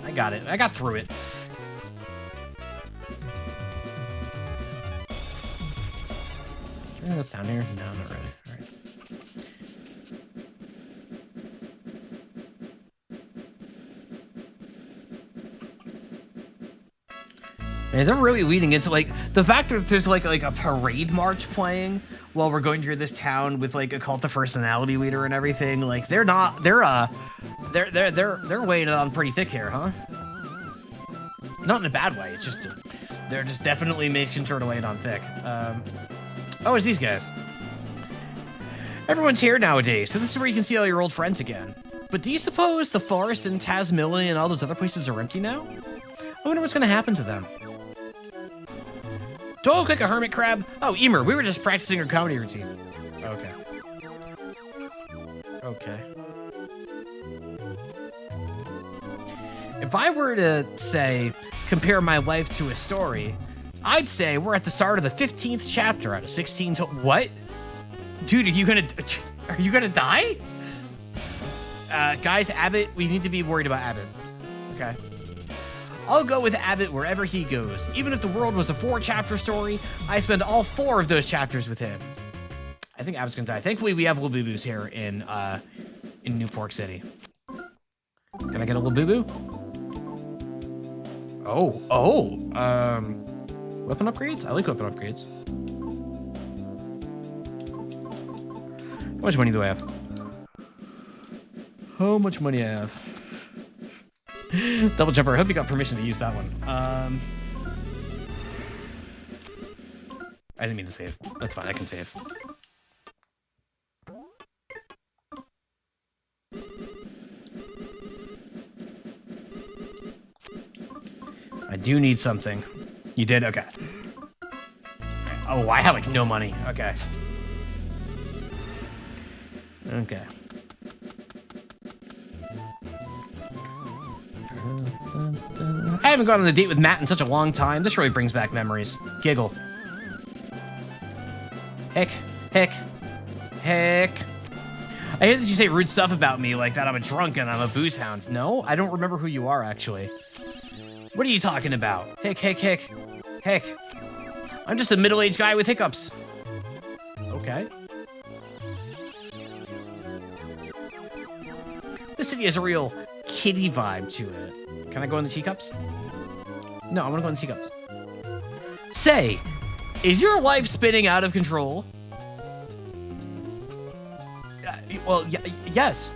I got it. I got through it. What's down here? No, not really. All right. Man, they're really leading into, like, the fact that there's like a parade march playing while we're going through this town with, like, a cult of personality leader and everything. Like, they're weighing it on pretty thick here, huh? Not in a bad way. It's just they're just definitely making sure to lay it on thick. Oh, it's these guys. Everyone's here nowadays, so this is where you can see all your old friends again. But do you suppose the forest in Tasmillion and all those other places are empty now? I wonder what's going to happen to them. Do I look like a hermit crab? Oh, Emer, we were just practicing our comedy routine. Okay. Okay. If I were to, say, compare my life to a story, I'd say we're at the start of the 15th chapter out of 16 to... What? Dude, are you gonna die? Guys, Abbott, we need to be worried about Abbott. Okay. I'll go with Abbott wherever he goes. Even if the world was a 4-chapter story, I spend all 4 of those chapters with him. I think Abbott's gonna die. Thankfully, we have little boo-boos here in Newport City. Can I get a little boo-boo? Weapon upgrades? I like weapon upgrades. How much money do I have? How much money I have? Double jumper. I hope you got permission to use that one. I didn't mean to save. That's fine. I can save. I do need something. You did? Okay. Oh, I have like no money. Okay. Okay. I haven't gone on a date with Matt in such a long time. This really brings back memories. Giggle. Heck. Heck. Heck. I hear that you say rude stuff about me, like that I'm a drunk and I'm a booze hound. No, I don't remember who you are, actually. What are you talking about? Heck, heck, heck. Heck. I'm just a middle-aged guy with hiccups. Okay. This city has a real kiddie vibe to it. Can I go in the teacups? No, I want to go in the teacups. Say, is your life spinning out of control? Well, yes.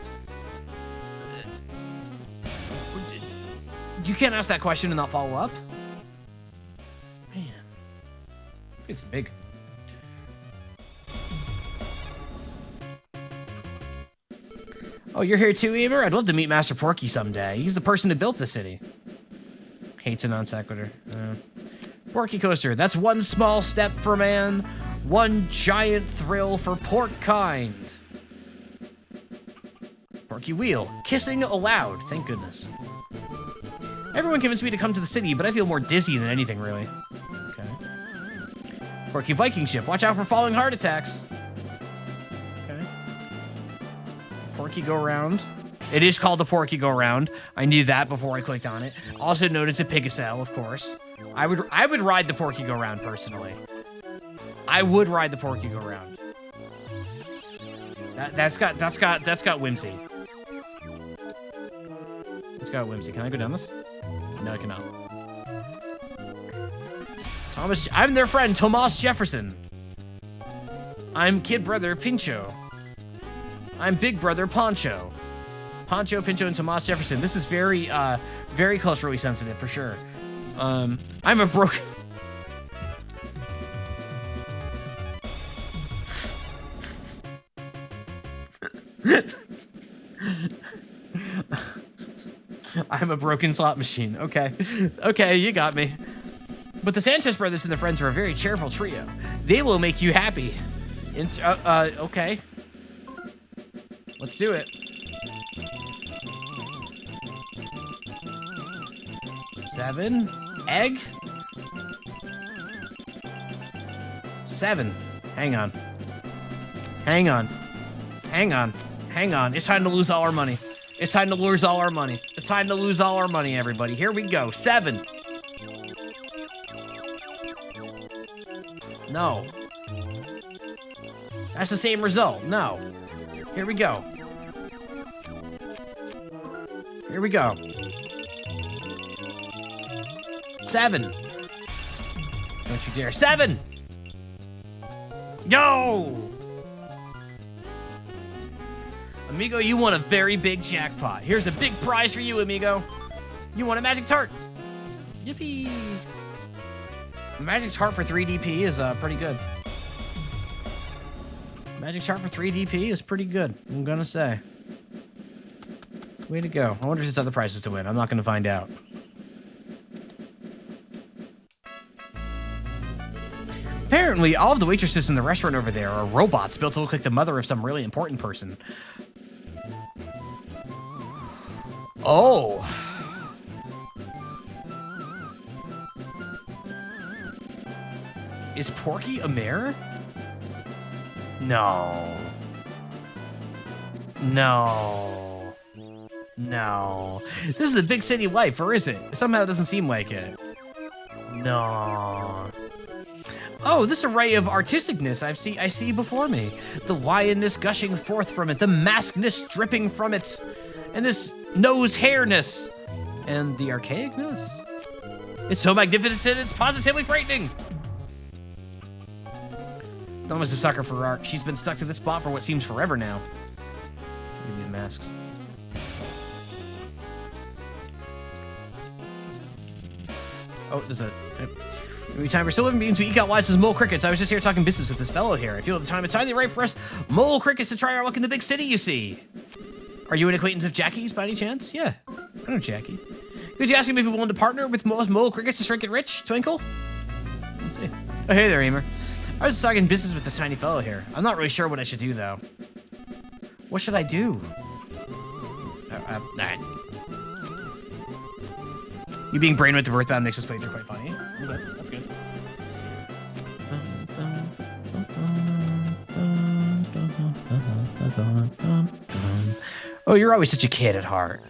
You can't ask that question and not follow up. Man, it's big. Oh, you're here too, Eber? I'd love to meet Master Porky someday. He's the person who built the city. Hates a non sequitur. Porky Coaster. That's one small step for man, one giant thrill for pork kind. Porky Wheel. Kissing aloud. Thank goodness. Everyone convinced me to come to the city, but I feel more dizzy than anything, really. Okay. Porky Viking Ship. Watch out for falling heart attacks. Okay. Porky Go Round. It is called the Porky Go Round. I knew that before I clicked on it. Also noticed a Pigacel, of course. I would ride the Porky Go Round personally. I would ride the Porky Go Round. That's got whimsy. It's got whimsy. Can I go down this? No, I cannot. Thomas, I'm their friend, Tomas Jefferson. I'm kid brother Pincho. I'm big brother Poncho. Poncho, Pincho, and Tomas Jefferson. This is very, very culturally sensitive for sure. I'm a broken. I'm a broken slot machine. Okay. Okay, you got me. But the Sanchez brothers and their friends are a very cheerful trio. They will make you happy. Okay. Let's do it. 7. Egg? 7. Hang on. Hang on. Hang on. Hang on. It's time to lose all our money. It's time to lose all our money. It's time to lose all our money, everybody. Here we go. 7. No. That's the same result. No. Here we go. Here we go. 7. Don't you dare. 7! Yo! Amigo, you won a very big jackpot. Here's a big prize for you, amigo. You won a magic tart. Yippee. Magic tart for 3DP is pretty good. Magic tart for 3DP is pretty good, I'm gonna say. Way to go. I wonder if there's other prizes to win. I'm not gonna find out. Apparently, all of the waitresses in the restaurant over there are robots built to look like the mother of some really important person. Oh. Is Porky a mayor? No. No. No. This is the big city life, or is it? Somehow it doesn't seem like it. No. Oh, this array of artisticness I see before me. The lionness gushing forth from it, the maskedness dripping from it, and this nose-hairness, and the archaicness. It's so magnificent, it's positively frightening. Dama's a sucker for art. She's been stuck to this spot for what seems forever now. Look at these masks. Oh, there's a... Every time we're still living beings, we eke out lives as mole crickets. I was just here talking business with this fellow here. I feel at the time it's finally right for us mole crickets to try our luck in the big city, you see. Are you an acquaintance of Jackie's by any chance? Yeah, I know Jackie. Could you ask him if he wanted to partner with most mole crickets to shrink it rich, Twinkle? Let's see. Oh, hey there, Emer. I was just talking business with this tiny fellow here. I'm not really sure what I should do, though. What should I do? Alright. You being brainwave to Earthbound makes this playthrough quite funny. Okay, that's good. Oh, you're always such a kid at heart.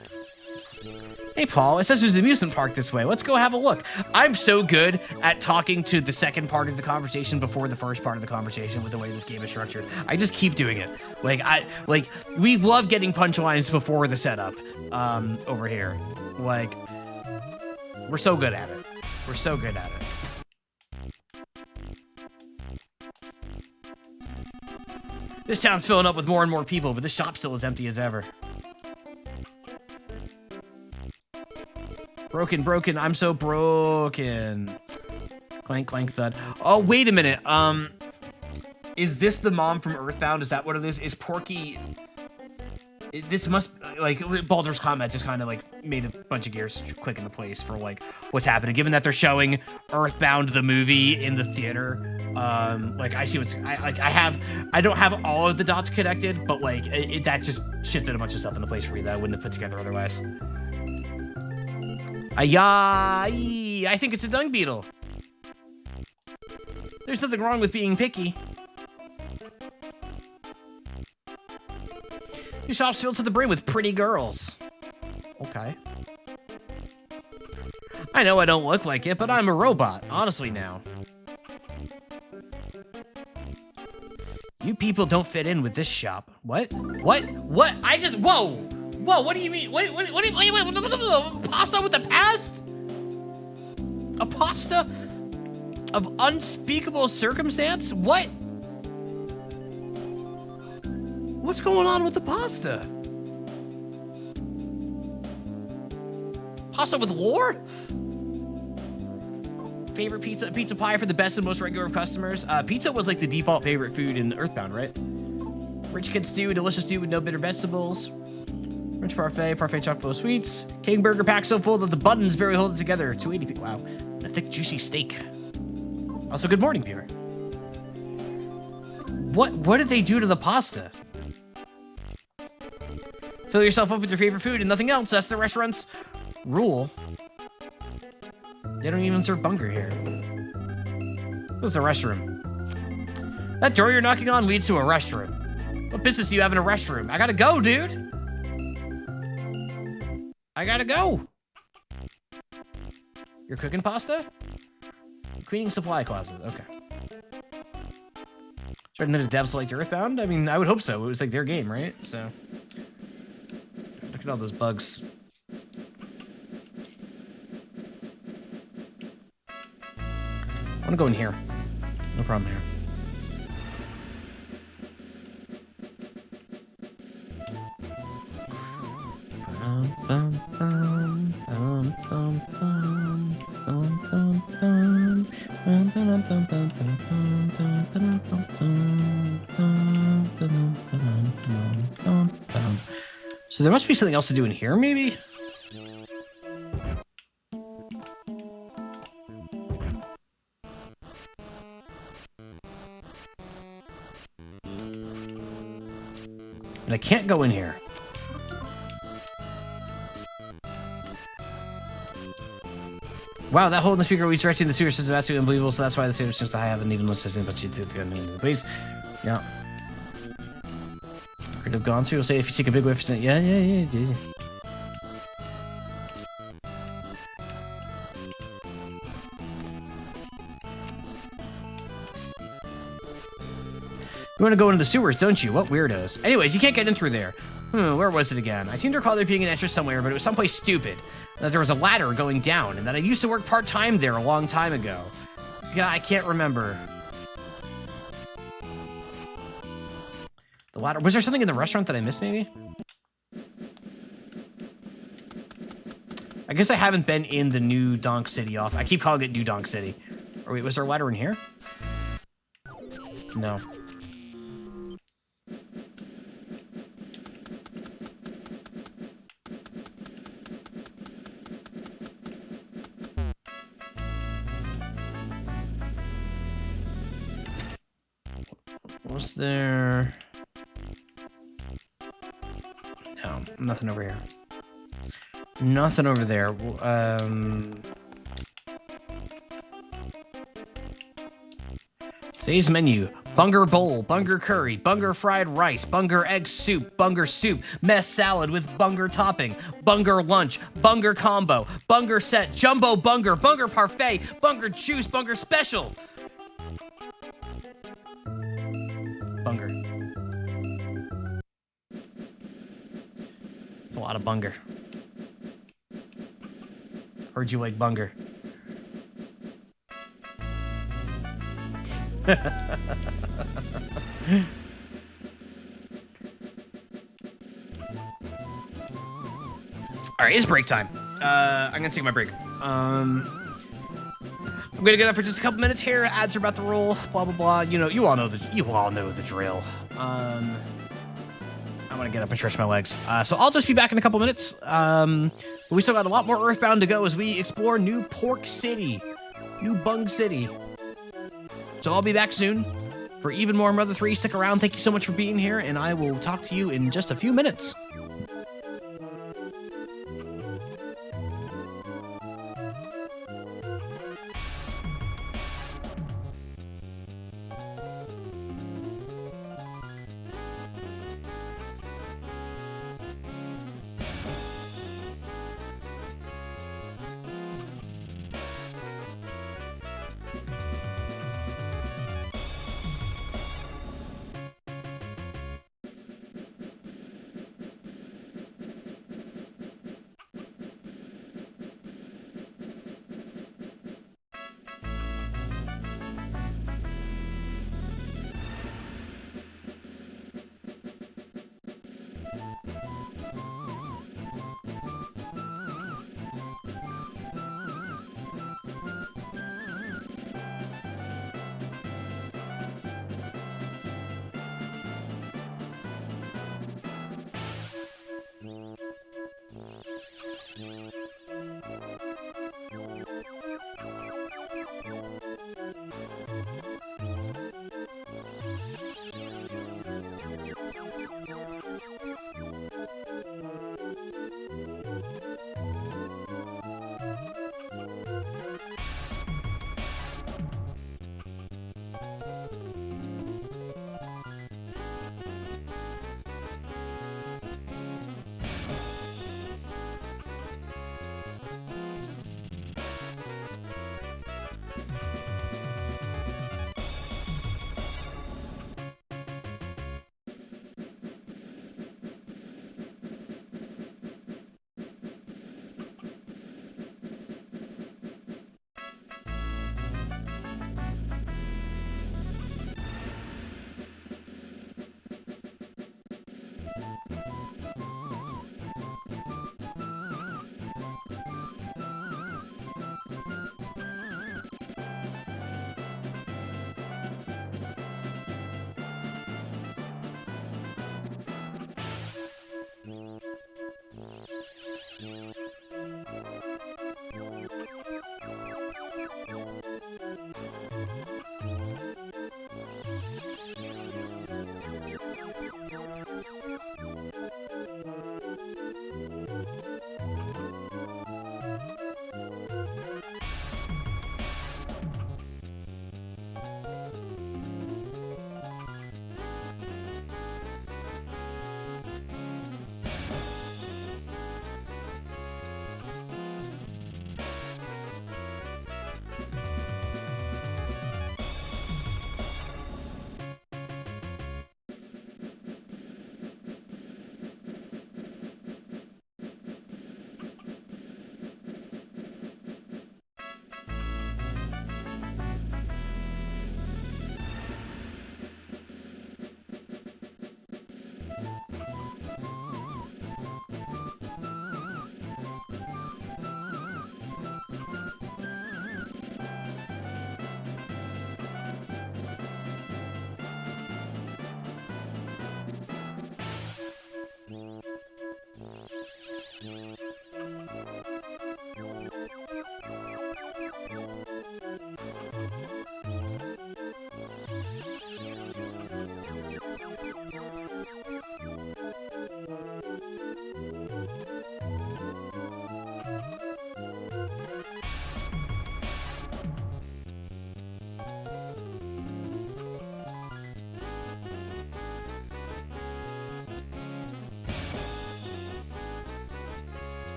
Hey, Paul, it says there's an amusement park this way. Let's go have a look. I'm so good at talking to the second part of the conversation before the first part of the conversation with the way this game is structured. I just keep doing it. We love getting punchlines before the setup over here. Like, we're so good at it. We're so good at it. This town's filling up with more and more people, but this shop's still as empty as ever. Broken, broken. I'm so broken. Clank, clank, thud. Oh, wait a minute. Is this the mom from Earthbound? Is that what it is? Is Porky... This must, like, Baldur's Combat just kind of, like, made a bunch of gears click into place for, like, what's happening. Given that they're showing Earthbound the movie in the theater, like, I see what's, I don't have all of the dots connected, but, like, that just shifted a bunch of stuff into place for me that I wouldn't have put together otherwise. I think it's a dung beetle. There's nothing wrong with being picky. Your shop's filled to the brim with pretty girls. Okay. I know I don't look like it, but I'm a robot. Honestly now. You people don't fit in with this shop. What? What? What? I just... Whoa! Whoa, what do you mean? What do you... Wait, pasta with the past? A pasta of unspeakable circumstance? What? What's going on with the pasta? Pasta with lore? Favorite pizza? Pizza pie for the best and most regular of customers. Pizza was like the default favorite food in Earthbound, right? Rich kid stew, delicious stew with no bitter vegetables. Rich parfait chock full of sweets. King burger pack so full that the buttons barely hold it together. 280. Wow. A thick, juicy steak. Also, good morning, viewer. What did they do to the pasta? Fill yourself up with your favorite food and nothing else. That's the restaurant's rule. They don't even serve bunger here. What's a restroom? That door you're knocking on leads to a restroom. What business do you have in a restroom? I gotta go, dude. I gotta go. You're cooking pasta? Cleaning supply closet. Okay. Certain that the devs like Earthbound? I mean, I would hope so. It was like their game, right? So... Look at all those bugs. I want to go in here. No problem here. So there must be something else to do in here, maybe? And I can't go in here. Wow, that hole in the speaker leads directly to the sewer system is absolutely unbelievable, so that's why the sewer system I haven't even listened, but you did the place. Yeah. Could have gone through. You'll say if you take a big whiff. Yeah. You want to go into the sewers, don't you? What weirdos. Anyways, you can't get in through there. Where was it again? I seem to recall there being an entrance somewhere, but it was someplace stupid. That there was a ladder going down, and that I used to work part-time there a long time ago. Yeah, I can't remember. The ladder. Was there something in the restaurant that I missed, maybe? I guess I haven't been in the new Donk City off. I keep calling it New Donk City. Or wait, was there a ladder in here? No. Was there... No, nothing over here. Nothing over there. Today's menu: Bunger bowl, Bunger curry, Bunger fried rice, Bunger egg soup, Bunger soup, mess salad with Bunger topping, Bunger lunch, Bunger combo, Bunger set, Jumbo Bunger, Bunger parfait, Bunger juice, Bunger special. Bunger. It's a lot of Bunger. Heard you like Bunger. Alright, it's break time. I'm gonna take my break. I'm gonna get up for just a couple minutes here. Ads are about to roll. Blah blah blah. You know, you all know the drill. I'm gonna get up and stretch my legs. So I'll just be back in a couple minutes. But we still got a lot more Earthbound to go as we explore New Pork City, New Bung City. So I'll be back soon for even more Mother 3. Stick around. Thank you so much for being here, and I will talk to you in just a few minutes.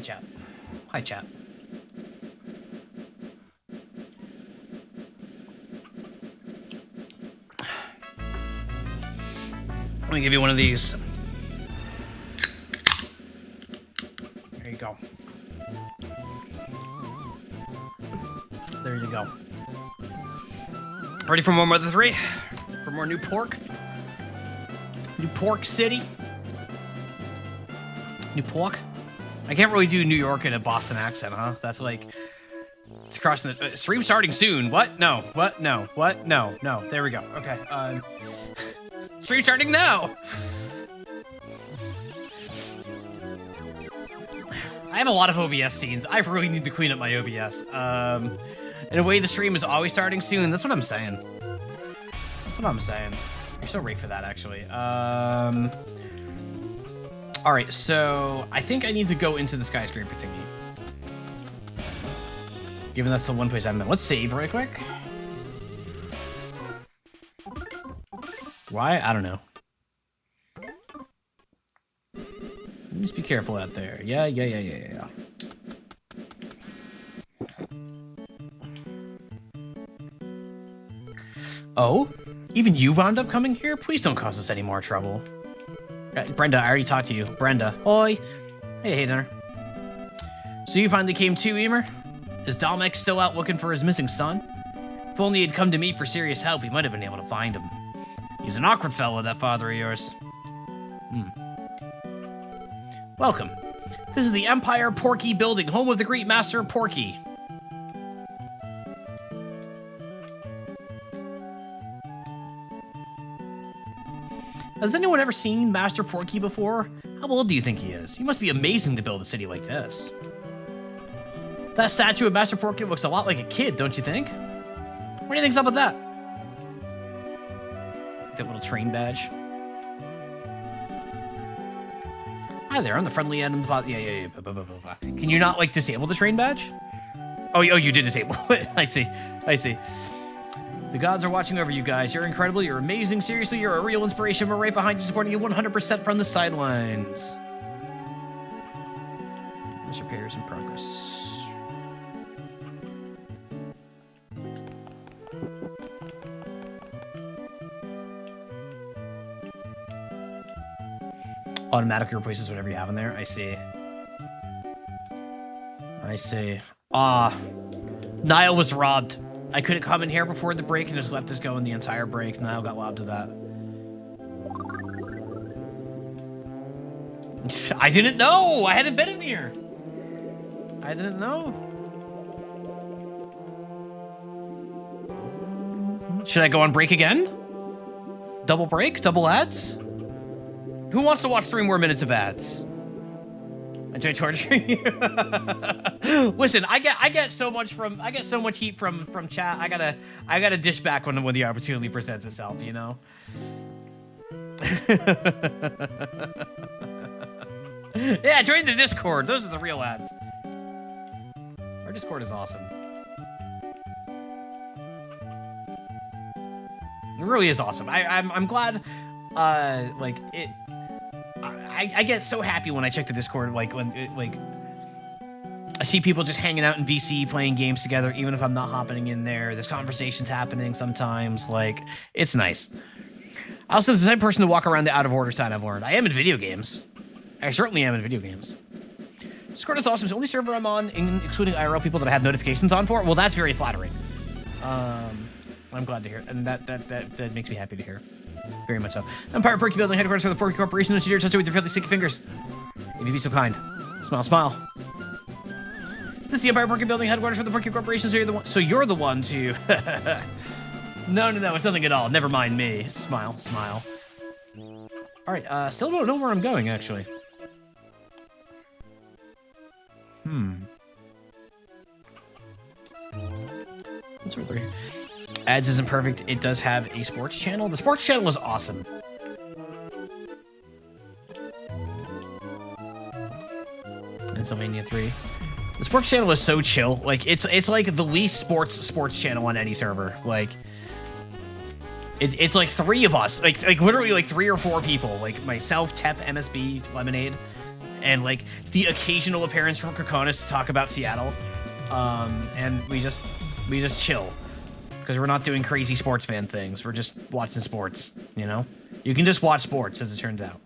chat. Hi, chat. Let me give you one of these. There you go. There you go. Ready for more Mother 3? For more new pork? New Pork City? New pork? I can't really do New York in a Boston accent, huh? That's like... It's crossing the... stream starting soon. What? No. What? No. What? No. No. There we go. Okay. Stream starting now! I have a lot of OBS scenes. I really need to clean up my OBS. In a way, the stream is always starting soon. That's what I'm saying. That's what I'm saying. You're so right for that, actually. All right, so I think I need to go into the skyscraper thingy. Given that's the one place I'm in. Let's save right quick. Why? I don't know. Just be careful out there. Yeah. Oh? Even you wound up coming here? Please don't cause us any more trouble. Brenda, I already talked to you. Brenda. Oi. Hey, dinner. So you finally came too, Emer? Is Dalmek still out looking for his missing son? If only he'd come to me for serious help, he might have been able to find him. He's an awkward fellow, that father of yours. Welcome. This is the Empire Porky Building, home of the great master Porky. Has anyone ever seen Master Porky before? How old do you think he is? He must be amazing to build a city like this. That statue of Master Porky looks a lot like a kid, don't you think? What do you think's up with that? That little train badge. Hi there, I'm the friendly end. Yeah. Can you not, like, disable the train badge? Oh, you did disable it. I see. The gods are watching over you guys. You're incredible. You're amazing. Seriously, you're a real inspiration. We're right behind you, supporting you 100% from the sidelines. There's repairs in progress. Automatically replaces whatever you have in there. I see. Niall was robbed. I couldn't come in here before the break and just left us going the entire break. Niall got robbed of that. I didn't know. I hadn't been in here. I didn't know. Should I go on break again? Double break? Double ads? Who wants to watch 3 more minutes of ads? Enjoy torturing you. Listen, I get so much heat from chat. I gotta dish back when the opportunity presents itself, you know. Yeah, join the Discord. Those are the real ads. Our Discord is awesome. It really is awesome. I'm glad. Like it. I get so happy when I check the Discord, like when I see people just hanging out in VC playing games together, even if I'm not hopping in there. There's conversations happening sometimes. Like, it's nice. I also am the type of person to walk around the out of order side, I've learned. I am in video games. I certainly am in video games. Discord is awesome. It's the only server I'm on, including IRL people that I have notifications on for. Well, that's very flattering. I'm glad to hear, and that makes me happy to hear. Very much so. Empire Porky Building, headquarters for the Porky Corporation. Don't you dare touch it with your filthy sticky fingers. If you be so kind. Smile, smile. This is the Empire Porky Building, headquarters for the Porky Corporation. So you're the one to... No, it's nothing at all. Never mind me. Smile, smile. All right, still don't know where I'm going, actually. What's over there? Ads isn't perfect. It does have a sports channel. The sports channel is awesome. Pennsylvania 3. The sports channel is so chill. Like it's like the least sports channel on any server. Like it's like 3 of us. Like literally like 3 or 4 people. Like myself, Tep, MSB, Lemonade, and like the occasional appearance from Kokonis to talk about Seattle. And we just chill because we're not doing crazy sports fan things. We're just watching sports, you know? You can just watch sports, as it turns out.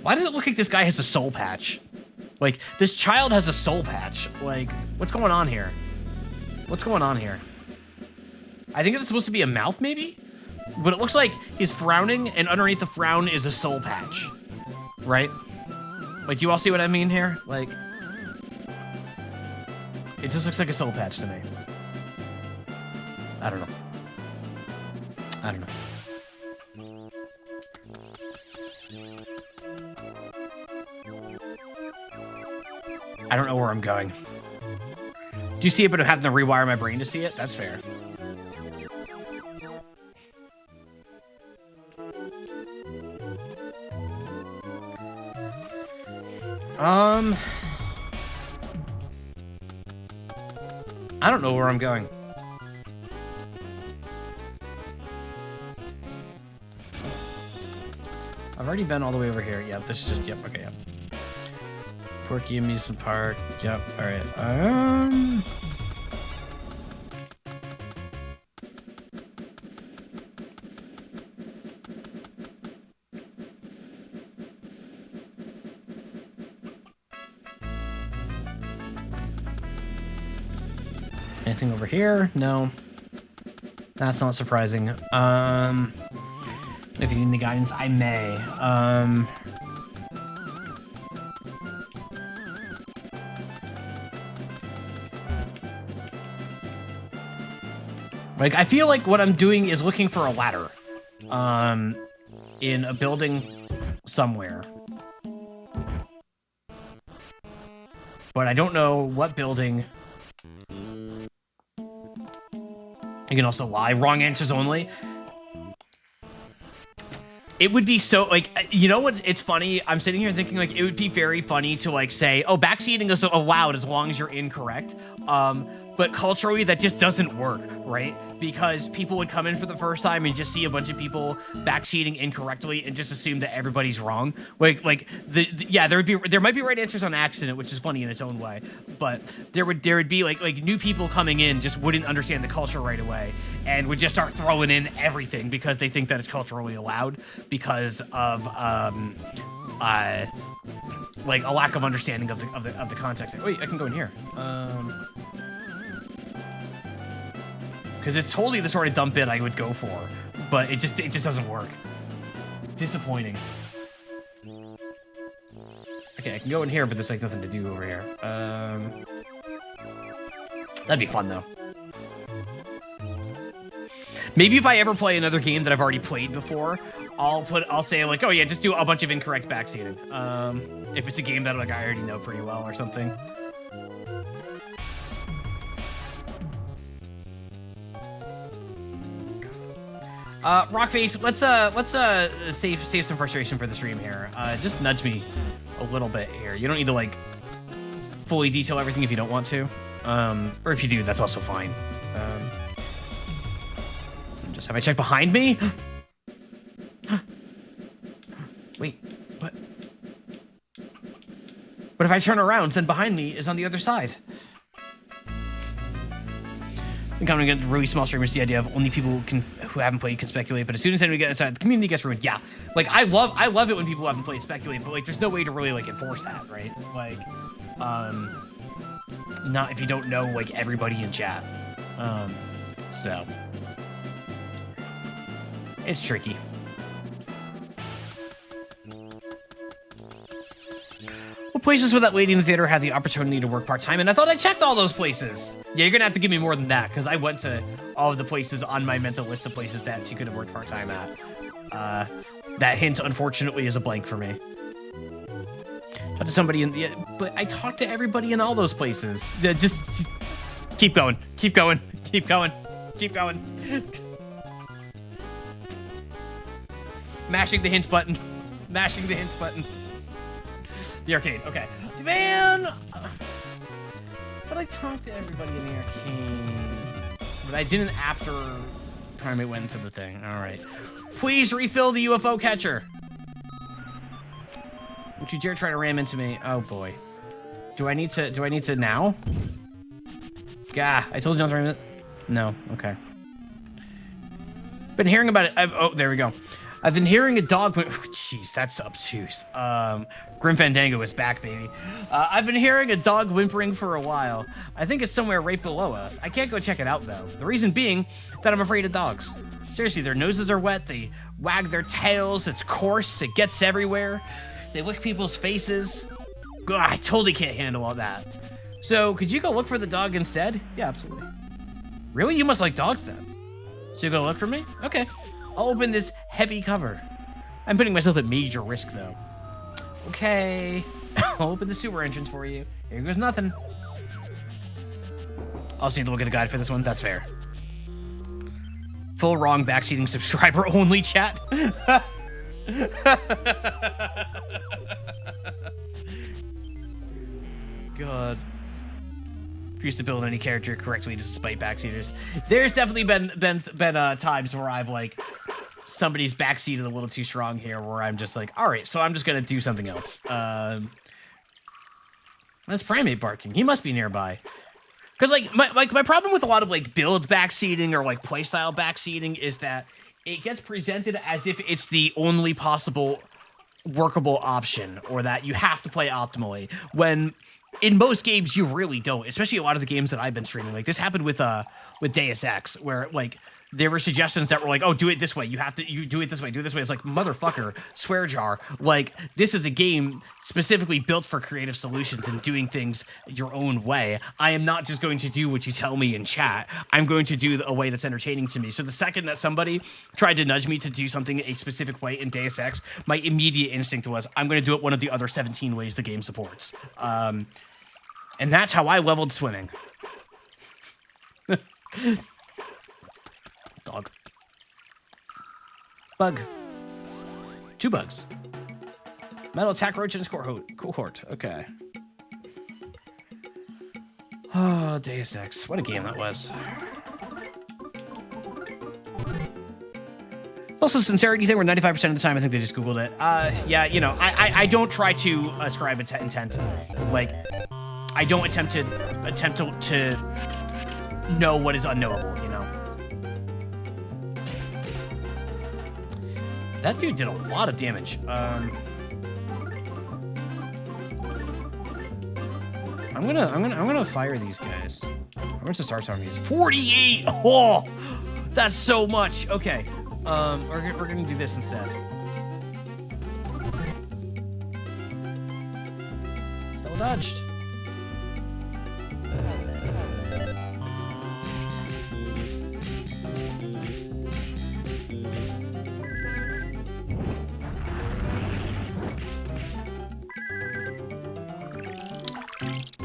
Why does it look like this guy has a soul patch? Like, this child has a soul patch. Like, what's going on here? What's going on here? I think it's supposed to be a mouth, maybe? But it looks like he's frowning, and underneath the frown is a soul patch. Right? Like, do you all see what I mean here? Like, it just looks like a soul patch to me. I don't know. I don't know. I don't know where I'm going. Do you see it, but I'm having to rewire my brain to see it? That's fair. I don't know where I'm going. I've already been all the way over here. Yep, this is just, yep, okay, yep. Porky Amusement Park. Yep, alright. Anything over here? No. That's not surprising. If you need any guidance, I may. Like, I feel like what I'm doing is looking for a ladder. In a building somewhere. But I don't know what building. I can also lie. Wrong answers only. It would be so, like, you know what? It's funny. I'm sitting here thinking, like, it would be very funny to, like, say, oh, backseating is allowed as long as you're incorrect. But culturally, that just doesn't work, right? Because people would come in for the first time and just see a bunch of people backseating incorrectly and just assume that everybody's wrong. Yeah, there might be right answers on accident, which is funny in its own way. But there would be like new people coming in just wouldn't understand the culture right away and would just start throwing in everything because they think that it's culturally allowed because of like a lack of understanding of the context. Wait, I can go in here. Because it's totally the sort of dumb bit I would go for, but it just doesn't work. Disappointing. Okay, I can go in here, but there's like nothing to do over here. That'd be fun though. Maybe if I ever play another game that I've already played before, I'll say like, oh yeah, just do a bunch of incorrect backseating. If it's a game that like I already know pretty well or something. Rockface, let's save some frustration for the stream here. Just nudge me a little bit here. You don't need to like fully detail everything if you don't want to. Or if you do, that's also fine. Just have I checked behind me? Wait, what? But if I turn around, then behind me is on the other side. It's incumbent against really small streamers, the idea of only people who haven't played can speculate, but as soon as anybody gets inside, the community gets ruined. Yeah, like I love it when people haven't played speculate, but like there's no way to really like enforce that, right? Like, not if you don't know like everybody in chat. So it's tricky. What places would that lady in the theater have the opportunity to work part-time? And I thought I checked all those places. Yeah, you're gonna have to give me more than that, because I went to all of the places on my mental list of places that she could have worked part-time at. That hint, unfortunately, is a blank for me. Talk to somebody in the... But I talked to everybody in all those places. Just keep going. Keep going. Keep going. Keep going. Mashing the hint button. Mashing the hint button. The arcade, okay. Man! But I talked to everybody in the arcade. But I didn't after time it went into the thing. Alright. Please refill the UFO catcher. Don't you dare try to ram into me. Oh boy. Do I need to now? Gah, I told you not to ram it. No, okay. Been hearing about it. Oh, there we go. I've been hearing a dog. Jeez, that's obtuse. Grim Fandango is back, baby. I've been hearing a dog whimpering for a while. I think it's somewhere right below us. I can't go check it out though. The reason being that I'm afraid of dogs. Seriously, their noses are wet. They wag their tails. It's coarse. It gets everywhere. They lick people's faces. God, I totally can't handle all that. So, could you go look for the dog instead? Yeah, absolutely. Really? You must like dogs then. So you go look for me? Okay. I'll open this heavy cover. I'm putting myself at major risk, though. Okay. I'll open the sewer entrance for you. Here goes nothing. Also need to look at a guide for this one. That's fair. Full wrong backseating subscriber only chat. God. Refuse to build any character correctly despite backseaters. There's definitely been times where I've like somebody's backseated a little too strong here, where I'm just like, all right, so I'm just gonna do something else. That's Primate barking. He must be nearby. Because like my problem with a lot of like build backseating or like playstyle backseating is that it gets presented as if it's the only possible workable option, or that you have to play optimally, when in most games you really don't, especially a lot of the games that I've been streaming. Like this happened with Deus Ex, where like there were suggestions that were like, oh, do it this way, you do it this way, do it this way. It's like, motherfucker, swear jar, like this is a game specifically built for creative solutions and doing things your own way. I am not just going to do what you tell me in chat. I'm going to do a way that's entertaining to me. So the second that somebody tried to nudge me to do something a specific way in Deus Ex, my immediate instinct was, I'm going to do it one of the other 17 ways the game supports. And that's how I leveled swimming. Dog. Bug. 2 bugs. Metal attack roach and cohort. Okay. Oh, Deus Ex. What a game that was. It's also a sincerity thing where 95% of the time I think they just Googled it. Yeah, you know, I don't try to ascribe intent. Like, I don't attempt to know what is unknowable, you know? That dude did a lot of damage. I'm gonna fire these guys. How much does Starstorm use? 48! Oh! That's so much! Okay. We're gonna do this instead. Still dodged.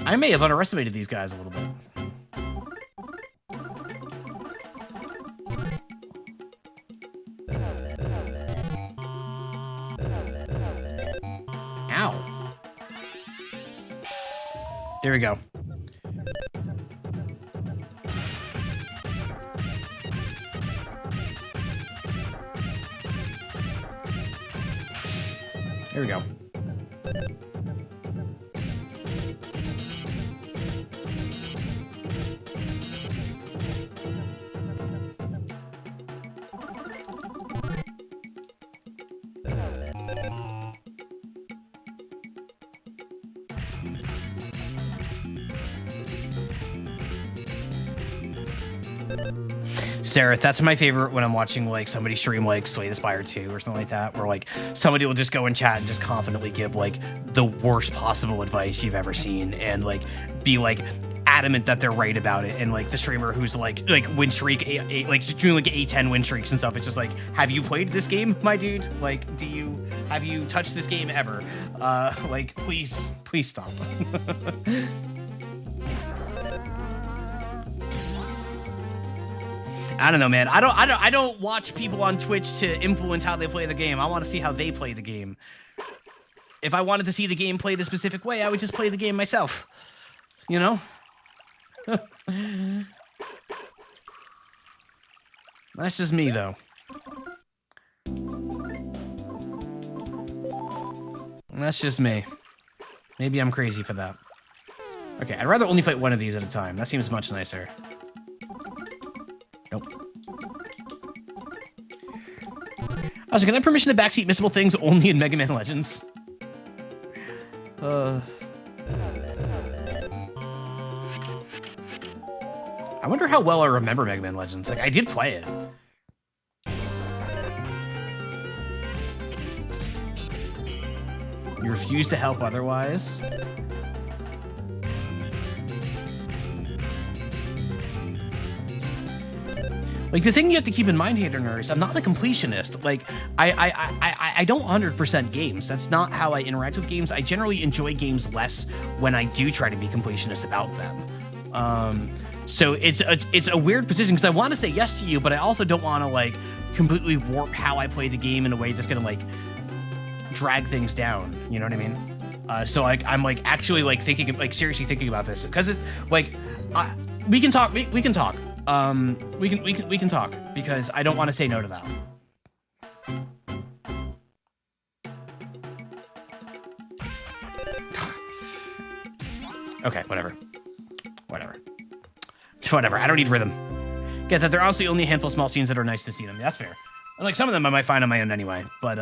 I may have underestimated these guys a little bit. Ow. Here we go. Here we go. Sarah, that's my favorite when I'm watching like somebody stream like Slay the Spire 2 or something like that, where like somebody will just go in chat and just confidently give like the worst possible advice you've ever seen and like be like adamant that they're right about it. And like the streamer who's like win streak, like doing like A10 win streaks and stuff, it's just like, have you played this game, my dude? Like, have you touched this game ever? Like, please stop. I don't know, man. I don't watch people on Twitch to influence how they play the game. I want to see how they play the game. If I wanted to see the game played a specific way, I would just play the game myself. You know? That's just me, though. That's just me. Maybe I'm crazy for that. Okay, I'd rather only fight one of these at a time. That seems much nicer. Nope. I was like, can I have permission to backseat missable things only in Mega Man Legends? I wonder how well I remember Mega Man Legends. Like, I did play it. You refuse to help otherwise? Like, the thing you have to keep in mind, Hater Nurse, I'm not the completionist. Like, I don't 100% games. That's not how I interact with games. I generally enjoy games less when I do try to be completionist about them. So it's a weird position, because I want to say yes to you, but I also don't want to, like, completely warp how I play the game in a way that's going to, like, drag things down. You know what I mean? So, like, I'm, like, actually, like, thinking, like, seriously thinking about this. Because it's, like, we can talk. We can talk. We can talk, because I don't want to say no to that. Okay, whatever. I don't need rhythm. Get that there are honestly only a handful of small scenes that are nice to see them. That's fair. And like some of them I might find on my own anyway, but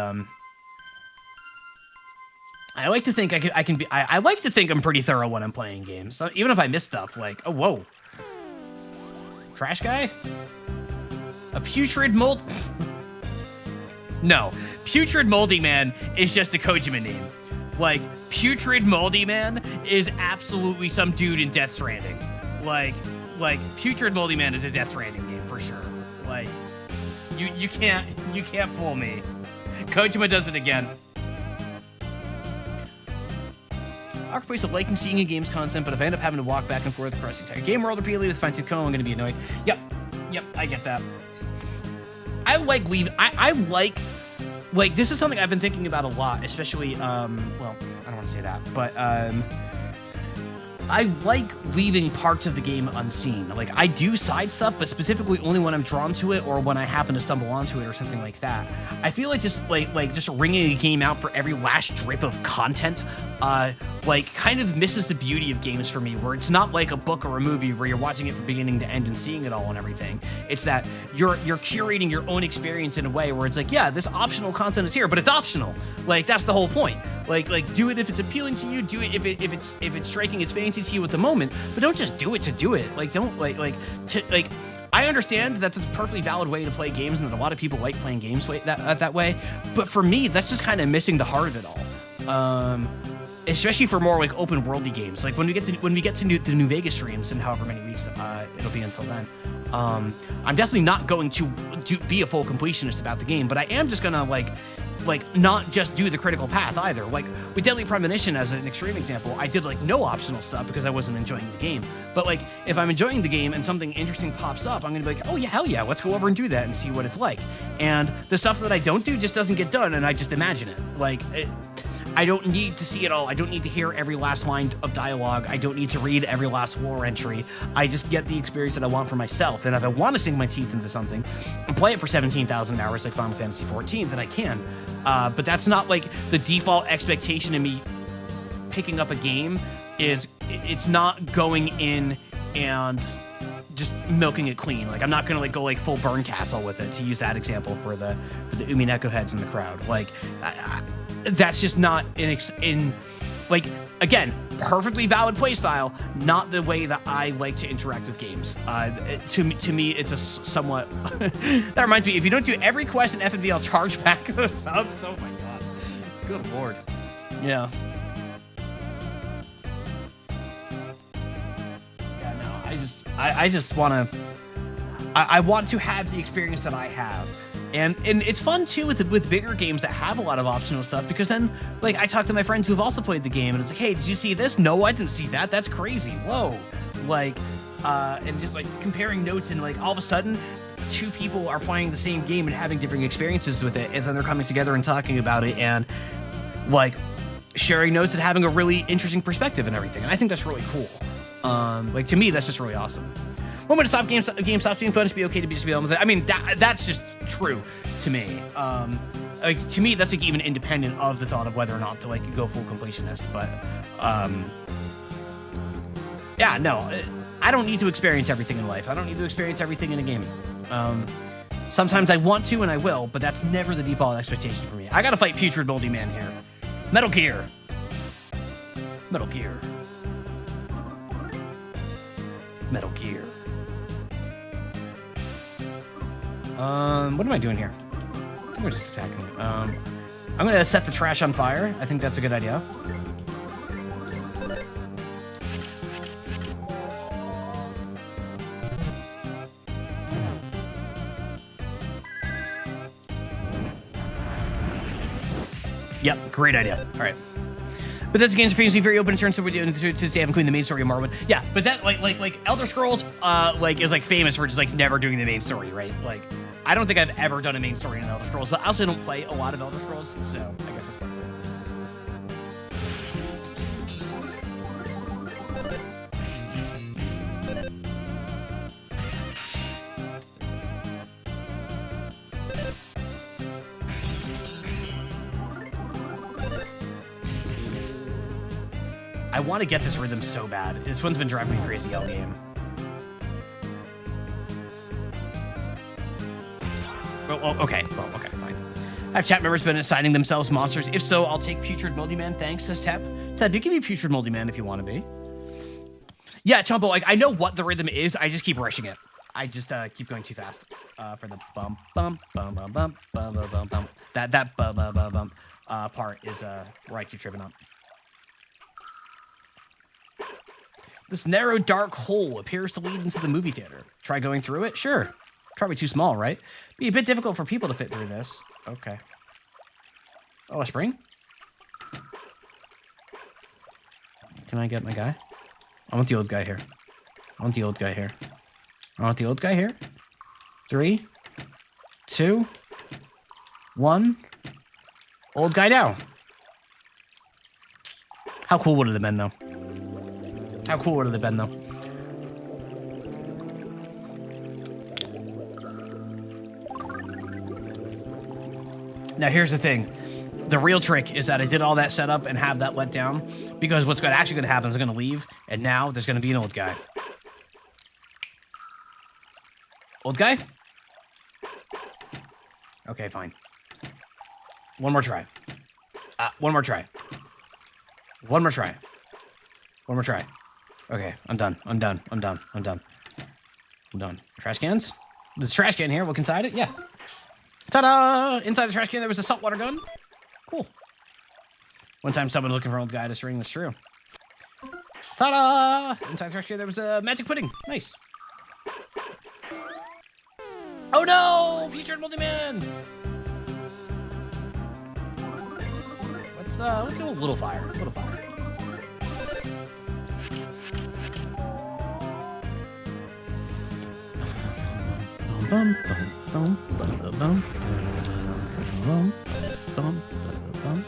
I like to think I like to think I'm pretty thorough when I'm playing games. So even if I miss stuff, like, oh whoa. Trash guy? A putrid mold? No. Putrid Moldy Man is just a Kojima name. Like, Putrid Moldy Man is absolutely some dude in Death Stranding. Like Putrid Moldy Man is a Death Stranding game for sure. Like, you can't fool me. Kojima does it again. Awkward place of liking seeing a game's content, but if I end up having to walk back and forth across the entire game world repeatedly with fine-tooth comb, I'm gonna be annoyed. Yep, I get that. I like this is something I've been thinking about a lot, especially, well, I don't want to say that, but, I like leaving parts of the game unseen. Like, I do side stuff, but specifically only when I'm drawn to it or when I happen to stumble onto it or something like that. I feel like just just wringing a game out for every last drip of content, kind of misses the beauty of games for me, where it's not like a book or a movie where you're watching it from beginning to end and seeing it all and everything. It's that you're curating your own experience in a way where it's like, yeah, this optional content is here, but it's optional. Like, that's the whole point. Like do it if it's appealing to you. Do it if it's striking its fancy to you at the moment. But don't just do it to do it. Like, don't I understand that's a perfectly valid way to play games, and that a lot of people like playing games that way. But for me, that's just kind of missing the heart of it all. Especially for more like open worldy games. Like when we get to the New Vegas streams in however many weeks it'll be until then. I'm definitely not going to be a full completionist about the game, but I am just gonna like not just do the critical path either. Like with Deadly Premonition as an extreme example, I did like no optional stuff because I wasn't enjoying the game. But like if I'm enjoying the game and something interesting pops up, I'm gonna be like, oh yeah, hell yeah, let's go over and do that and see what it's like. And the stuff that I don't do just doesn't get done, and I just imagine it. I don't need to see it all. I don't need to hear every last line of dialogue. I don't need to read every last lore entry. I just get the experience that I want for myself. And if I want to sink my teeth into something and play it for 17,000 hours like Final Fantasy XIV, then I can. But that's not like the default expectation of me picking up a game. It's not going in and just milking it clean. Like, I'm not gonna go full Burn Castle with it, to use that example for the Umineko heads in the crowd. Like, that's just not again, perfectly valid playstyle, not the way that I like to interact with games. To me, it's a somewhat... That reminds me, if you don't do every quest in FNV, I'll charge back those subs. Oh my god. Good lord. Yeah. Yeah, no, I just want to... I want to have the experience that I have. And it's fun too with bigger games that have a lot of optional stuff, because then I talk to my friends who've also played the game, and it's like, hey, did you see this? No, I didn't see that. That's crazy. Whoa. And just comparing notes, and all of a sudden two people are playing the same game and having different experiences with it, and then they're coming together and talking about it and sharing notes and having a really interesting perspective and everything. And I think that's really cool. To me, that's just really awesome. moment to stop game stops being fun, it should be okay to just be done with it. I mean, that's just true to me. Like, to me, that's like even independent of the thought of whether or not to like go full completionist. But yeah, no, I don't need to experience everything in life. I don't need to experience everything in a game. Sometimes I want to and I will, but that's never the default expectation for me. I gotta fight Putrid Moldy Man here. Metal Gear. Metal Gear. Metal Gear. What am I doing here? I think we're just attacking. I'm gonna set the trash on fire. I think that's a good idea. Yep, great idea. All right. But that's games are famously very open in terms of what we're doing to stay including the main story of Morrowind. Yeah, but that like Elder Scrolls like is like famous for just like never doing the main story, right? Like I don't think I've ever done a main story in Elder Scrolls, but I also don't play a lot of Elder Scrolls, so I guess that's part of it. I want to get this rhythm so bad. This one's been driving me crazy all game. Oh, okay. Well, okay, fine. Have chat members been assigning themselves monsters? If so, I'll take Putrid Moldy Man. Thanks, says Tep. Tep, you can be Putrid Moldy Man if you want to be. Yeah, Chumpo, like, I know what the rhythm is. I just keep rushing it. I just keep going too fast for the bum, bum, bum, bum, bum, bum, bum, bum, bum. That bum, bum, bum, bum part is where I keep tripping up. This narrow, dark hole appears to lead into the movie theater. Try going through it? Sure. Probably too small, right? Be a bit difficult for people to fit through this. Okay. Oh, a spring? Can I get my guy? I want the old guy here. I want the old guy here. I want the old guy here. 3, 2, 1. Old guy down. How cool would it have been, though? How cool would it have been, though? Now, here's the thing. The real trick is that I did all that setup and have that let down, because what's actually going to happen is I'm going to leave, and now there's going to be an old guy. Old guy? Okay, fine. One more try. One more try. One more try. One more try. Okay, I'm done. I'm done. I'm done. I'm done. I'm done. Trash cans? There's a trash can here. Look inside it. Yeah. Ta-da! Inside the trash can, there was a saltwater gun. Cool. One time, someone looking for an old guy to string. That's true. Ta-da! Inside the trash can, there was a magic pudding. Nice. Oh no! Putrid Moldy Man! Let's do a little fire. A little fire. Bum, bum, bum, bum, bum, bum, bum, bum, bum.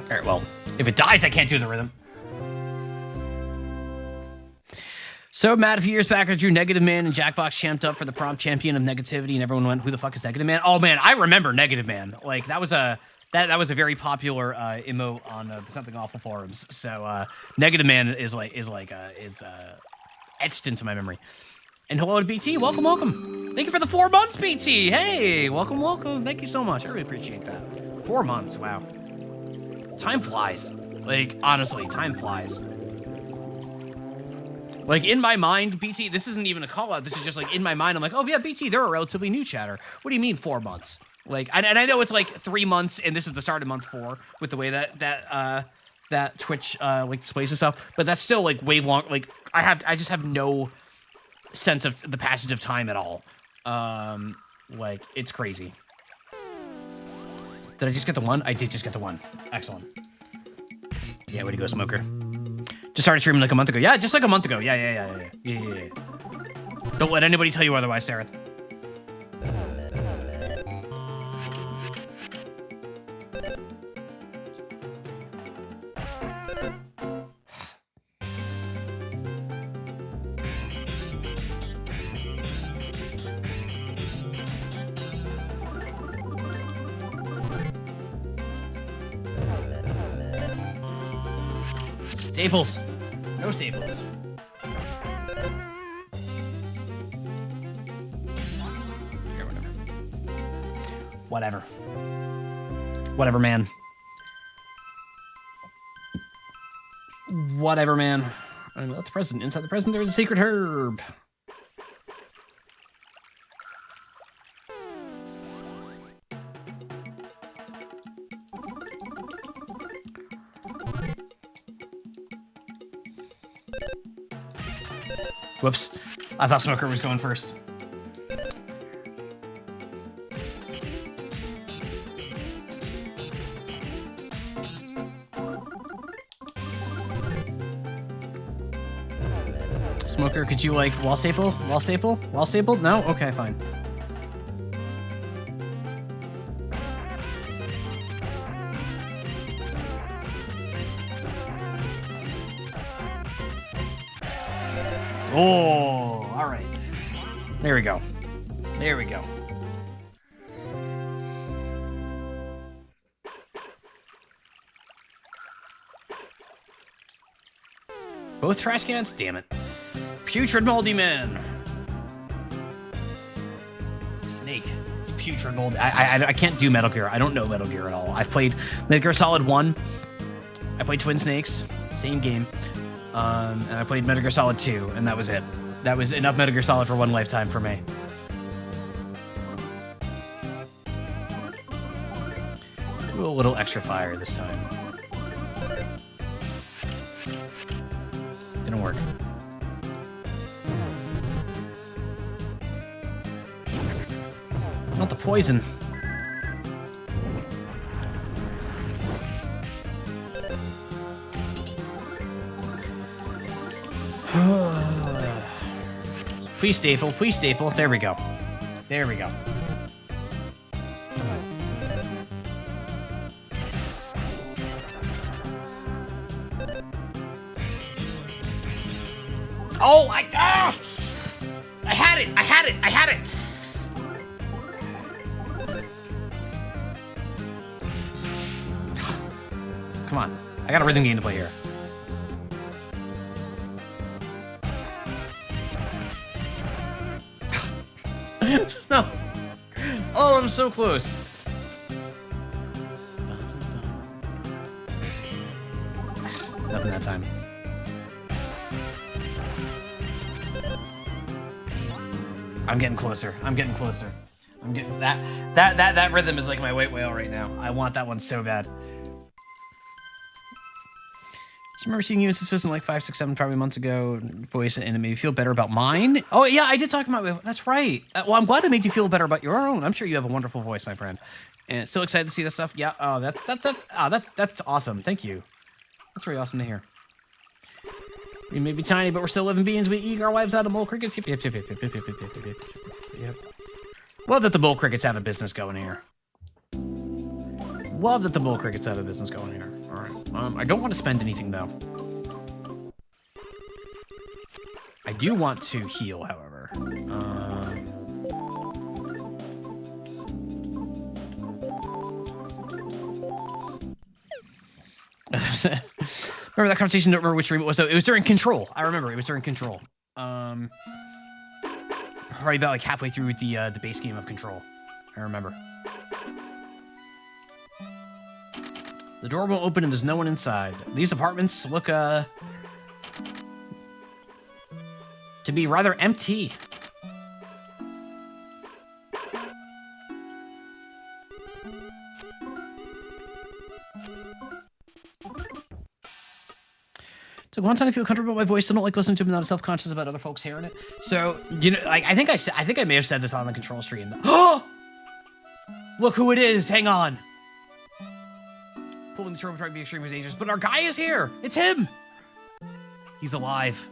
All right, well, if it dies, I can't do the rhythm. So mad a few years back, I drew Negative Man and Jackbox champed up for the prompt champion of negativity, and everyone went, "Who the fuck is Negative Man?" Oh man, I remember Negative Man. Like that was a very popular emote on the Something Awful forums. So Negative Man is etched into my memory. And hello to BT, welcome. Thank you for the 4 months, BT. Hey, welcome. Thank you so much. I really appreciate that. 4 months, wow. Time flies. Like honestly, time flies. Like, in my mind, BT, this isn't even a call-out. This is just, like, in my mind, I'm like, oh, yeah, BT, they're a relatively new chatter. What do you mean 4 months? Like, and I know it's, like, 3 months, and this is the start of month 4 with the way that Twitch, like, displays itself. But that's still, like, way long. Like, I just have no sense of the passage of time at all. Like, it's crazy. Did I just get the one? I did just get the one. Excellent. Yeah, way to go, Smoker. Just started streaming like a month ago. Yeah, just like a month ago. Yeah. Don't let anybody tell you otherwise, Sarah. Staples. No staples. Here, whatever. Whatever, man. Whatever, man. I'm not the president. Inside the president, there's a secret herb. Whoops. I thought Smoker was going first. Smoker, could you, like, wall staple? Wall staple? Wall staple? No? Okay, fine. Oh, all right. There we go. There we go. Both trash cans? Damn it. Putrid Moldy Man. Snake. It's Putrid Moldy. I can't do Metal Gear. I don't know Metal Gear at all. I've played Metal Gear Solid 1. I played Twin Snakes. Same game. And I played Metal Gear Solid 2, and that was it. That was enough Metal Gear Solid for one lifetime for me. Do a little extra fire this time. Didn't work. Not the poison. Please staple, please staple. There we go. There we go. Oh, I had it! I had it! I had it! Come on. I got a rhythm game to play here. No. Oh, I'm so close. Nothing that time. I'm getting closer. I'm getting closer. I'm getting that rhythm is like my white whale right now. I want that one so bad. I remember seeing you in Suspicion like 5, 6, 7 probably months ago. Voice and it made me feel better about mine. Oh yeah, I did talk about. That's right. Well, I'm glad it made you feel better about your own. I'm sure you have a wonderful voice, my friend. And so excited to see this stuff. Yeah. Oh, that's awesome. Thank you. That's really awesome to hear. We may be tiny, but we're still living beings. We eat our lives out of mole crickets. Yep. Love that the mole crickets have a business going here. Love that the mole crickets have a business going here. All right. I don't want to spend anything though. I do want to heal, however. Remember that conversation? Don't remember which stream it was. So it was during Control. I remember it was during Control. Probably about like halfway through the base game of Control. I remember. The door won't open and there's no one inside. These apartments look to be rather empty. So one time I feel comfortable with my voice, I don't like listening to it, but not self-conscious about other folks hearing it. So, you know, I think I may have said this on the Control stream. Oh! Look who it is, hang on. Pulling this room trying to be extremely dangerous, but our guy is here. It's him. He's alive.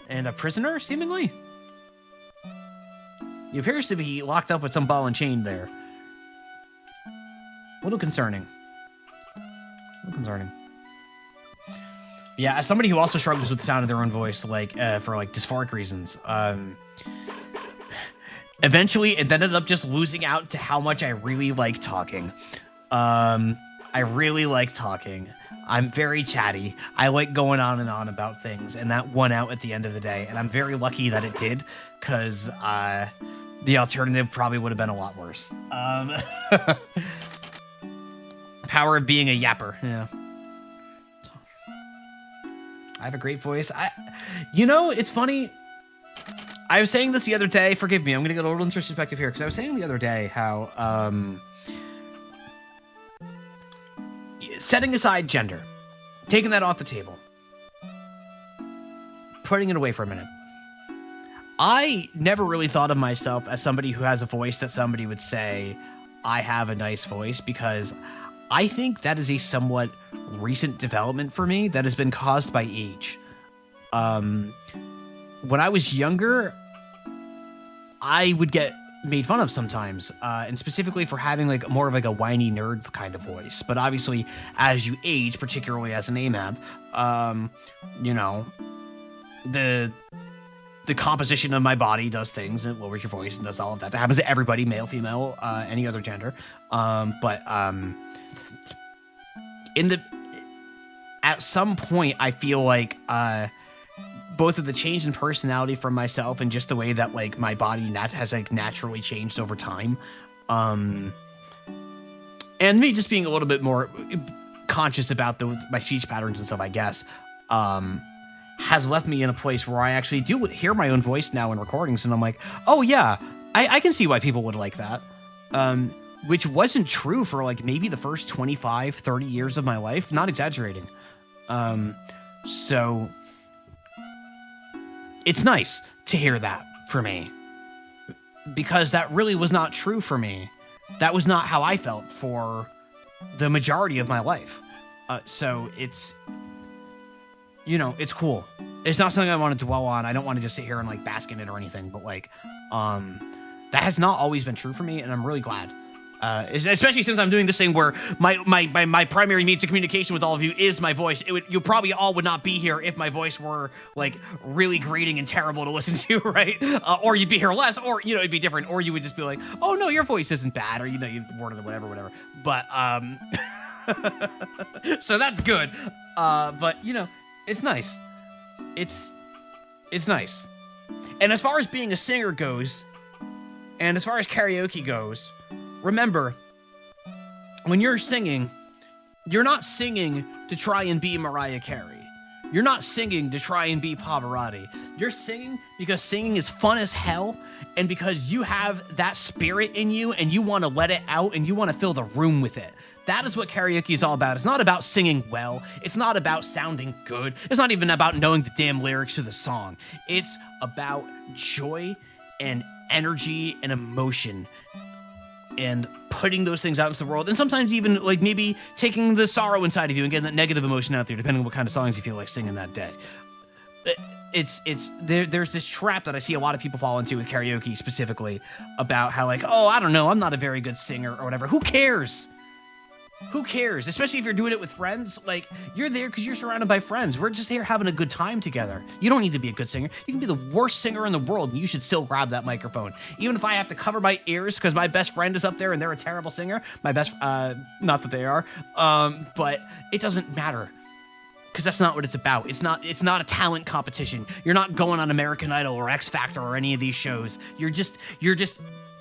And a prisoner, seemingly? He appears to be locked up with some ball and chain there. A little concerning. A little concerning. Yeah, as somebody who also struggles with the sound of their own voice, like, for, like, dysphoric reasons, eventually it ended up just losing out to how much I really like talking. I really like talking. I'm very chatty. I like going on and on about things, and that won out at the end of the day. And I'm very lucky that it did, because the alternative probably would have been a lot worse. Power of being a yapper. Yeah. I have a great voice. It's funny. I was saying this the other day. Forgive me. I'm going to get a little introspective here, because I was saying the other day how setting aside gender, taking that off the table, putting it away for a minute. I never really thought of myself as somebody who has a voice that somebody would say, I have a nice voice, because I think that is a somewhat recent development for me that has been caused by age. When I was younger, I would get made fun of sometimes, and specifically for having like more of like a whiny nerd kind of voice. But obviously, as you age, particularly as an AMAB, the composition of my body does things, and it lowers your voice and does all of that. That happens to everybody, male, female, any other gender. At some point, I feel like both of the change in personality from myself and just the way that like my body has like naturally changed over time, and me just being a little bit more conscious about my speech patterns and stuff, I guess, has left me in a place where I actually do hear my own voice now in recordings, and I'm like, oh yeah, I can see why people would like that, which wasn't true for like maybe the first 25, 30 years of my life, not exaggerating. So it's nice to hear that for me, because that really was not true for me. That was not how I felt for the majority of my life. So it's cool. It's not something I want to dwell on. I don't want to just sit here and like bask in it or anything, but like, that has not always been true for me, and I'm really glad. Especially since I'm doing this thing where my primary means of communication with all of you is my voice. You probably all would not be here if my voice were like really grating and terrible to listen to, right? Or you'd be here less, or it'd be different, or you would just be like, oh no, your voice isn't bad, or you word whatever. But so that's good. But it's nice. It's nice. And as far as being a singer goes, and as far as karaoke goes, remember, when you're singing, you're not singing to try and be Mariah Carey. You're not singing to try and be Pavarotti. You're singing because singing is fun as hell, and because you have that spirit in you and you want to let it out and you want to fill the room with it. That is what karaoke is all about. It's not about singing well. It's not about sounding good. It's not even about knowing the damn lyrics to the song. It's about joy and energy and emotion, and putting those things out into the world, and sometimes even like maybe taking the sorrow inside of you and getting that negative emotion out there, depending on what kind of songs you feel like singing that day. There's this trap that I see a lot of people fall into with karaoke specifically, about how like, oh, I don't know, I'm not a very good singer or whatever. Who cares? Who cares? Especially if you're doing it with friends. Like, you're there because you're surrounded by friends. We're just here having a good time together. You don't need to be a good singer. You can be the worst singer in the world, and you should still grab that microphone. Even if I have to cover my ears because my best friend is up there and they're a terrible singer. My best, not that they are, but it doesn't matter. Because that's not what it's about. It's not a talent competition. You're not going on American Idol or X Factor or any of these shows. You're just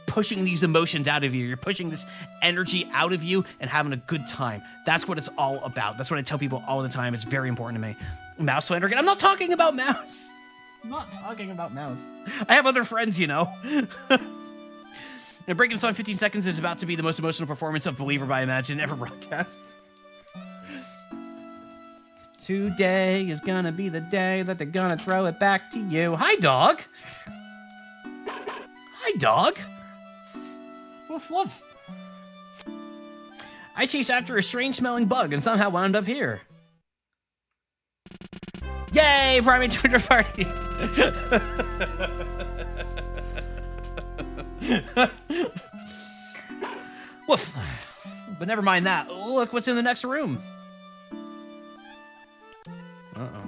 pushing these emotions out of you. You're pushing this energy out of you and having a good time. That's what it's all about. That's what I tell people all the time. It's very important to me. Mouse Flandergan. I'm not talking about Mouse. I'm not talking about Mouse. I have other friends, Now, Breaking Song 15 Seconds is about to be the most emotional performance of Believer by Imagine ever broadcast. Today is gonna be the day that they're gonna throw it back to you. Hi, dog. Hi, dog. Woof, woof. I chased after a strange-smelling bug and somehow wound up here. Yay, Primate Twitter Party. Woof. But never mind that. Look what's in the next room. Uh-oh.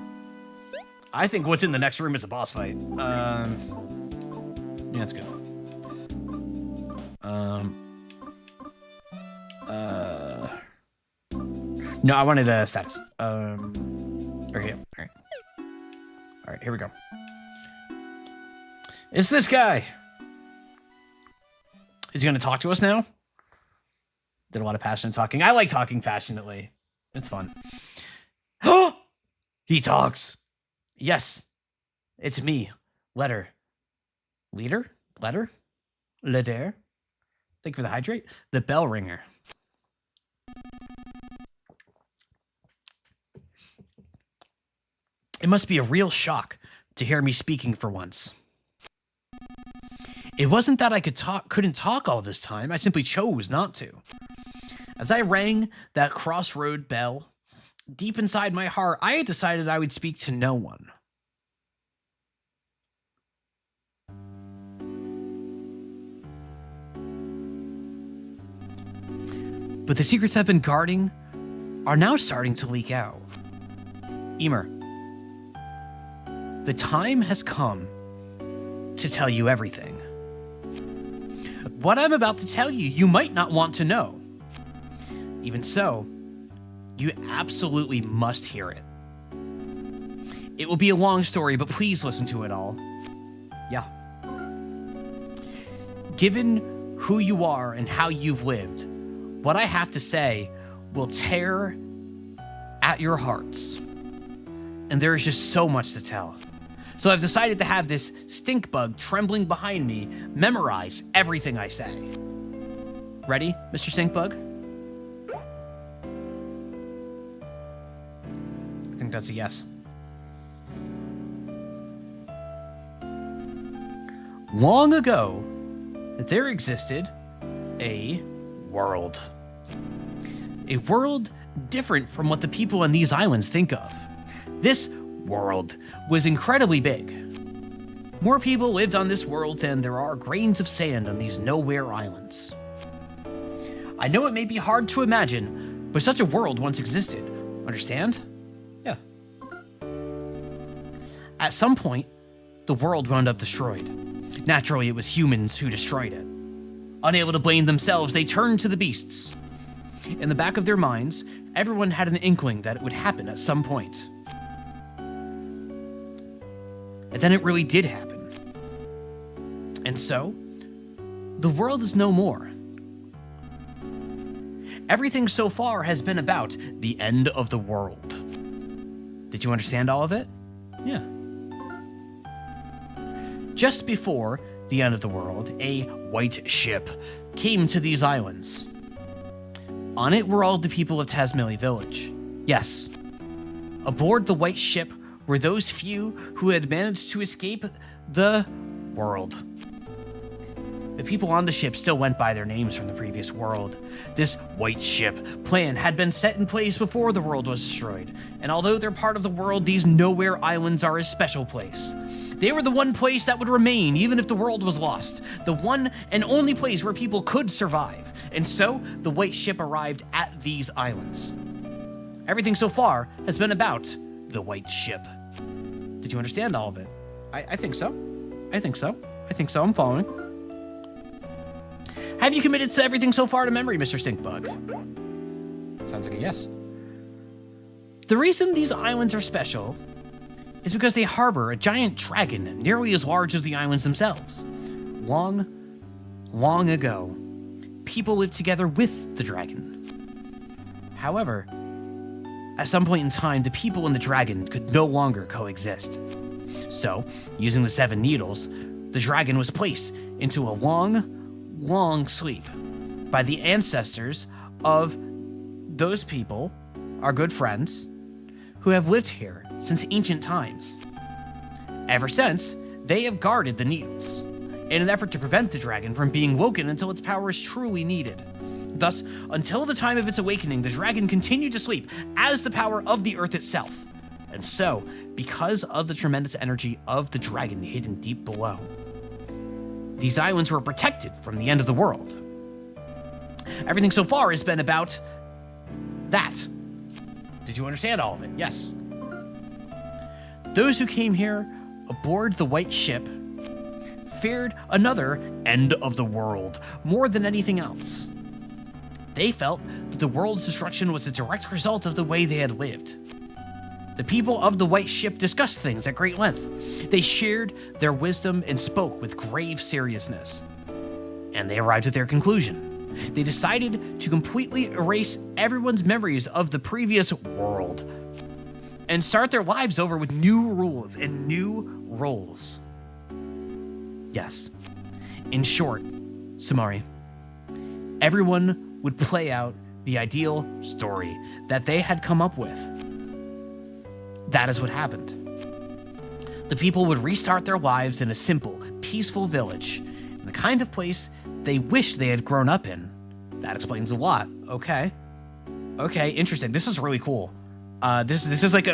I think what's in the next room is a boss fight. Yeah, let's go. No, I wanted a status. Okay, all right. All right, here we go. It's this guy. Is he going to talk to us now? Did a lot of passionate talking. I like talking passionately. It's fun. He talks. Yes, it's me, Letter. Leader? Letter? Letter? Thank you for the hydrate. The bell ringer. It must be a real shock to hear me speaking for once. It wasn't that I couldn't talk all this time. I simply chose not to. As I rang that crossroad bell, deep inside my heart, I had decided I would speak to no one. But the secrets I've been guarding are now starting to leak out. Emer, the time has come to tell you everything. What I'm about to tell you, you might not want to know. Even so, you absolutely must hear it. It will be a long story, but please listen to it all. Yeah. Given who you are and how you've lived, what I have to say will tear at your hearts. And there is just so much to tell. So I've decided to have this stink bug trembling behind me memorize everything I say. Ready, Mr. Stink Bug? I think that's a yes. Long ago, there existed a world. A world different from what the people on these islands think of. This world was incredibly big. More people lived on this world than there are grains of sand on these nowhere islands. I know it may be hard to imagine, but such a world once existed. Understand? Yeah. At some point, the world wound up destroyed. Naturally, it was humans who destroyed it. Unable to blame themselves, they turned to the beasts. In the back of their minds, everyone had an inkling that it would happen at some point. And then it really did happen. And so, the world is no more. Everything so far has been about the end of the world. Did you understand all of it? Yeah. Just before the end of the world, a white ship came to these islands. On it were all the people of Tazmily Village. Yes. Aboard the white ship were those few who had managed to escape the world. The people on the ship still went by their names from the previous world. This white ship plan had been set in place before the world was destroyed, and although they're part of the world, these nowhere islands are a special place. They were the one place that would remain even if the world was lost, the one and only place where people could survive, and so the white ship arrived at these islands. Everything so far has been about the white ship. Did you understand all of it? I think so. I think so. I think so. I'm following. Have you committed to everything so far to memory, Mr. Stinkbug? Sounds like a yes. The reason these islands are special is because they harbor a giant dragon nearly as large as the islands themselves. Long, long ago, people lived together with the dragon. However, at some point in time, the people and the dragon could no longer coexist. So, using the 7 needles, the dragon was placed into a long, long sleep by the ancestors of those people, our good friends, who have lived here since ancient times. Ever since, they have guarded the needles in an effort to prevent the dragon from being woken until its power is truly needed. Thus, until the time of its awakening, the dragon continued to sleep as the power of the earth itself. And so, because of the tremendous energy of the dragon hidden deep below, these islands were protected from the end of the world. Everything so far has been about that. Did you understand all of it? Yes. Those who came here aboard the white ship feared another end of the world more than anything else. They felt that the world's destruction was a direct result of the way they had lived. The people of the White Ship discussed things at great length. They shared their wisdom and spoke with grave seriousness. And they arrived at their conclusion. They decided to completely erase everyone's memories of the previous world and start their lives over with new rules and new roles. Yes. In short, Sumari, everyone would play out the ideal story that they had come up with. That is what happened. The people would restart their lives in a simple, peaceful village, in the kind of place they wished they had grown up in. That explains a lot. Okay, interesting. This is really cool. This is like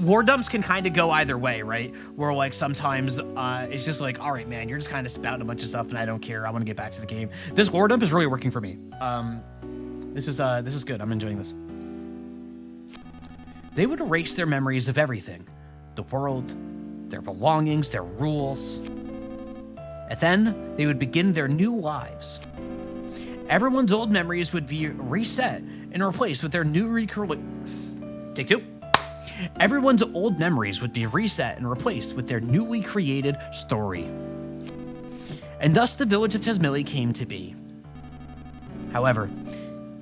war dumps can kind of go either way, right? Where like sometimes it's just like, all right, man, you're just kind of spouting a bunch of stuff and I don't care. I want to get back to the game. This war dump is really working for me. This is good. I'm enjoying this. They would erase their memories of everything, the world, their belongings, their rules, and then they would begin their new lives. Everyone's old memories would be reset and replaced with their new Take two. Everyone's old memories would be reset and replaced with their newly created story. And thus the village of Tazmily came to be. However,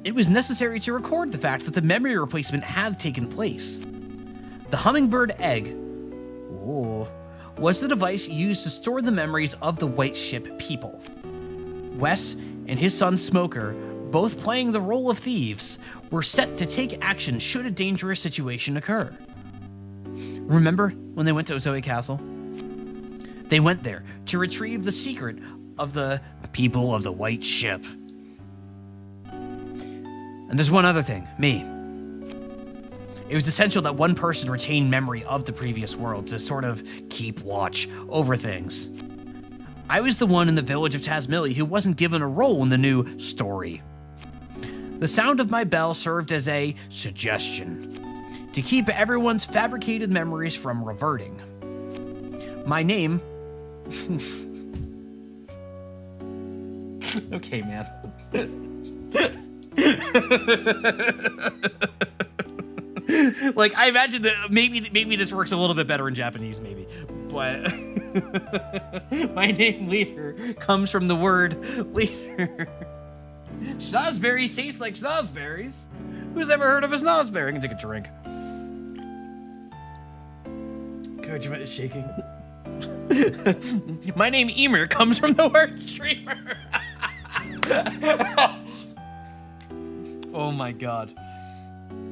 it was necessary to record the fact that the memory replacement had taken place. The hummingbird egg was the device used to store the memories of the White Ship people. Wes and his son Smoker, both playing the role of thieves, were set to take action should a dangerous situation occur. Remember when they went to Ozoe Castle? They went there to retrieve the secret of the people of the White Ship. And there's one other thing, me. It was essential that one person retain memory of the previous world to sort of keep watch over things. I was the one in the village of Tazmily who wasn't given a role in the new story. The sound of my bell served as a suggestion to keep everyone's fabricated memories from reverting. My name... Okay, man. Like, I imagine that maybe this works a little bit better in Japanese, maybe. But my name, Leader, comes from the word leader. Snozzberries taste like snozzberries. Who's ever heard of a snozzberry? I can take a drink. Kojima is shaking. My name, Emer, comes from the word streamer. Oh my god.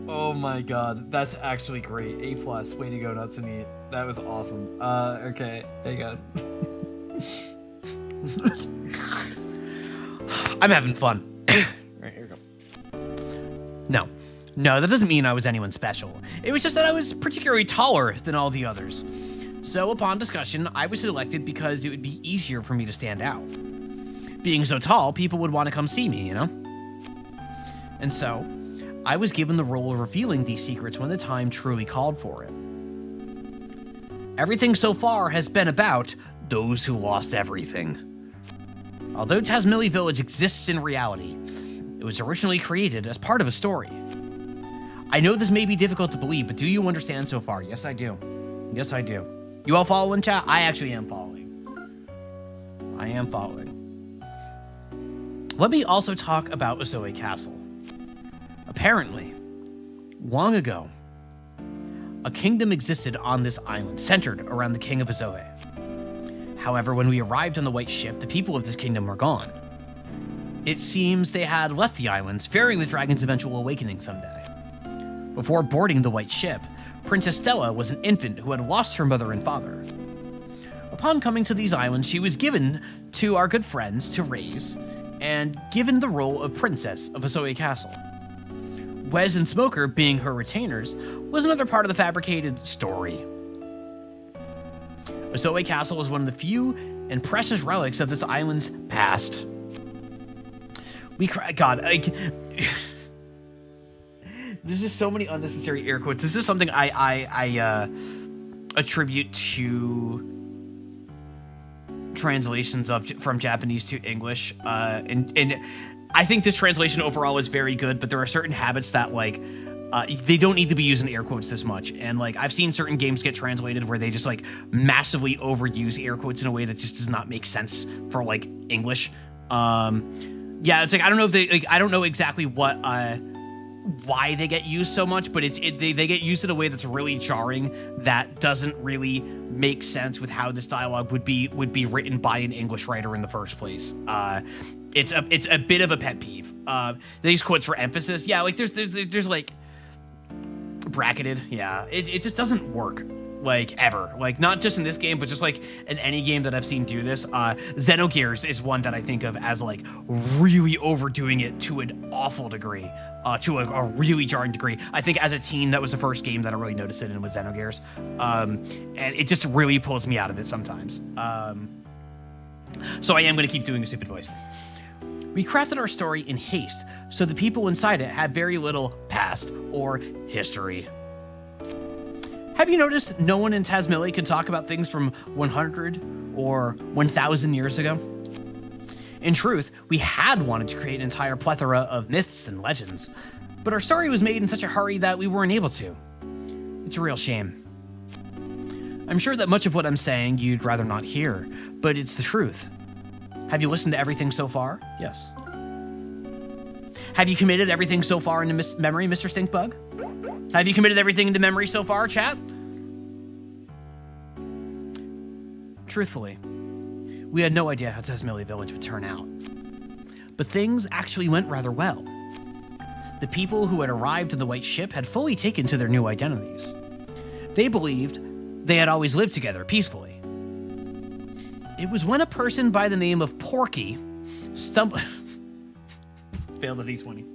Oh my god. That's actually great. A+. Way to go, Natsume. That was awesome. Okay. Hang on. I'm having fun. Right, here we go. No, that doesn't mean I was anyone special. It was just that I was particularly taller than all the others. So upon discussion, I was selected because it would be easier for me to stand out. Being so tall, people would want to come see me, you know? And so, I was given the role of revealing these secrets when the time truly called for it. Everything so far has been about those who lost everything. Although Tazmily Village exists in reality, it was originally created as part of a story. I know this may be difficult to believe, but do you understand so far? Yes, I do. Yes, I do. You all following, chat? I actually am following. I am following. Let me also talk about Ozoe Castle. Apparently, long ago, a kingdom existed on this island, centered around the king of Ozoe. However, when we arrived on the White Ship, the people of this kingdom were gone. It seems they had left the islands, fearing the dragon's eventual awakening someday. Before boarding the White Ship, Princess Stella was an infant who had lost her mother and father. Upon coming to these islands, she was given to our good friends to raise, and given the role of princess of Ozoe Castle. Wes and Smoker, being her retainers, was another part of the fabricated story. Ozoe Castle was one of the few and precious relics of this island's past. There's just so many unnecessary air quotes. This is something I attribute to translations from Japanese to English. And I think this translation overall is very good, but there are certain habits that like they don't need to be using air quotes this much. And like I've seen certain games get translated where they just like massively overuse air quotes in a way that just does not make sense for like English. Yeah, it's like I don't know if they like I don't know exactly what why they get used so much, but they get used in a way that's really jarring that doesn't really make sense with how this dialogue would be written by an English writer in the first place. It's a bit of a pet peeve. These quotes for emphasis, yeah, like there's like bracketed, yeah, it just doesn't work. Like ever, like not just in this game, but just like in any game that I've seen do this. Xenogears is one that I think of as like really overdoing it to an awful degree, to a really jarring degree. I think as a teen, that was the first game that I really noticed it in was Xenogears, and it just really pulls me out of it sometimes. So I am going to keep doing a stupid voice. We crafted our story in haste, so the people inside it had very little past or history. Have you noticed no one in Tazmily can talk about things from 100 or 1,000 years ago? In truth, we had wanted to create an entire plethora of myths and legends, but our story was made in such a hurry that we weren't able to. It's a real shame. I'm sure that much of what I'm saying you'd rather not hear, but it's the truth. Have you listened to everything so far? Yes. Have you committed everything so far into memory, Mr. Stinkbug? Have you committed everything into memory so far, chat? Truthfully, we had no idea how Tazmily Village would turn out. But things actually went rather well. The people who had arrived in the White Ship had fully taken to their new identities. They believed they had always lived together peacefully. It was when a person by the name of Porky stumbled... Failed the D20.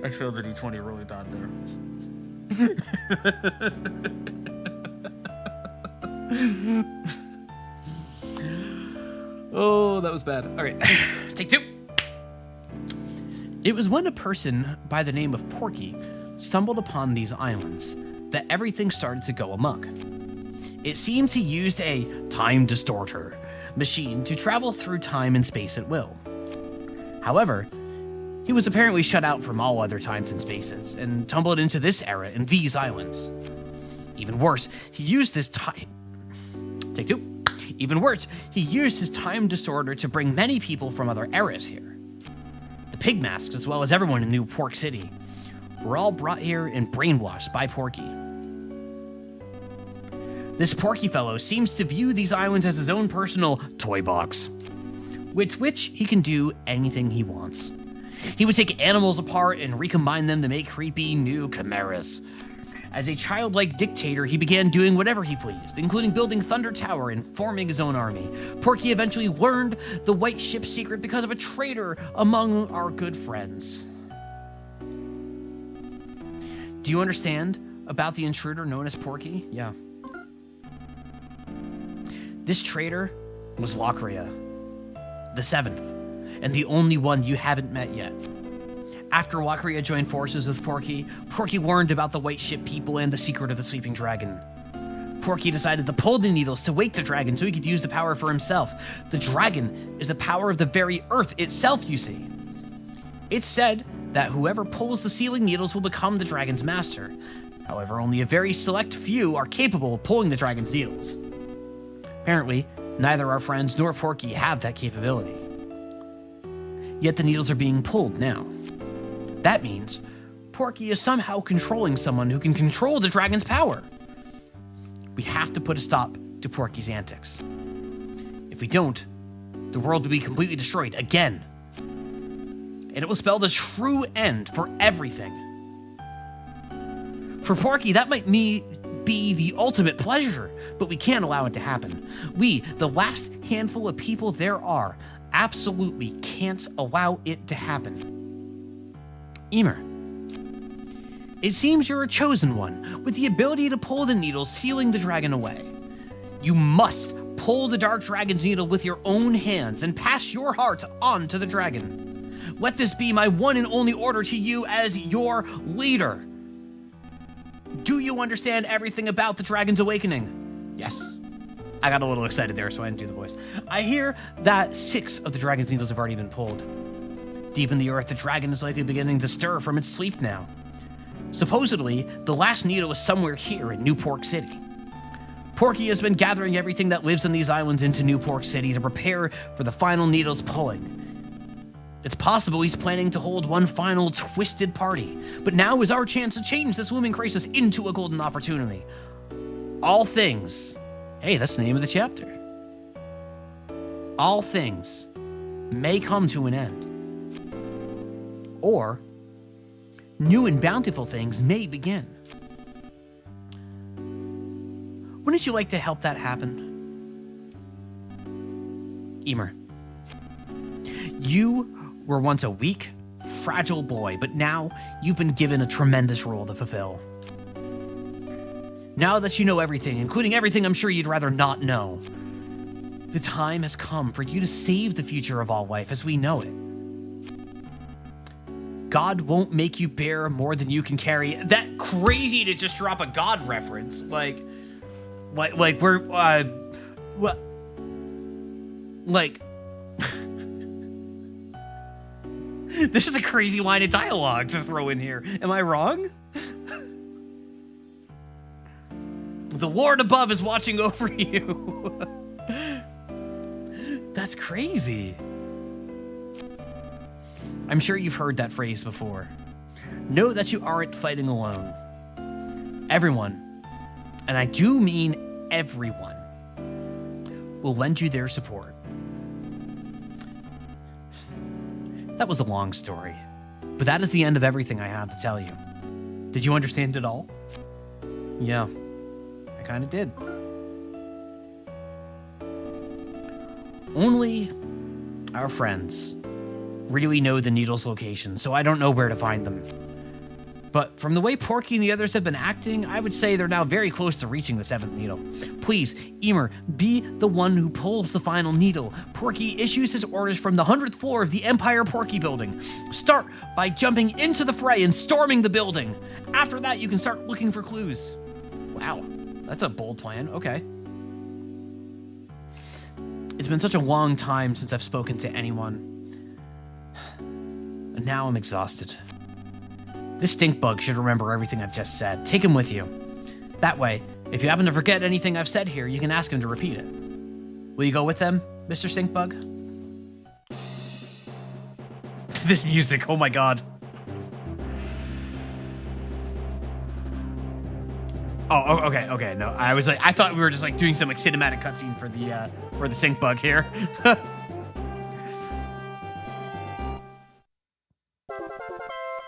I failed the D20 really bad there. Oh, that was bad. All right, take two. It was when a person by the name of Porky stumbled upon these islands that everything started to go amok. It seemed he used a time distorter machine to travel through time and space at will. However, he was apparently shut out from all other times and spaces and tumbled into this era in these islands. Even worse, he used this time... Take two. Even worse, he used his time distorter to bring many people from other eras here. The pig masks, as well as everyone in New Pork City, were all brought here and brainwashed by Porky. This Porky fellow seems to view these islands as his own personal toy box, with which he can do anything he wants. He would take animals apart and recombine them to make creepy new chimeras. As a childlike dictator, he began doing whatever he pleased, including building Thunder Tower and forming his own army. Porky eventually learned the White Ship's secret because of a traitor among our good friends. Do you understand about the intruder known as Porky? Yeah. This traitor was Lockria, the seventh, and the only one you haven't met yet. After Lockria joined forces with Porky, Porky learned about the White Ship people and the secret of the Sleeping Dragon. Porky decided to pull the needles to wake the dragon so he could use the power for himself. The dragon is the power of the very earth itself, you see. It's said that whoever pulls the sealing needles will become the dragon's master. However, only a very select few are capable of pulling the dragon's needles. Apparently, neither our friends nor Porky have that capability. Yet the needles are being pulled now. That means Porky is somehow controlling someone who can control the dragon's power. We have to put a stop to Porky's antics. If we don't, the world will be completely destroyed again. And it will spell the true end for everything. For Porky, that might be the ultimate pleasure, but we can't allow it to happen. We, the last handful of people there are, absolutely can't allow it to happen. Emer, it seems you're a chosen one, with the ability to pull the needle, sealing the dragon away. You must pull the dark dragon's needle with your own hands and pass your heart on to the dragon. Let this be my one and only order to you as your leader. Do you understand everything about the Dragon's Awakening? Yes. I got a little excited there, so I didn't do the voice. I hear that 6 of the Dragon's Needles have already been pulled. Deep in the earth, the dragon is likely beginning to stir from its sleep now. Supposedly, the last needle is somewhere here in New Pork City. Porky has been gathering everything that lives on these islands into New Pork City to prepare for the final needle's pulling. It's possible he's planning to hold one final twisted party, but now is our chance to change this looming crisis into a golden opportunity. All things, hey, that's the name of the chapter. All things may come to an end. Or, new and bountiful things may begin. Wouldn't you like to help that happen? Emer, you were once a weak, fragile boy, but now you've been given a tremendous role to fulfill. Now that you know everything, including everything I'm sure you'd rather not know, the time has come for you to save the future of all life as we know it. God won't make you bear more than you can carry. That crazy to just drop a God reference. Like we're, what? Like, this is a crazy line of dialogue to throw in here. Am I wrong? The Lord above is watching over you. That's crazy. I'm sure you've heard that phrase before. Know that you aren't fighting alone. Everyone, and I do mean everyone, will lend you their support. That was a long story, but that is the end of everything I have to tell you. Did you understand it all? Yeah, I kind of did. Only our friends really know the needle's location, so I don't know where to find them. But from the way Porky and the others have been acting, I would say they're now very close to reaching the 7th needle. Please, Emer, be the one who pulls the final needle. Porky issues his orders from the 100th floor of the Empire Porky building. Start by jumping into the fray and storming the building. After that, you can start looking for clues. Wow, that's a bold plan. Okay. It's been such a long time since I've spoken to anyone. And now I'm exhausted. This stink bug should remember everything I've just said. Take him with you. That way, if you happen to forget anything I've said here, you can ask him to repeat it. Will you go with them, Mr. Stink Bug? This music, oh my god. Oh, okay, no. I was like, I thought we were just like doing some like cinematic cutscene for the stink bug here.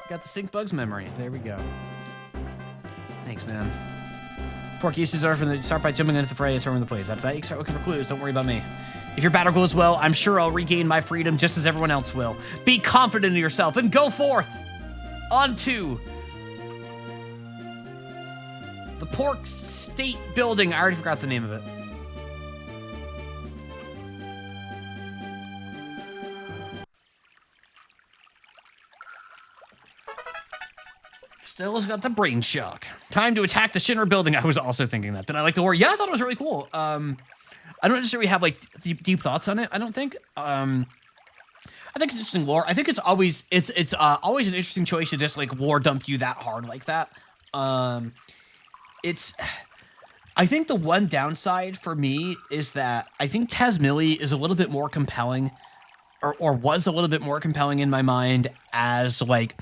Got the stink bug's memory. There we go. Thanks, man. Porky uses are from the start by jumping into the fray and storming the place. After that, you can start looking for clues. Don't worry about me. If your battle goes well, I'm sure I'll regain my freedom just as everyone else will. Be confident in yourself and go forth. On to the Pork State Building. I already forgot the name of it. Still has got the brain shock. Time to attack the Shinra building. I was also thinking that. Did I like the war? Yeah, I thought it was really cool. I don't necessarily have like deep thoughts on it. I don't think. I think it's interesting lore. I think it's always always an interesting choice to just like lore dump you that hard like that. I think the one downside for me is that I think Tazmily is a little bit more compelling, or was a little bit more compelling in my mind as like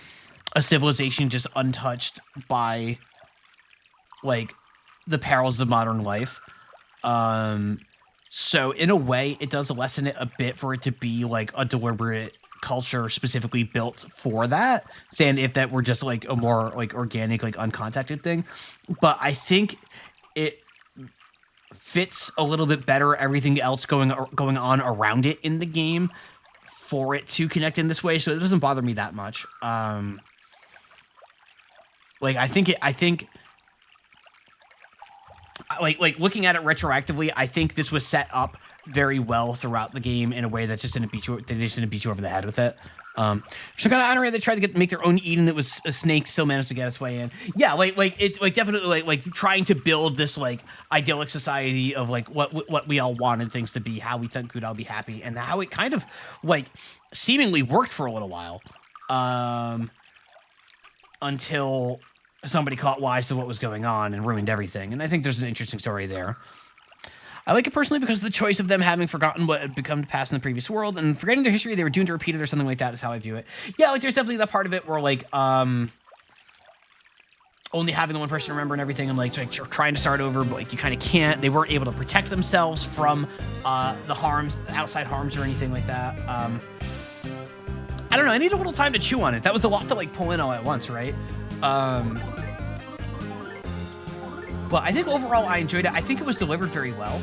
a civilization just untouched by like the perils of modern life. So in a way, it does lessen it a bit for it to be like a deliberate culture specifically built for that than if that were just like a more like organic, like uncontacted thing. But I think it fits a little bit better everything else going on around it in the game for it to connect in this way. So it doesn't bother me that much. Like I think like looking at it retroactively, I think this was set up very well throughout the game in a way that just didn't beat you over the head with it. So kind of honorary they tried to make their own Eden that was a snake, still managed to get its way in. Yeah, like definitely like trying to build this like idyllic society of like what we all wanted things to be, how we think we'd all be happy, and how it kind of like seemingly worked for a little while, until somebody caught wise to what was going on and ruined everything. And I think there's an interesting story there. I like it personally because of the choice of them having forgotten what had become past in the previous world and forgetting their history they were doomed to repeat it or something like that is how I view it. Yeah, like there's definitely that part of it where like only having the one person remember and everything and like trying to start over, but like you kind of can't. They weren't able to protect themselves from the harms, outside harms or anything like that. I don't know. I need a little time to chew on it. That was a lot to like pull in all at once, right? But I think overall I enjoyed it. I think it was delivered very well.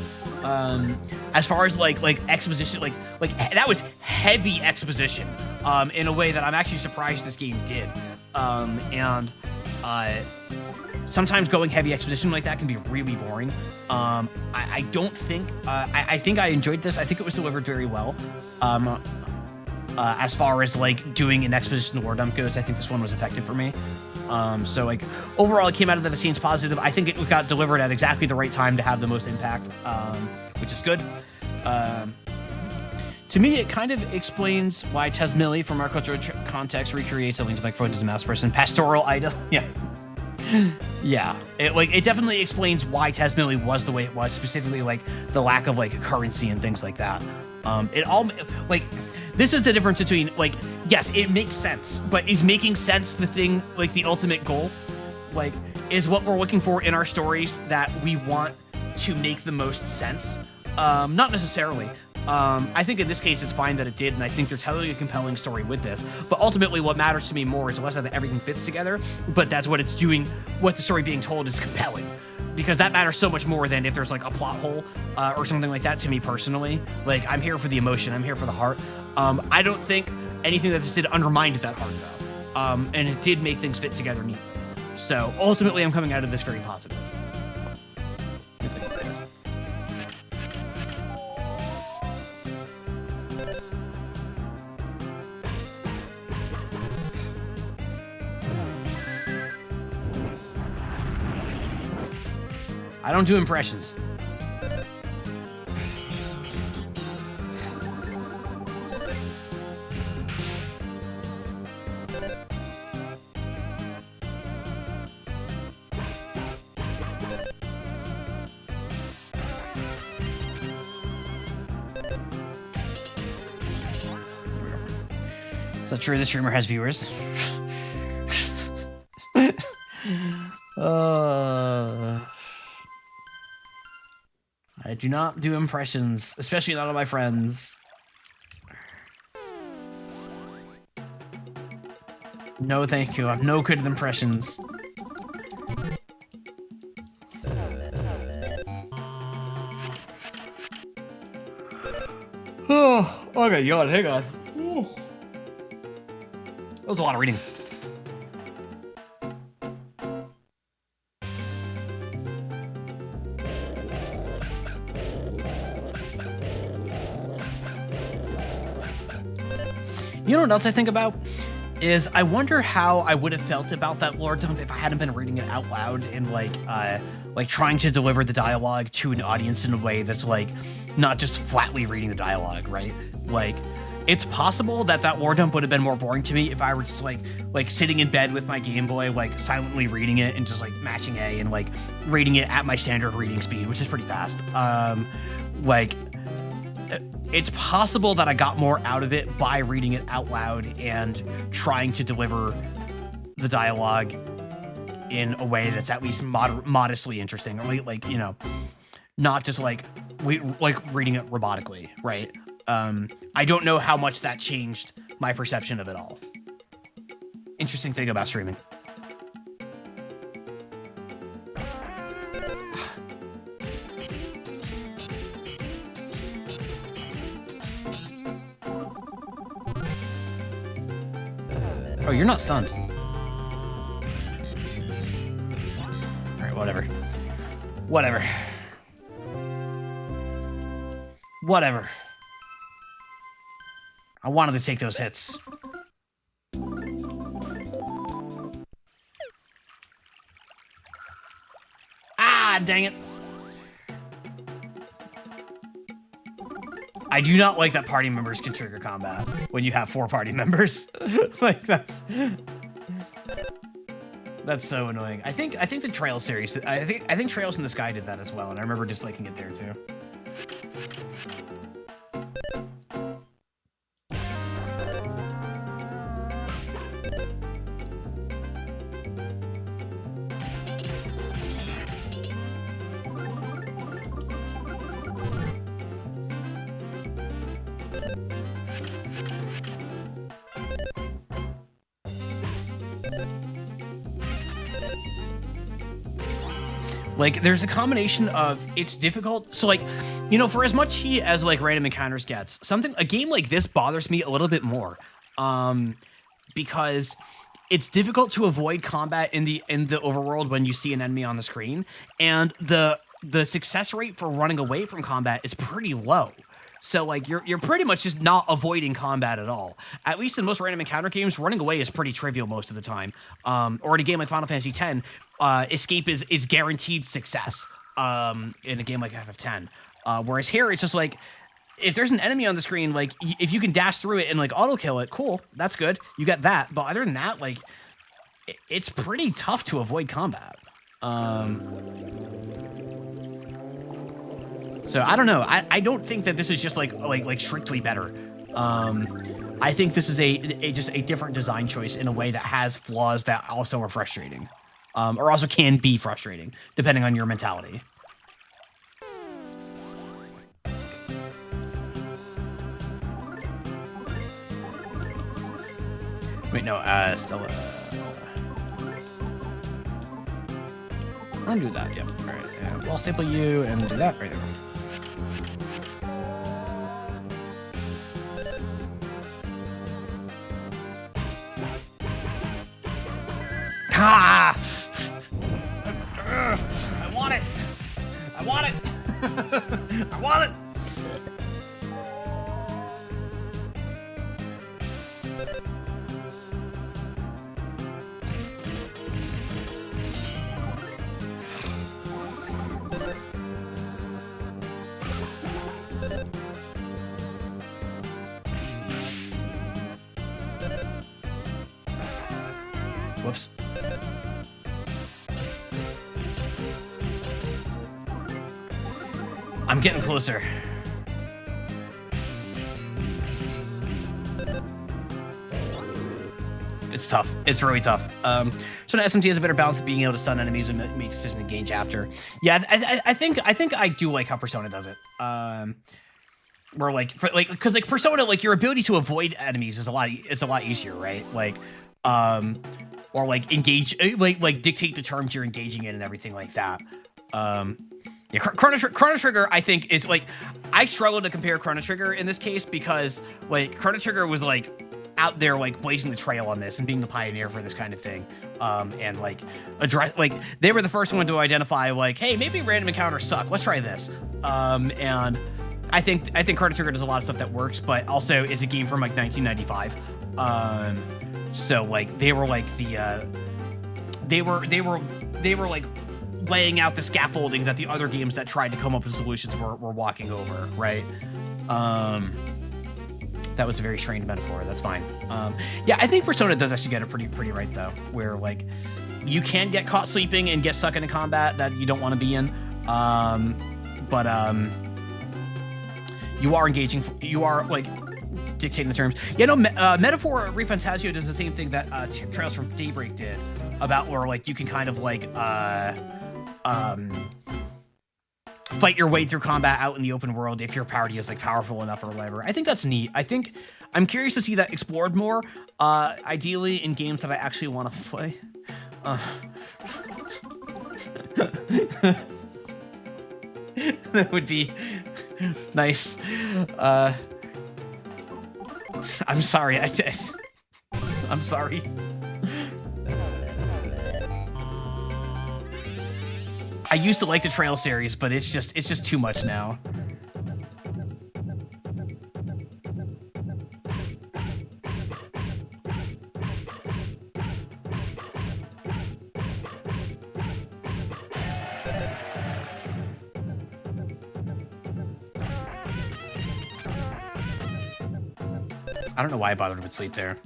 As far as like exposition, like that was heavy exposition in a way that I'm actually surprised this game did. Sometimes going heavy exposition like that can be really boring. I don't think I think I enjoyed this. I think it was delivered very well. As far as like doing an exposition lore dump goes, I think this one was effective for me. So like overall it came out of the scenes positive. I think it got delivered at exactly the right time to have the most impact, which is good. To me, it kind of explains why Tezmily from our cultural context recreates a Link to Microphone as a mouse person pastoral item. Yeah. Yeah, it definitely explains why Tezmily was the way it was, specifically like the lack of like currency and things like that. It all like this is the difference between like yes, it makes sense, but is making sense the thing like the ultimate goal? Like is what we're looking for in our stories that we want to make the most sense? Not necessarily. I think in this case it's fine that it did, and I think they're telling a compelling story with this. But ultimately, what matters to me more is less that everything fits together, but that's what it's doing. What the story being told is compelling, because that matters so much more than if there's like a plot hole or something like that. To me personally, like I'm here for the emotion, I'm here for the heart. I don't think anything that this did undermined that heart though, and it did make things fit together neatly. So ultimately, I'm coming out of this very positive. I don't do impressions. So true, this streamer has viewers. I do not do impressions, especially not of my friends. No, thank you. I'm no good at impressions. Oh, okay, yawn, hang on. Ooh. That was a lot of reading. You know what else I think about? Is I wonder how I would have felt about that lore dump if I hadn't been reading it out loud and like trying to deliver the dialogue to an audience in a way that's like not just flatly reading the dialogue, right? Like it's possible that that lore dump would have been more boring to me if I were just like sitting in bed with my Game Boy, like silently reading it and just like matching A and like reading it at my standard reading speed, which is pretty fast. It's possible that I got more out of it by reading it out loud and trying to deliver the dialogue in a way that's at least modestly interesting, or like you know, not just like reading it robotically, right? I don't know how much that changed my perception of it all. Interesting thing about streaming. Oh, you're not stunned. Alright, whatever. Whatever. Whatever. I wanted to take those hits. Ah, dang it. I do not like that party members can trigger combat when you have 4 party members. Like that's so annoying. I think the Trails series, I think Trails in the Sky did that as well, and I remember disliking it there too. Like, there's a combination of it's difficult. So, like, you know, for as much heat as like random encounters gets, a game like this bothers me a little bit more, because it's difficult to avoid combat in the overworld when you see an enemy on the screen, and the success rate for running away from combat is pretty low. So like you're pretty much just not avoiding combat at all. At least in most random encounter games, running away is pretty trivial most of the time. Or in a game like Final Fantasy X, escape is guaranteed success. In a game like FF10, whereas here it's just like if there's an enemy on the screen, like if you can dash through it and like auto kill it, cool, that's good. You get that, but other than that, like it's pretty tough to avoid combat. So I don't know. I don't think that this is just like strictly better. I think this is just a different design choice in a way that has flaws that also are frustrating, or also can be frustrating depending on your mentality. Wait, no, Stella. Undo that. Yep. All right. And wall staple you and do that right there. Ah! I want it. I want it. I want it. Whoops. I'm getting closer. It's tough. It's really tough. So the SMT has a better balance of being able to stun enemies and make decisions to engage after. Yeah, I think I do like how Persona does it. Where because Persona, like your ability to avoid enemies is a lot easier, right? Like, or like engage, like dictate the terms you're engaging in and everything like that. Yeah, Chrono Trigger, I think, is like, I struggle to compare Chrono Trigger in this case because like Chrono Trigger was like out there like blazing the trail on this and being the pioneer for this kind of thing, and like address, like they were the first one to identify like, hey, maybe random encounters suck, let's try this. And I think Chrono Trigger does a lot of stuff that works, but also is a game from like 1995. So like they were like they were like laying out the scaffolding that the other games that tried to come up with solutions were walking over, right? That was a very strained metaphor. That's fine. Yeah, I think Persona does actually get it pretty right though, where like you can get caught sleeping and get stuck into combat that you don't want to be in, but you are engaging. You are like dictating the terms. You know, Metaphor ReFantazio does the same thing that Trails from Daybreak did, about where like you can kind of like fight your way through combat out in the open world if your party is like powerful enough or whatever. I think that's neat. I'm curious to see that explored more, ideally in games that I actually want to play. That would be nice. I'm sorry. I'm sorry. I used to like the Trail series, but it's just too much now. I don't know why I bothered with sleep there.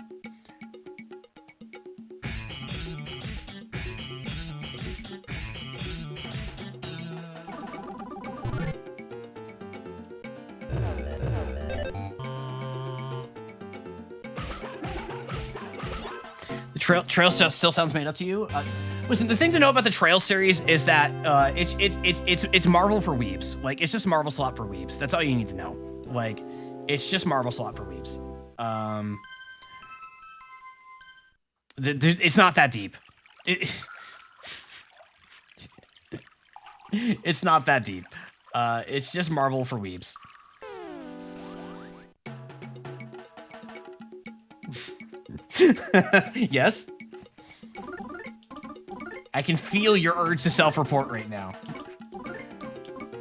The trail still sounds made up to you. Listen, the thing to know about the Trail series is that it's Marvel for weebs. Like, it's just Marvel slot for weebs. That's all you need to know. Like, it's just Marvel slot for weebs. It's not that deep. It's not that deep. It's just Marvel for weebs. Yes? I can feel your urge to self-report right now.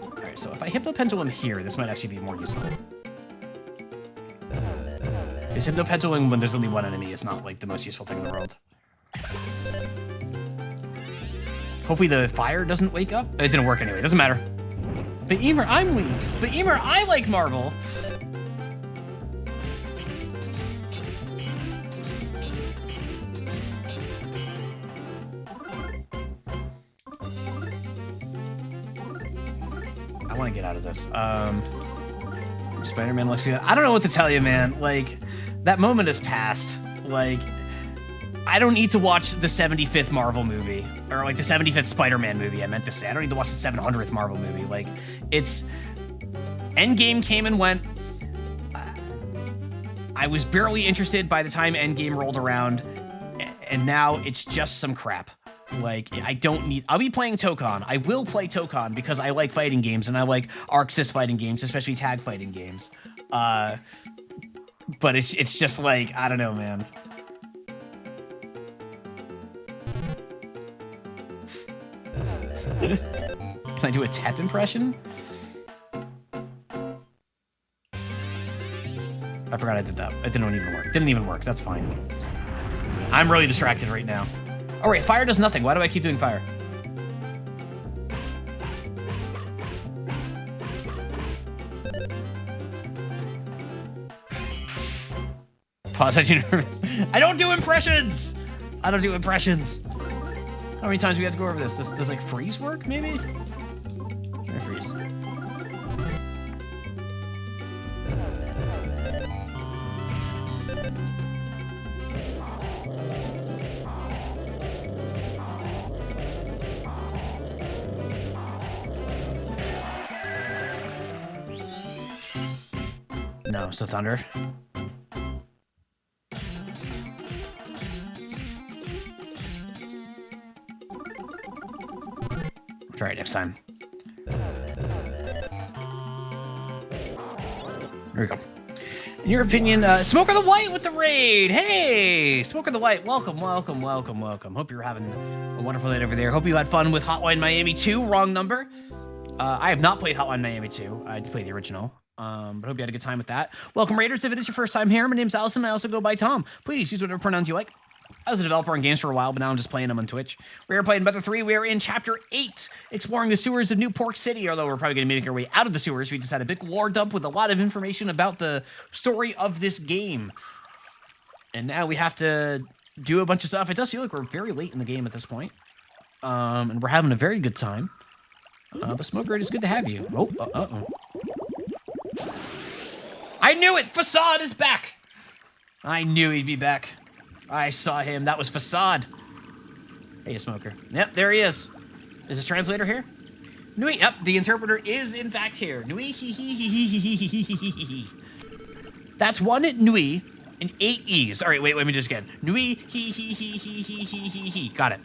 Alright, so if I Hypnopendulum here, this might actually be more useful. Because Hypnopendulum when there's only one enemy is not, like, the most useful thing in the world. Hopefully the fire doesn't wake up. It didn't work anyway, it doesn't matter. But Emer, I'm weeps. But Emer, I like Marvel. I want to get out of this. Spider-Man looks good. I don't know what to tell you, man. Like, that moment has passed. Like, I don't need to watch the 75th Marvel movie. Or, like, the 75th Spider-Man movie, I meant to say. I don't need to watch the 700th Marvel movie. Like, it's... Endgame came and went. I was barely interested by the time Endgame rolled around. And now it's just some crap. Like, I don't need... I'll be playing Tokon. I will play Tokon because I like fighting games and I like Arc Sys fighting games, especially tag fighting games. But it's just like, I don't know, man. Can I do a Tep impression? I forgot I did that. It didn't even work. Didn't even work. That's fine. I'm really distracted right now. Oh, wait, fire does nothing. Why do I keep doing fire? Pause, I'm too nervous. I don't do impressions! I don't do impressions. How many times do we have to go over this? Does like freeze work, maybe? Try freeze. No, so thunder. Try it next time. There we go. In your opinion, Smoker the White with the raid. Hey, Smoker the White, welcome, welcome, welcome, welcome. Hope you're having a wonderful night over there. Hope you had fun with Hotline Miami 2. Wrong number. I have not played Hotline Miami 2. I did play the original. But hope you had a good time with that. Welcome, Raiders. If it is your first time here, my name's Allison. I also go by Tom. Please use whatever pronouns you like. I was a developer on games for a while, but now I'm just playing them on Twitch. We are playing Mother 3. We are in Chapter 8, exploring the sewers of New Pork City, although we're probably going to make our way out of the sewers. We just had a big lore dump with a lot of information about the story of this game. And now we have to do a bunch of stuff. It does feel like we're very late in the game at this point. And we're having a very good time. But Smoke Raid, it's good to have you. Oh, uh-oh. I knew it! Facade is back! I knew he'd be back. I saw him. That was Facade. Hey, Smoker. Yep, there he is. Is his translator here? Nui. Yep, the interpreter is in fact here. Nui. That's one Nui and 8 E's. All right, wait. Let me do this again. Nui. Got it.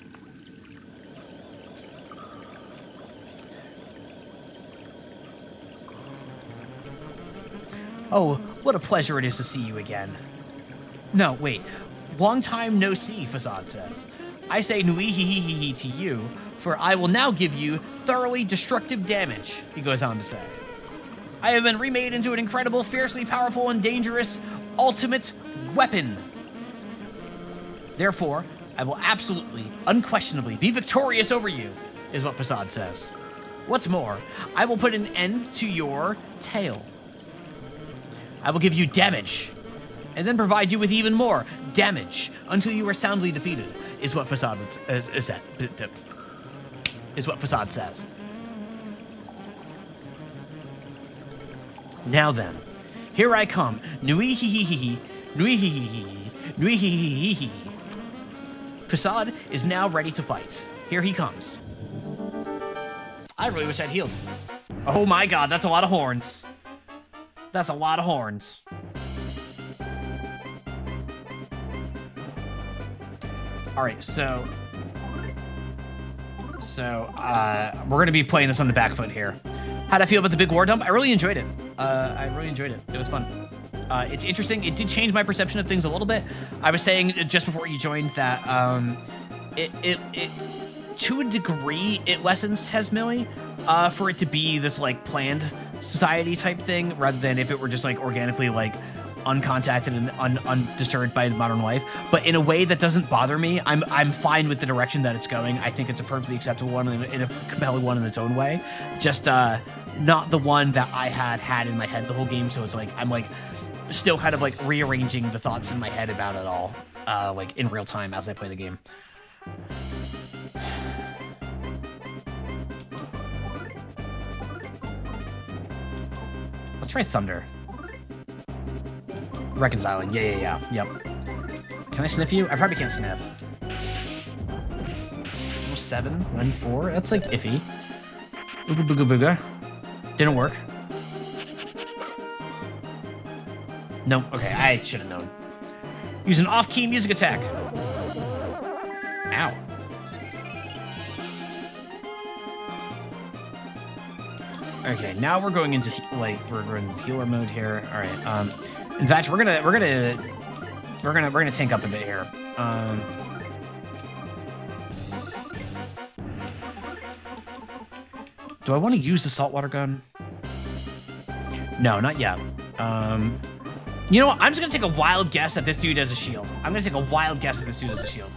Oh, what a pleasure it is to see you again. No, wait. Long time no see, Facade says. I say nui to you, for I will now give you thoroughly destructive damage, he goes on to say. I have been remade into an incredible, fiercely powerful, and dangerous ultimate weapon. Therefore, I will absolutely, unquestionably be victorious over you, is what Facade says. What's more, I will put an end to your tail. I will give you damage and then provide you with even more damage until you are soundly defeated, is what Facade is what Facade says. Now then, here I come. Nui hee hee hee, nui hee hee hee, nui hee hee hee. Facade is now ready to fight. Here he comes. I really wish I'd healed. Oh my god, that's a lot of horns. That's a lot of horns. Alright, so we're gonna be playing this on the back foot here. How'd I feel about the big war dump? I really enjoyed it. I really enjoyed it. It was fun. It's interesting. It did change my perception of things a little bit. I was saying just before you joined that it to a degree it lessens Tezmily for it to be this like planned society type thing rather than if it were just like organically like uncontacted and undisturbed by modern life, but in a way that doesn't bother me. I'm fine with the direction that it's going. I think it's a perfectly acceptable one and a compelling one in its own way. Just not the one that I had in my head the whole game. So it's like I'm like still kind of like rearranging the thoughts in my head about it all, like in real time as I play the game. Let's try Thunder. Reconciling. Yeah. Yep. Can I sniff you? I probably can't sniff. Almost 7, 94. That's like iffy. Booga booga booga. Didn't work. No. Okay, I should have known. Use an off-key music attack. Ow. Okay, now we're going into we're going into healer mode here. All right. In fact, we're gonna tank up a bit here. Do I want to use the saltwater gun? No, not yet. You know what? I'm just gonna take a wild guess that this dude has a shield. I'm gonna take a wild guess that this dude has a shield.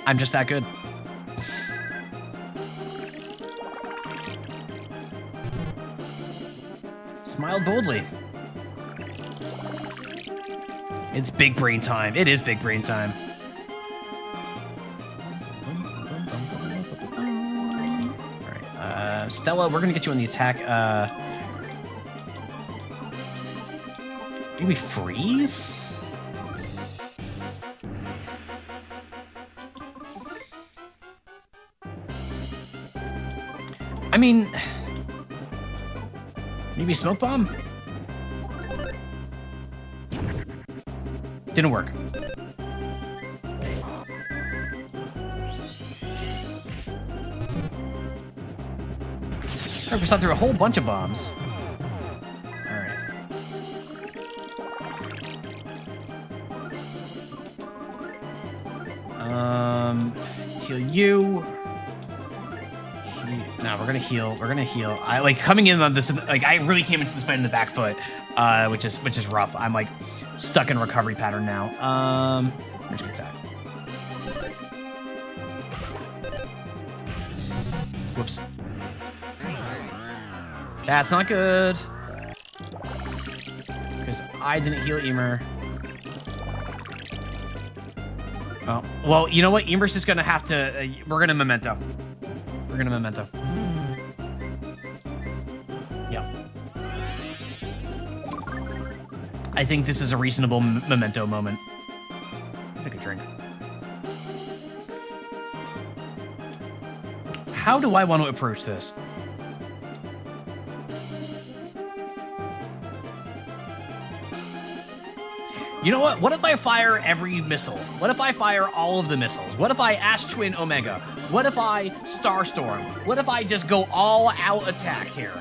I'm just that good. Smile boldly. It's big brain time. It is big brain time. Alright, Stella, we're gonna get you on the attack. Maybe freeze? I mean, maybe smoke bomb? Didn't work. I shot through a whole bunch of bombs. Alright. Heal you. No, we're gonna heal. We're gonna heal. I like coming in on this. Like I really came into this fight in the back foot, which is rough. I'm like stuck in a recovery pattern now. I'm just gonna attack. Whoops. That's not good. Because I didn't heal Emer. Oh well, you know what? Emer's just gonna have to. We're gonna memento. We're gonna memento. Yep. I think this is a reasonable memento moment. Take a drink. How do I want to approach this? You know what? What if I fire every missile? What if I fire all of the missiles? What if I Ash Twin Omega? What if I Starstorm? What if I just go all out attack here?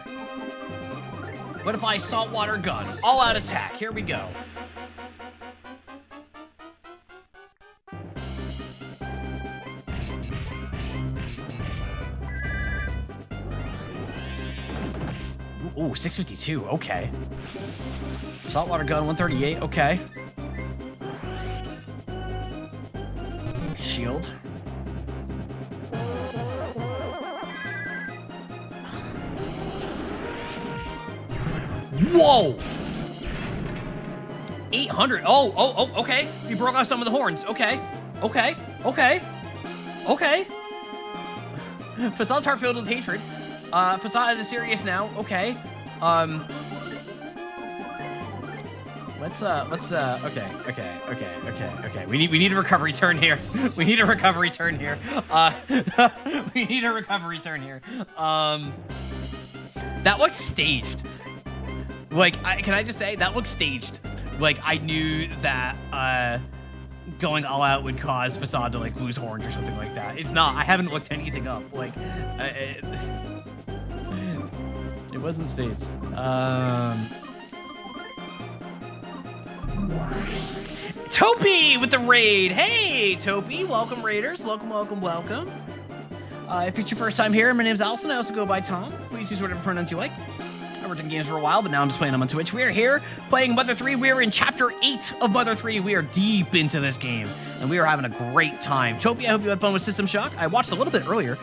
What if I saltwater gun? All out attack. Here we go. Ooh, 652. Okay. Saltwater gun, 138. Okay. Shield. Whoa! 800. Oh, okay. You broke off some of the horns. Okay. Fasad's heart filled with hatred. Fasad is serious now. Okay. Okay. We need a recovery turn here. We need a recovery turn here. That looked staged. Like, can I just say, that looked staged. Like, I knew that, going all out would cause Fasad to, like, lose horns or something like that. It's not. I haven't looked anything up. Like, it wasn't staged. Topi with the raid. Hey, Topi. Welcome, Raiders. Welcome. If it's your first time here, my name's Allison. I also go by Tom. Please use whatever pronouns you like. I've worked in games for a while, but now I'm just playing them on Twitch. We are here playing Mother 3. We are in Chapter 8 of Mother 3. We are deep into this game, and we are having a great time. Topi, I hope you had fun with System Shock. I watched a little bit earlier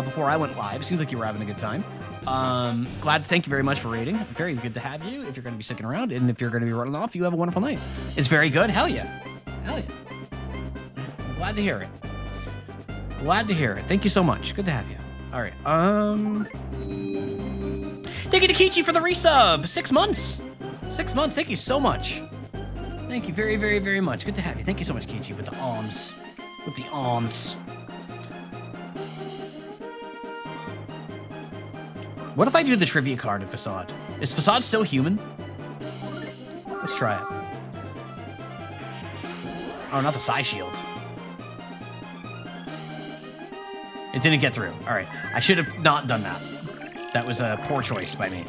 before I went live. Seems like you were having a good time. Thank you very much for raiding. Very good to have you if you're going to be sticking around, and if you're going to be running off, you have a wonderful night. It's very good. Hell yeah. I'm glad to hear it. Thank you so much. Good to have you. All right. Thank you to Kichi for the resub. 6 months. Thank you so much. Thank you very, very, very much. Good to have you. Thank you so much, Kichi, with the alms. What if I do the trivia card of Fasad? Is Fasad still human? Let's try it. Oh, not the Psy Shield. It didn't get through. All right. I should have not done that. That was a poor choice by me.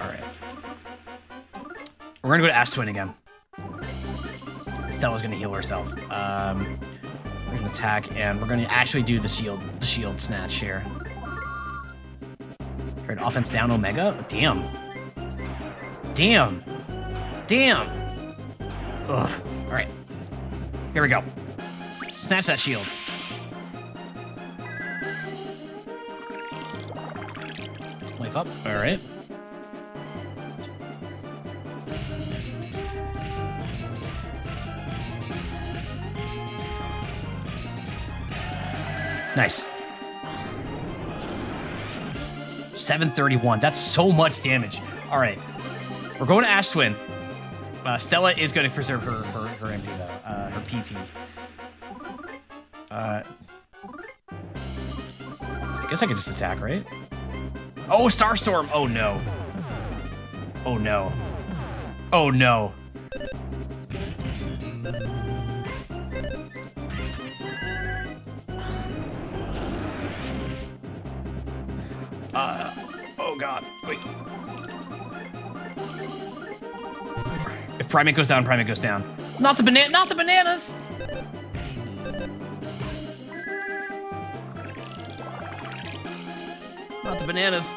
All right. We're going to go to Ash Twin again. Stella's going to heal herself. We're going to attack, and we're going to actually do the shield snatch here. All right, offense down Omega. Damn. Ugh. All right. Here we go. Snatch that shield. Life up. All right. Nice. 731. That's so much damage. All right. We're going to Ash Twin. Stella is going to preserve her MP, though. Her PP. I guess I could just attack, right? Oh, Starstorm! Oh, no. Oh, no. Oh, God. Wait. If Primate goes down, Primate goes down. Not the bananas! Not the bananas.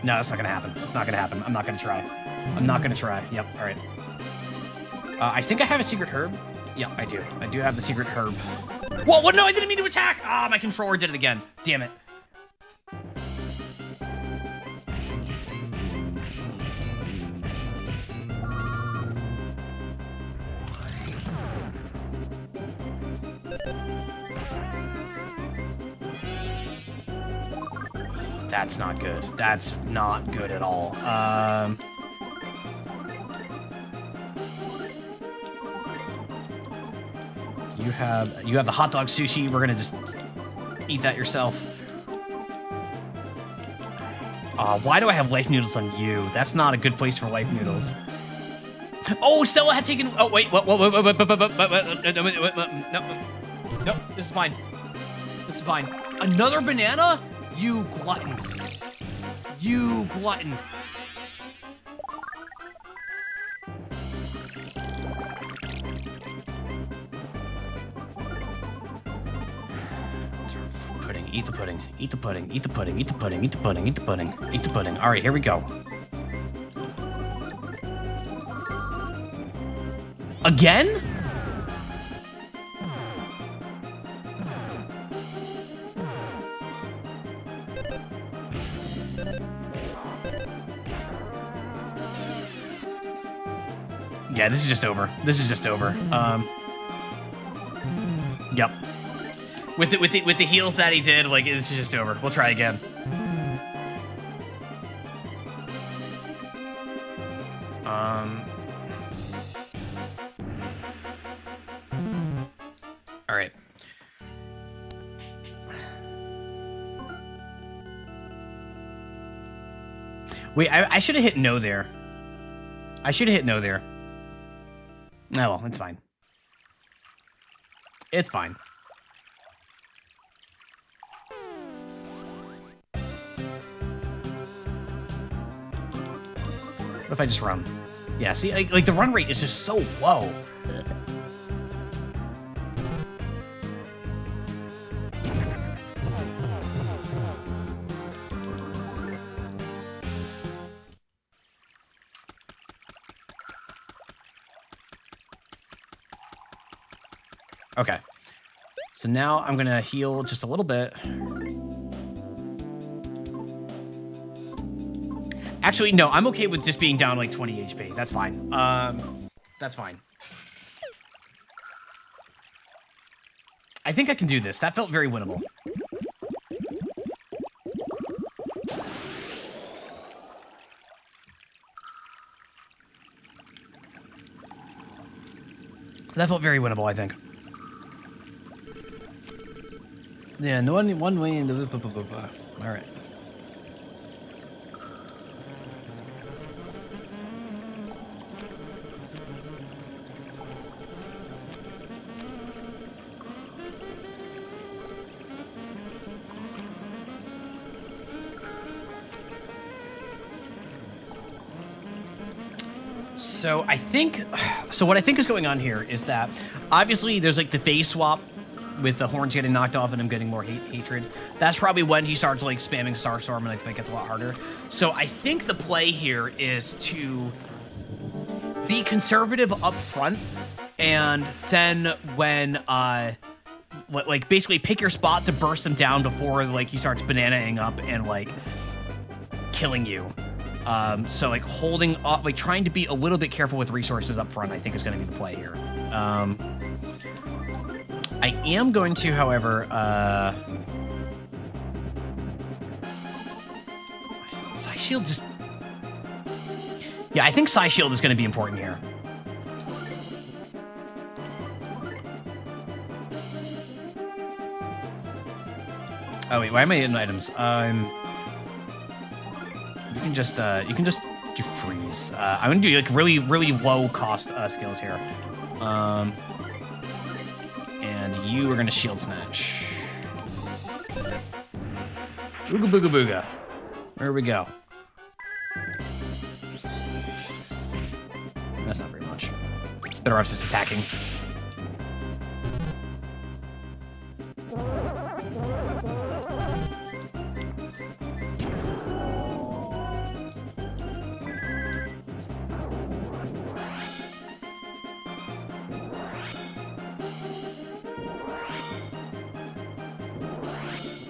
No, that's not gonna happen. I'm not gonna try. Yep, all right. I think I have a secret herb. Yeah, I do. I do have the secret herb. Whoa, what? No, I didn't mean to attack! Ah, my controller did it again. Damn it. That's not good. That's not good at all. You have the hot dog sushi. We're gonna just eat that yourself. Why do I have life noodles on you? That's not a good place for life noodles. Oh, Stella had taken. Oh wait, what? No, this is fine. Another banana? You glutton. Pudding. Eat the pudding. All right, here we go. Again? Yeah, this is just over. This is just over. Yep. With the heals that he did, like, this is just over. We'll try again. All right. Wait, I should have hit no there. I should have hit no there. Oh, well, it's fine. It's fine. What if I just run? Yeah, see, like the run rate is just so low. Okay. So now I'm going to heal just a little bit. Actually, no, I'm okay with just being down like 20 HP. That's fine. That's fine. I think I can do this. That felt very winnable. That felt very winnable, I think. Yeah, no one way into the... All right. So I think... So what I think is going on here is that obviously there's like the phase swap with the horns getting knocked off and him getting more hatred. That's probably when he starts like spamming Starstorm and it gets a lot harder. So I think the play here is to be conservative up front, and then when like basically pick your spot to burst him down before like he starts bananaing up and like killing you. So like holding up, like trying to be a little bit careful with resources up front, I think is going to be the play here. I am going to, however, Psy Shield just... Yeah, I think Psy Shield is going to be important here. Oh wait, why am I hitting items? You can just do freeze. I'm gonna do like really low cost skills here. And you are gonna shield snatch. Ooga booga booga. There we go. That's not very much. Better off just attacking.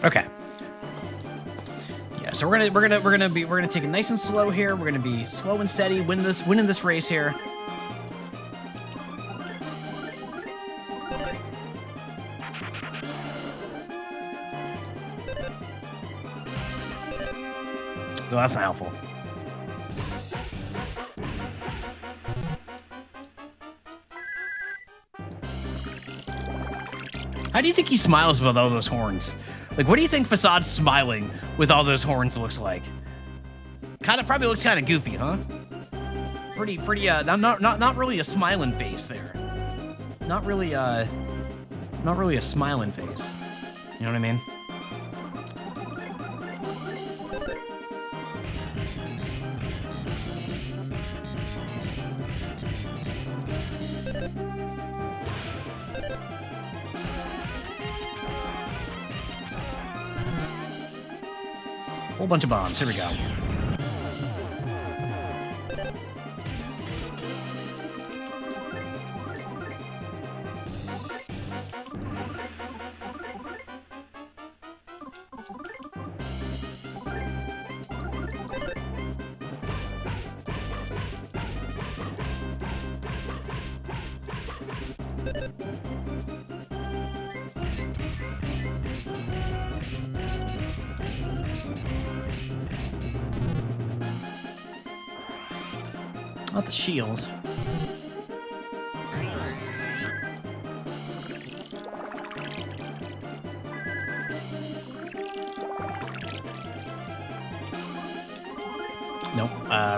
Okay. Yeah, so we're gonna take it nice and slow here. We're gonna be slow and steady, winning this race here. Well, that's not helpful. How do you think he smiles with all those horns? Like, what do you think Facade's smiling with all those horns looks like? Probably looks kind of goofy, huh? Pretty, not really a smiling face there. Not really a smiling face. You know what I mean? Whole bunch of bombs. Here we go. Not the shield. Nope.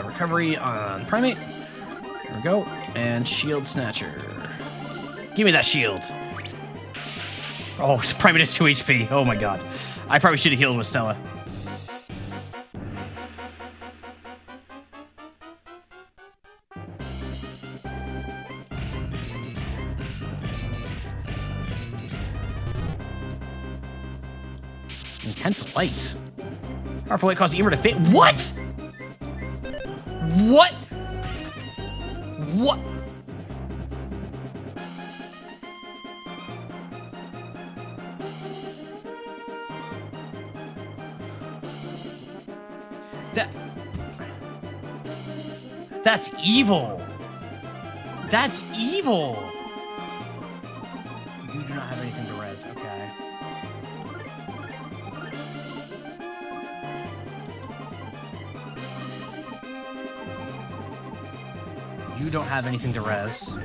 Recovery on Primate. There we go. And Shield Snatcher. Give me that shield. Oh, Primate is 2 HP. Oh my god. I probably should have healed with Stella. Intense light. Powerful light causes Emer to faint. What? What? What? That's evil. That's evil. You do not have anything to res. Okay. You don't have anything to res.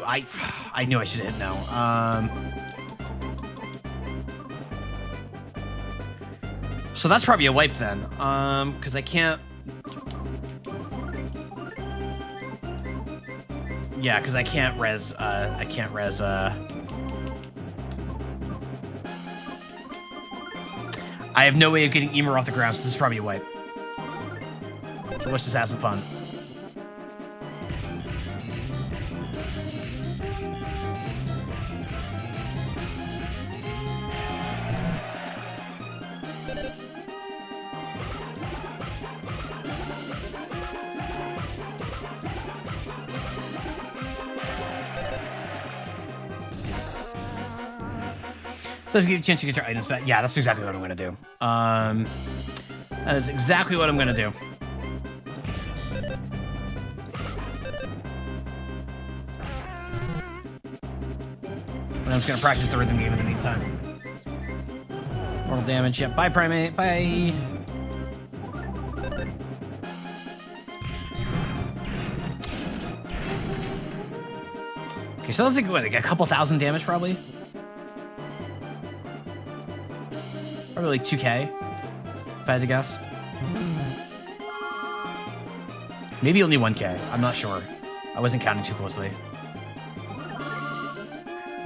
I knew I should have hit no. So that's probably a wipe then. Because I can't. Yeah, because I can't res. I have no way of getting Emer off the ground, so this is probably a wipe. So let's just have some fun. So if you get a chance to get your items back, yeah, that's exactly what I'm gonna do. That is exactly what I'm gonna do. And I'm just gonna practice the rhythm game in the meantime. Mortal damage, yep. Bye, Primate. Bye. Okay, so that's like, what, like a couple thousand damage, probably? Probably like 2K, if I had to guess. Maybe only 1K. I'm not sure. I wasn't counting too closely.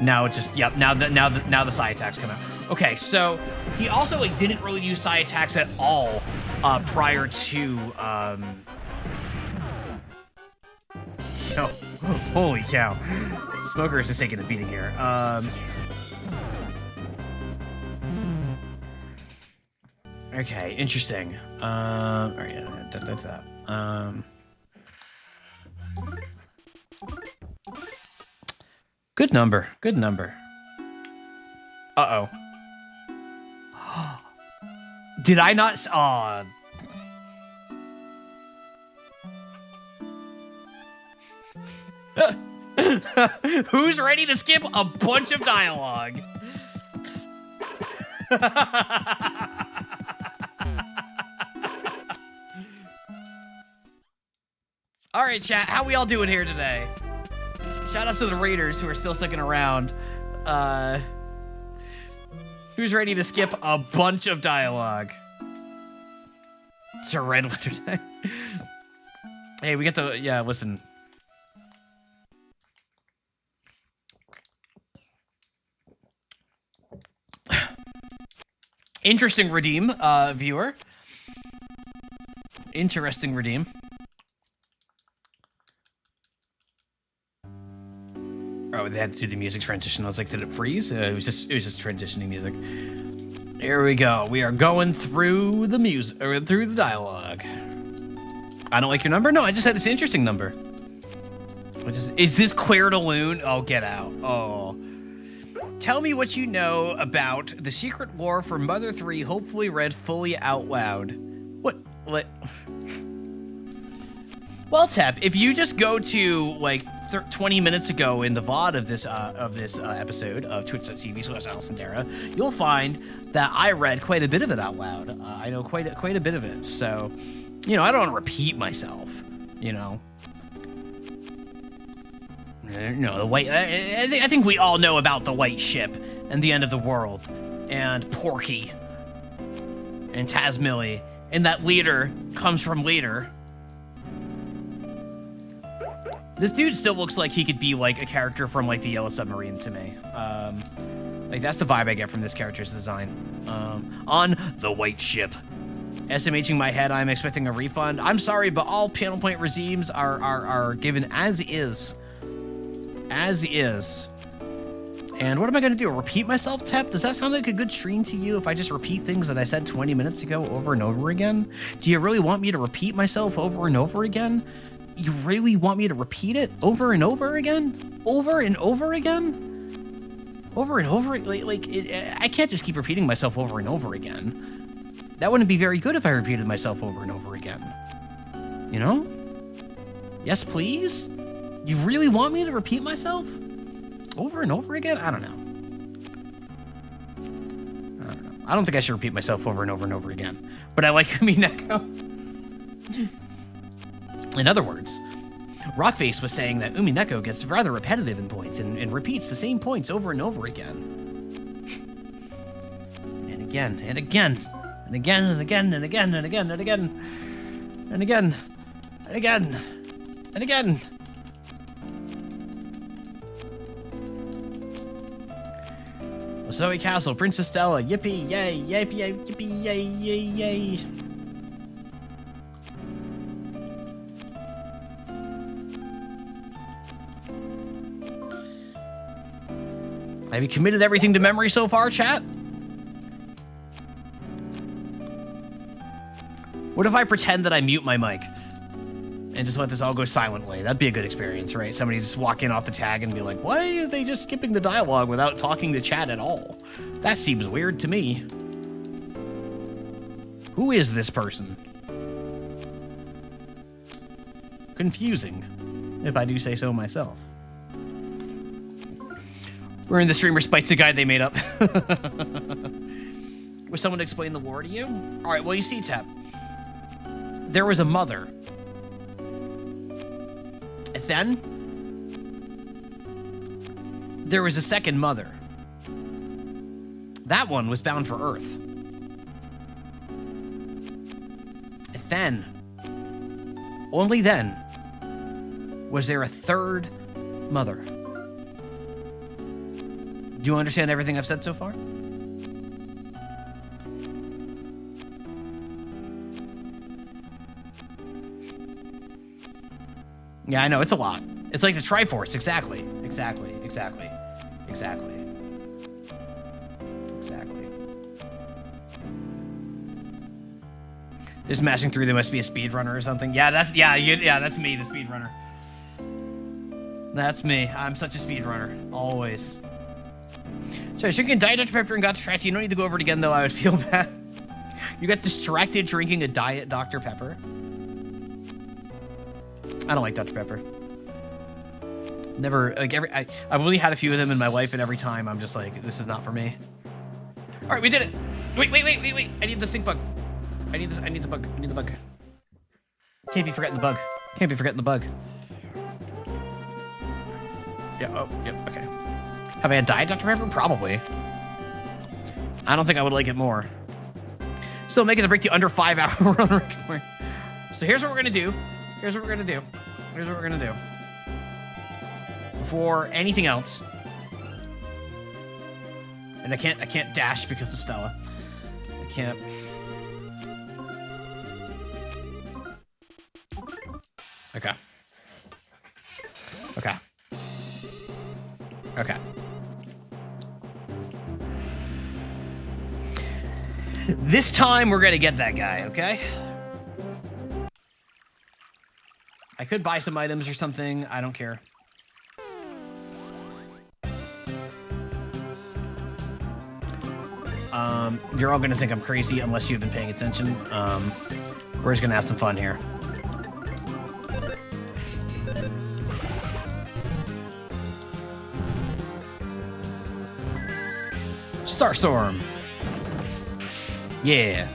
Now it just, yep. Now the psi attacks come out. Okay, so he also like didn't really use psi attacks at all prior to. So, holy cow, Smoker is just taking a beating here. Okay, interesting. All right, that's that. Good number. Good number. Uh-oh. Did I not? Aw. Who's ready to skip a bunch of dialogue? All right, chat. How we all doing here today? Shout outs to the Raiders who are still sticking around. Who's ready to skip a bunch of dialogue? It's a red winter day. Hey, we get to, yeah, listen. Interesting redeem, viewer. Interesting redeem. Oh, they had to do the music transition. I was like, did it freeze? It was just transitioning music. Here we go. We are going through the music, or through the dialogue. I don't like your number? No, I just said it's an interesting number. Is this Claire de Lune? Oh, get out. Oh. Tell me what you know about the secret lore for Mother 3, hopefully read fully out loud. What? Well, Tep, if you just go to, like, 20 minutes ago in the VOD of this episode of twitch.tv/AlisonDara, you'll find that I read quite a bit of it out loud. I know quite a bit of it. So, You know, I don't want to repeat myself, you know. No, the white... I think we all know about the white ship and the end of the world. And Porky. And Tazmily. And that leader comes from later. This dude still looks like he could be, like, a character from, like, the Yellow Submarine to me. Like, that's the vibe I get from this character's design. On the white ship. SMHing my head, I'm expecting a refund. I'm sorry, but all channel point regimes are given as is. As is. And what am I going to do? Repeat myself, Tep? Does that sound like a good stream to you if I just repeat things that I said 20 minutes ago over and over again? Do you really want me to repeat myself over and over again? You really want me to repeat it over and over again? Over and over again? Over and over? I can't just keep repeating myself over and over again. That wouldn't be very good if I repeated myself over and over again. You know? Yes, please? You really want me to repeat myself? Over and over again? I don't know. I don't think I should repeat myself over and over and over again. But I like Umineko. In other words, Rockface was saying that Umineko gets rather repetitive in points and repeats the same points over and over again. And again, and again, and again, and again, and again, and again, and again, and again, and again, and again. Zoe Castle, Princess Stella, yippee, yay, yippee, yay, yippee, yay, yay, yay. Have you committed everything to memory so far, chat? What if I pretend that I mute my mic and just let this all go silently? That'd be a good experience, right? Somebody just walk in off the tag and be like, why are they just skipping the dialogue without talking to chat at all? That seems weird to me. Who is this person? Confusing, if I do say so myself. We're in the streamer Spite's a guy they made up. Was someone to explain the lore to you? All right, well, you see, Tap. There was a mother. Then, there was a second mother. That one was bound for Earth. Then, only then, was there a third mother. Do you understand everything I've said so far? Yeah, I know, it's a lot. It's like the Triforce, exactly. Exactly. They're smashing through, there must be a speedrunner or something. Yeah, that's me, the speedrunner. That's me. I'm such a speedrunner. Always. Sorry, drinking Diet Dr. Pepper and got distracted. You don't need to go over it again, though. I would feel bad. You got distracted drinking a Diet Dr. Pepper? I don't like Dr. Pepper. Never, like, I've only had a few of them in my life, and every time I'm just like, this is not for me. All right, we did it. Wait. I need the stink bug. I need the bug. Can't be forgetting the bug. Yeah, oh, yep, okay. Have I had Diet Dr. Pepper? Probably. I don't think I would like it more. Still making the break the under 5 hour run record. So here's what we're gonna do. Before anything else. And I can't dash because of Stella. I can't. Okay. This time we're gonna get that guy, okay? I could buy some items or something. I don't care. You're all gonna think I'm crazy unless you've been paying attention. We're just gonna have some fun here. Starstorm. Yeah.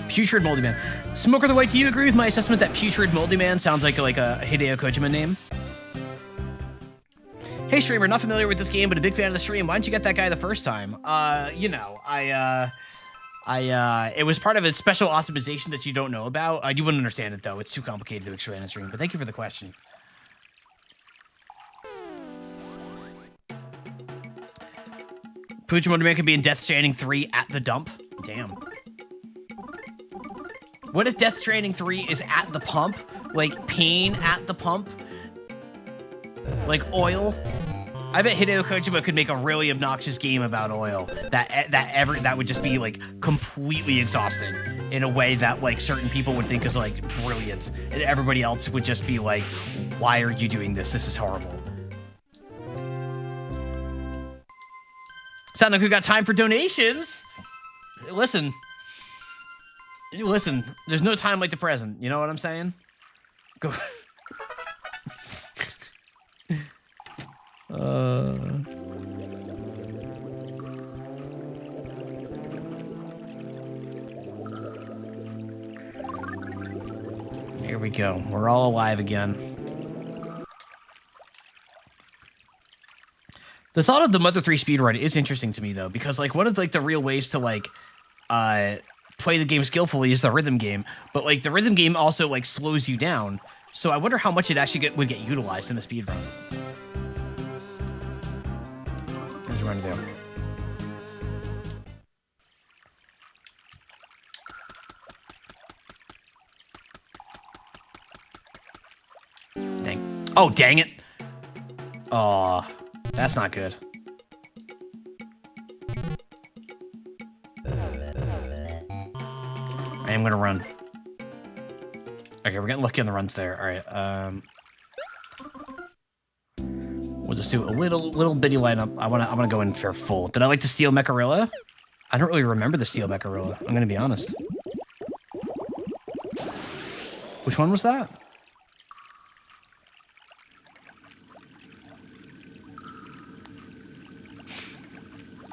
Putrid Moldy Man. Smoker the White, do you agree with my assessment that Putrid Moldy Man sounds like a Hideo Kojima name? Hey streamer, not familiar with this game, but a big fan of the stream. Why didn't you get that guy the first time? You know, it was part of a special optimization that you don't know about. You wouldn't understand it though. It's too complicated to explain on stream. But thank you for the question. Putrid Moldy Man could be in Death Stranding 3 at the dump. Damn. What if Death Stranding 3 is at the pump? Like pain at the pump? Like oil? I bet Hideo Kojima could make a really obnoxious game about oil that would just be like completely exhausting in a way that like certain people would think is like brilliant, and everybody else would just be like, why are you doing this? This is horrible. Sound like we got time for donations? Listen, there's no time like the present. You know what I'm saying? Go. Here we go. We're all alive again. The thought of the Mother 3 speedrun is interesting to me though, because like one of like the real ways to like play the game skillfully is the rhythm game, but like the rhythm game also like slows you down. So I wonder how much it actually would get utilized in the speedrun. Here's what we're gonna do. Dang. Oh, dang it. Aw, that's not good. I am gonna run. Okay, we're getting lucky on the runs there. All right, we'll just do a little bitty lineup. I wanna go in for full. Did I like the Steel Mecharilla? I don't really remember the Steel Mecharilla. I'm gonna be honest. Which one was that?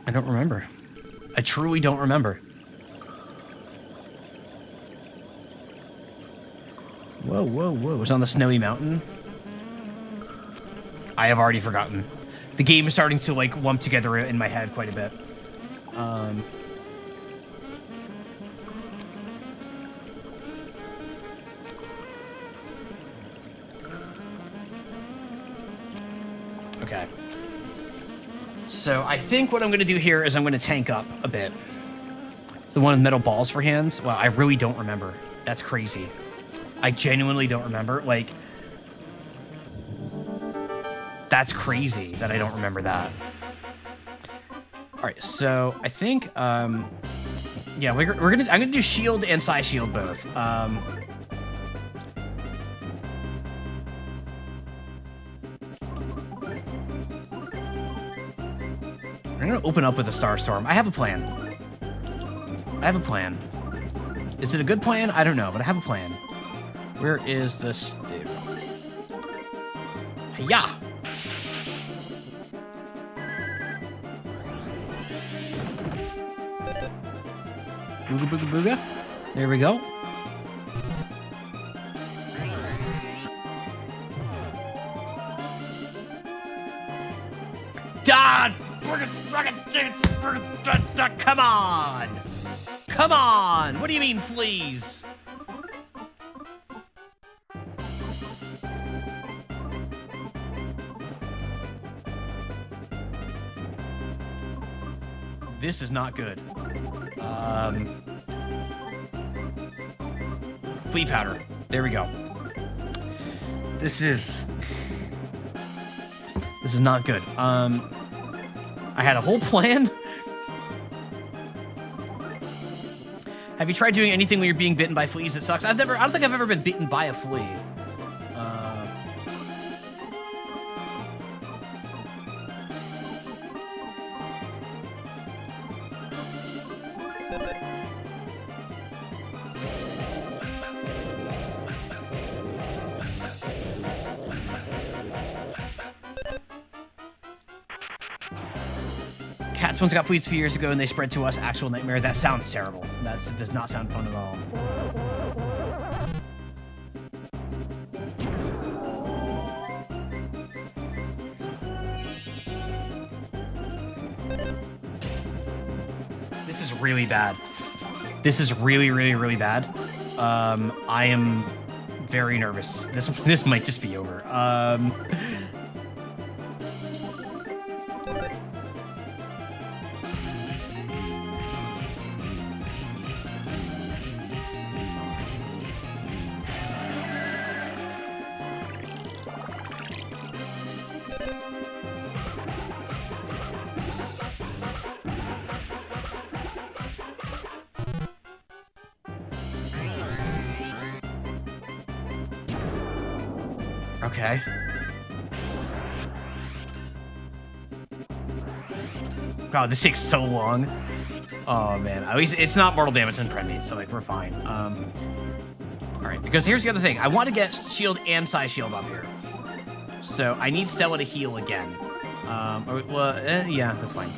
I don't remember. I truly don't remember. Whoa, whoa, whoa. It was on the snowy mountain? I have already forgotten. The game is starting to, like, lump together in my head quite a bit. Okay. So I think what I'm going to do here is I'm going to tank up a bit. So one with metal balls for hands? Well, I really don't remember. That's crazy. I genuinely don't remember. Like, that's crazy that I don't remember that. All right, so I think, yeah, I'm gonna do shield and Psy shield both. I'm gonna open up with a Starstorm. I have a plan. Is it a good plan? I don't know, but I have a plan. Where is this dude? Yeah. Booga booga booga. There we go. Dad! Come on! Come on! What do you mean, fleas? This is not good. Flea powder. There we go. This is not good. I had a whole plan. Have you tried doing anything when you're being bitten by fleas? It sucks. I don't think I've ever been bitten by a flea. Cat Spawns got fleets a few years ago and they spread to us. Actual nightmare. That sounds terrible. That does not sound fun at all. This is really bad. This is really, really, really bad. I am very nervous. This might just be over. Okay. God, this takes so long. Oh man, at least it's not mortal damage and Premade, so like we're fine. All right, because here's the other thing: I want to get shield and Psy shield up here, so I need Stella to heal again. Yeah, that's fine.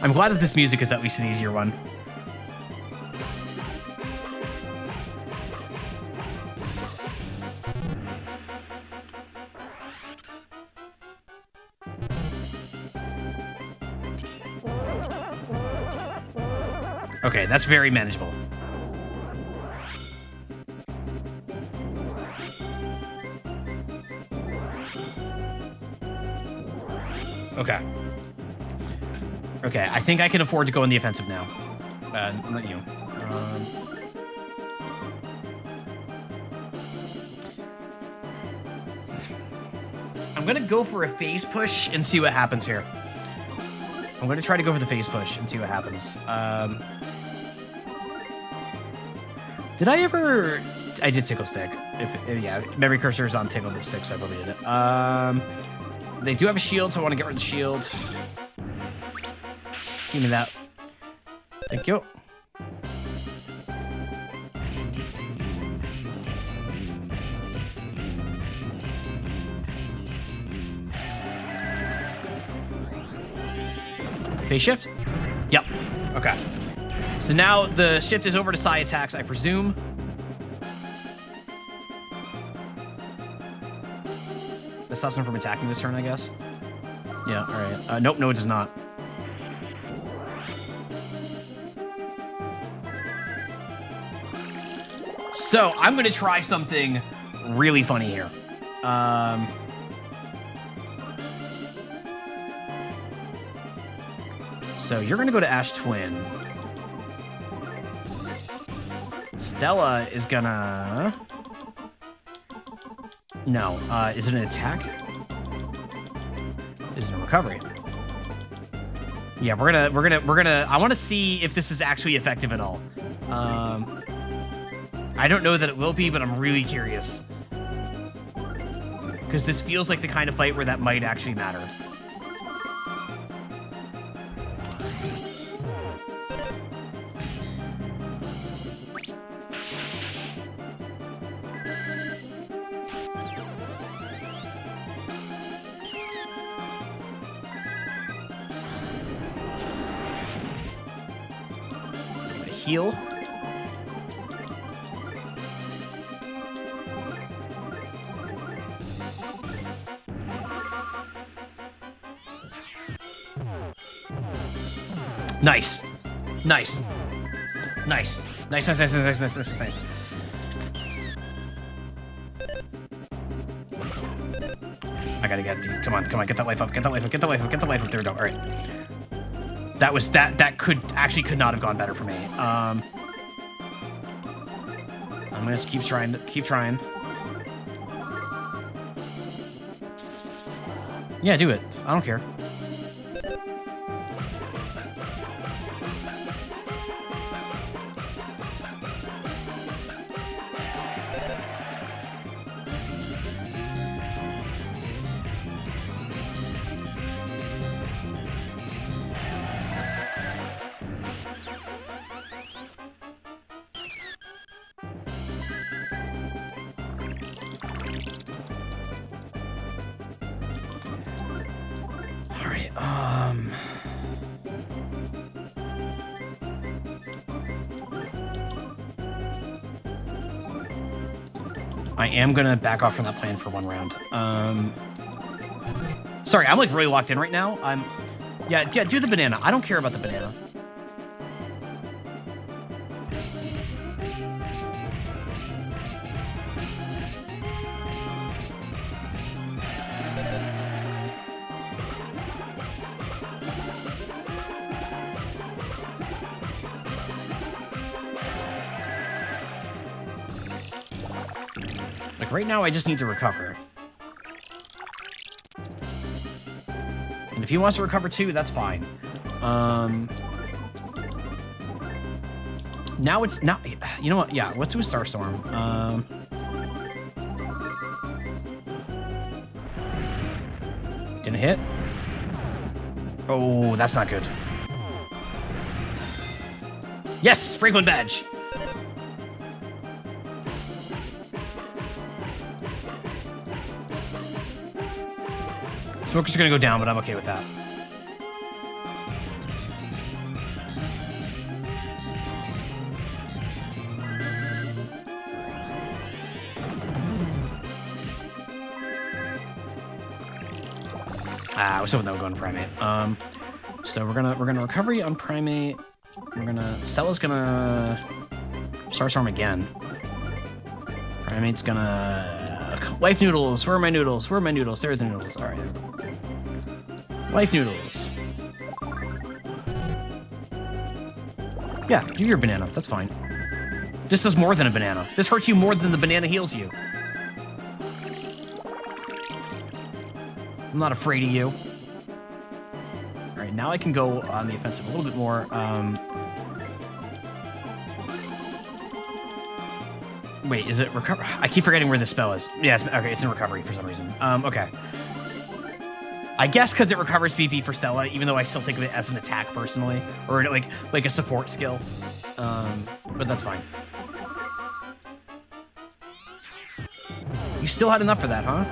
I'm glad that this music is at least an easier one. Okay, that's very manageable. Okay. Okay, I think I can afford to go in the offensive now. Not you. I'm gonna go for a phase push and see what happens here. I'm gonna try to go for the phase push and see what happens. Did I ever... I did Tickle Stick. Yeah, Memory Cursor is on Tickle Stick, so I probably did it. They do have a shield, so I want to get rid of the shield. Give me that. Thank you. Phase shift? Yep. Okay. So now the shift is over to Psy attacks, I presume. That stops him from attacking this turn, I guess. Yeah, alright. Nope, no, it does not. So, I'm going to try something really funny here. So, you're going to go to Ash Twin. Stella is going to... No. Is it an attack? Is it a recovery? Yeah, we're gonna... I want to see if this is actually effective at all. I don't know that it will be, but I'm really curious. Because this feels like the kind of fight where that might actually matter. Heal. Nice. Nice. Nice. Nice, nice, nice, nice, nice, nice, nice. I gotta get these. Come on, come on, get that life up, get that life up, get that life up, get that life up. There we go. All right. That could not have gone better for me. I'm gonna just keep trying. Yeah, do it. I don't care. I am gonna back off from that plan for one round. Sorry, I'm like really locked in right now. Yeah, do the banana. I don't care about the banana. Like right now, I just need to recover. And if he wants to recover too, that's fine. Now it's not. You know what? Yeah, let's do a Starstorm. Didn't hit. Oh, that's not good. Yes, Franklin badge. Smoker's gonna go down, but I'm okay with that. I was hoping that would go on Primate. So we're gonna recovery on Primate. Stella's gonna Starstorm again. Primate's gonna Life Noodles. Where are my noodles? Where are my noodles? There are the noodles. All right. Life Noodles. Yeah, do your banana. That's fine. This does more than a banana. This hurts you more than the banana heals you. I'm not afraid of you. All right, now I can go on the offensive a little bit more. Wait, is it recover? I keep forgetting where this spell is. Yeah, okay, it's in recovery for some reason. Okay. I guess because it recovers BP for Stella, even though I still think of it as an attack personally, or like a support skill. But that's fine. You still had enough for that, huh?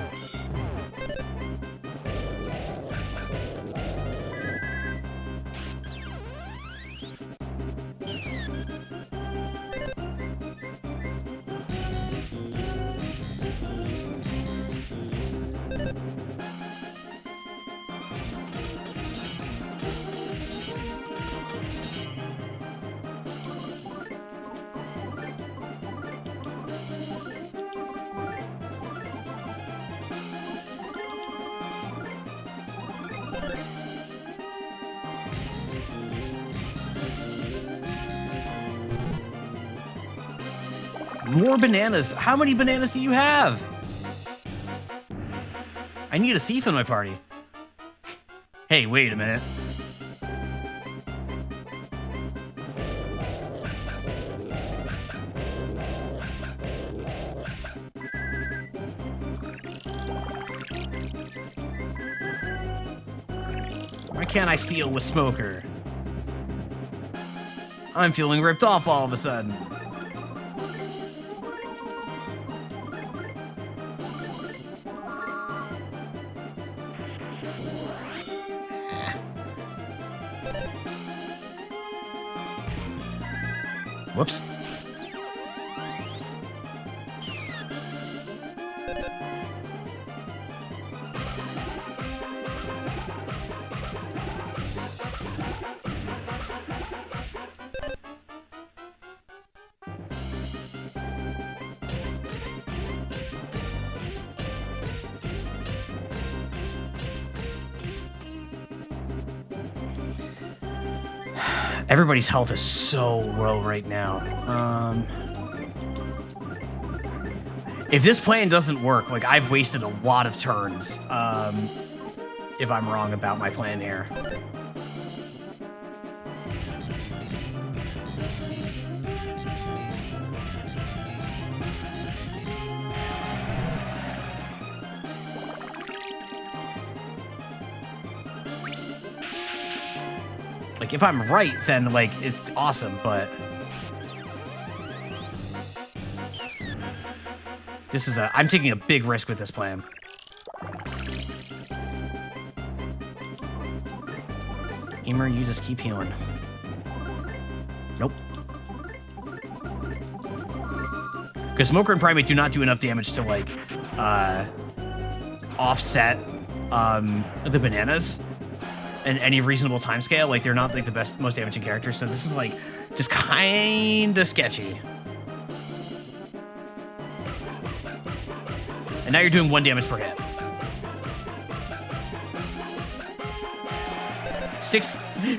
More bananas. How many bananas do you have? I need a thief in my party. Hey, wait a minute. Why can't I steal with Smoker? I'm feeling ripped off all of a sudden. Whoops. Everybody's health is so low right now. If this plan doesn't work, like, I've wasted a lot of turns, if I'm wrong about my plan here. Like, if I'm right, then, like, it's awesome, but... This is I'm taking a big risk with this plan. Emer, you just keep healing. Nope. Because Smoker and Primate do not do enough damage to, like, offset the bananas in any reasonable time scale. Like, they're not, like, the best, most damaging characters, so this is, like, just kind of sketchy. And now you're doing 1 damage per hit.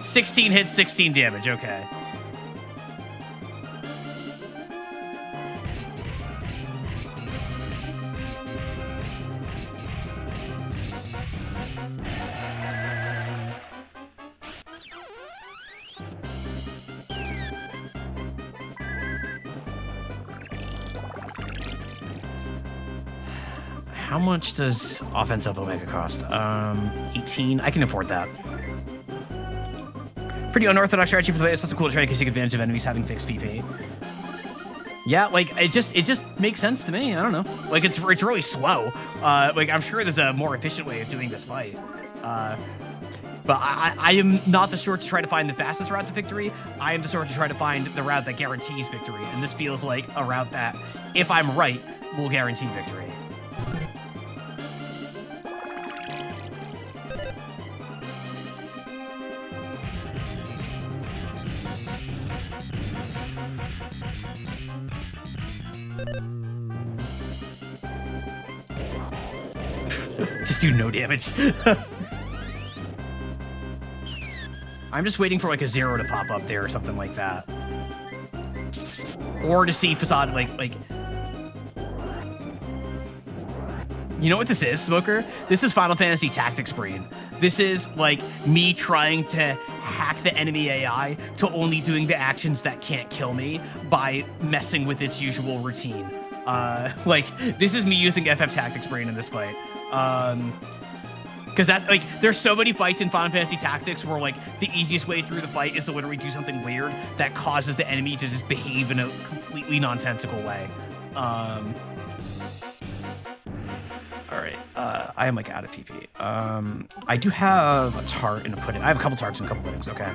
16 hits, 16 damage, okay. How much does offensive Omega cost? 18. I can afford that. Pretty unorthodox strategy for the way. It's also cool to try to take advantage of enemies having fixed PP. Yeah, like it just makes sense to me. I don't know. Like it's really slow. Like I'm sure there's a more efficient way of doing this fight. But I am not the sort to try to find the fastest route to victory. I am the sort to try to find the route that guarantees victory. And this feels like a route that, if I'm right, will guarantee victory. Just do no damage. I'm just waiting for like a 0 to pop up there or something like that. Or to see Facade like you know what this is, Smoker? This is Final Fantasy Tactics Brain. This is like me trying to hack the enemy AI to only doing the actions that can't kill me by messing with its usual routine. Like this is me using FF Tactics Brain in this fight. Because that's like, there's so many fights in Final Fantasy Tactics where like the easiest way through the fight is to literally do something weird that causes the enemy to just behave in a completely nonsensical way. All right, I am like out of PP. I do have a tart and a pudding. I have a couple tarts and a couple puddings. Okay.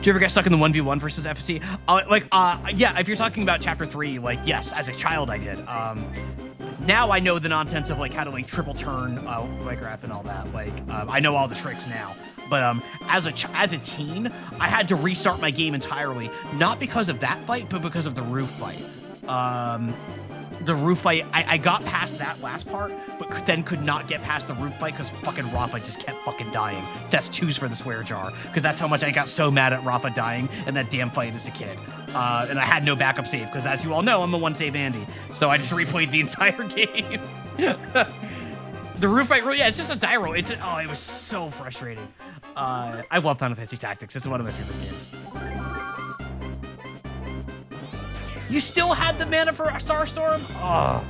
Do you ever get stuck in the 1v1 versus FFC? Yeah, if you're talking about chapter 3, like, yes, as a child I did. Now I know the nonsense of like how to like triple turn graph and all that. Like, I know all the tricks now. But as a teen, I had to restart my game entirely, not because of that fight, but because of the roof fight. The roof fight, I got past that last part, but then could not get past the roof fight because fucking Rafa just kept fucking dying. That's 2s for the swear jar, because that's how much I got so mad at Rafa dying in that damn fight as a kid. And I had no backup save, because as you all know, I'm a one-save Andy. So I just replayed the entire game. The roof fight, yeah, it's just a die roll. It was so frustrating. I love Final Fantasy Tactics. It's one of my favorite games. You still had the mana for Starstorm? Oh.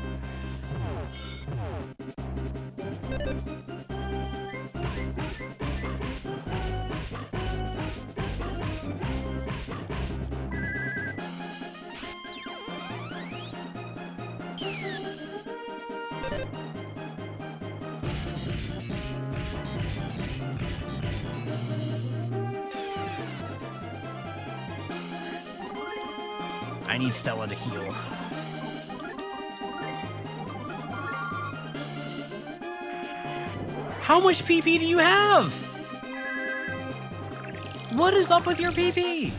I need Stella to heal. How much PP do you have? What is up with your PP?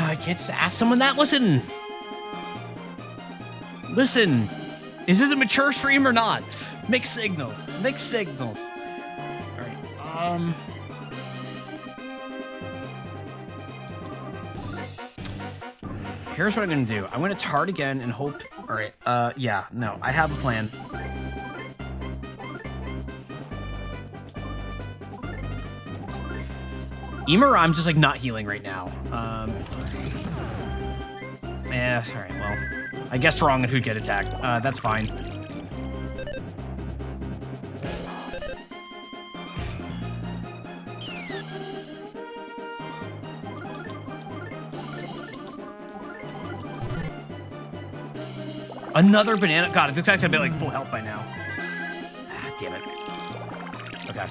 I can't just ask someone that. Listen, is this a mature stream or not? Mixed signals. All right. Here's what I'm gonna do. I'm gonna tart again and hope All right. Yeah. No, I have a plan. Emer, I'm just like not healing right now. Yeah. All right. Well, I guess wrong and who'd get attacked. That's fine. Another banana. God, it's actually a bit like full health by now. Ah, damn it. Okay.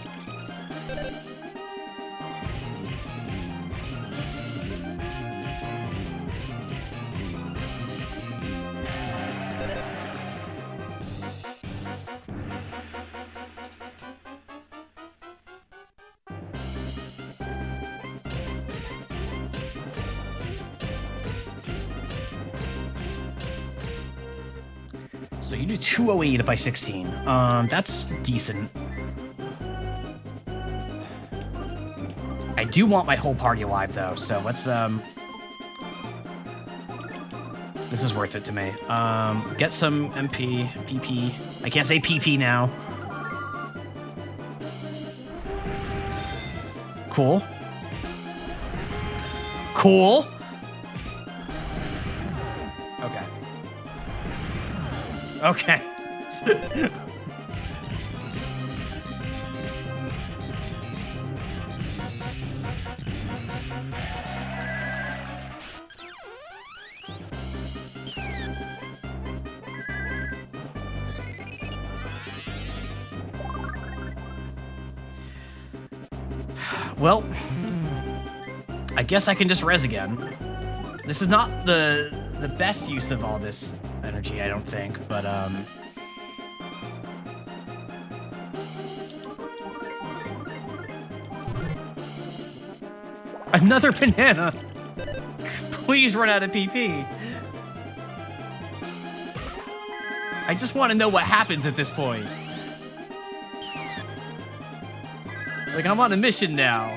So you do 208 if I 16. That's decent. I do want my whole party alive though, so let's this is worth it to me. Get some MP, PP. I can't say PP now. Cool. Cool. Okay. Okay. Well, I guess I can just res again. This is not the best use of all this energy, I don't think, but another banana. Please run out of PP. I just want to know what happens at this point. Like, I'm on a mission now.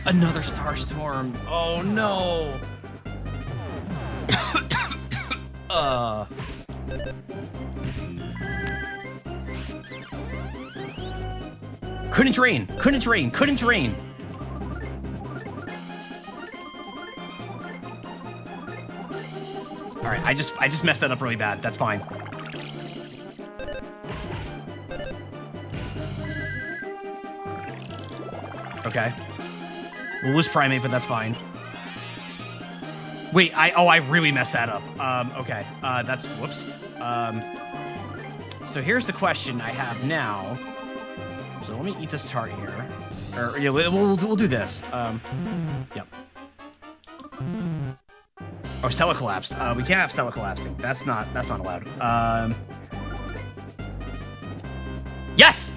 Another star storm. Oh no. Couldn't drain. Couldn't drain. Couldn't drain. All right, I just messed that up really bad. That's fine. Okay. We'll lose Primate, but that's fine. Wait, I really messed that up. Okay. That's whoops. So here's the question I have now. So let me eat this tart here. Or yeah, we'll do this. Yep. Oh, Stella collapsed. We can't have Stella collapsing. That's not allowed. Yes!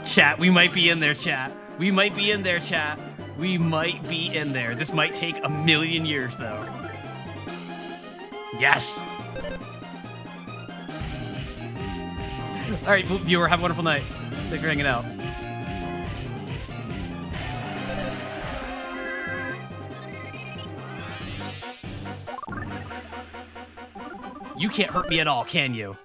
Chat, we might be in there, chat. We might be in there, chat. We might be in there. This might take 1,000,000 years, though. Yes! Alright, viewer, have a wonderful night. Thanks for hanging out. You can't hurt me at all, can you?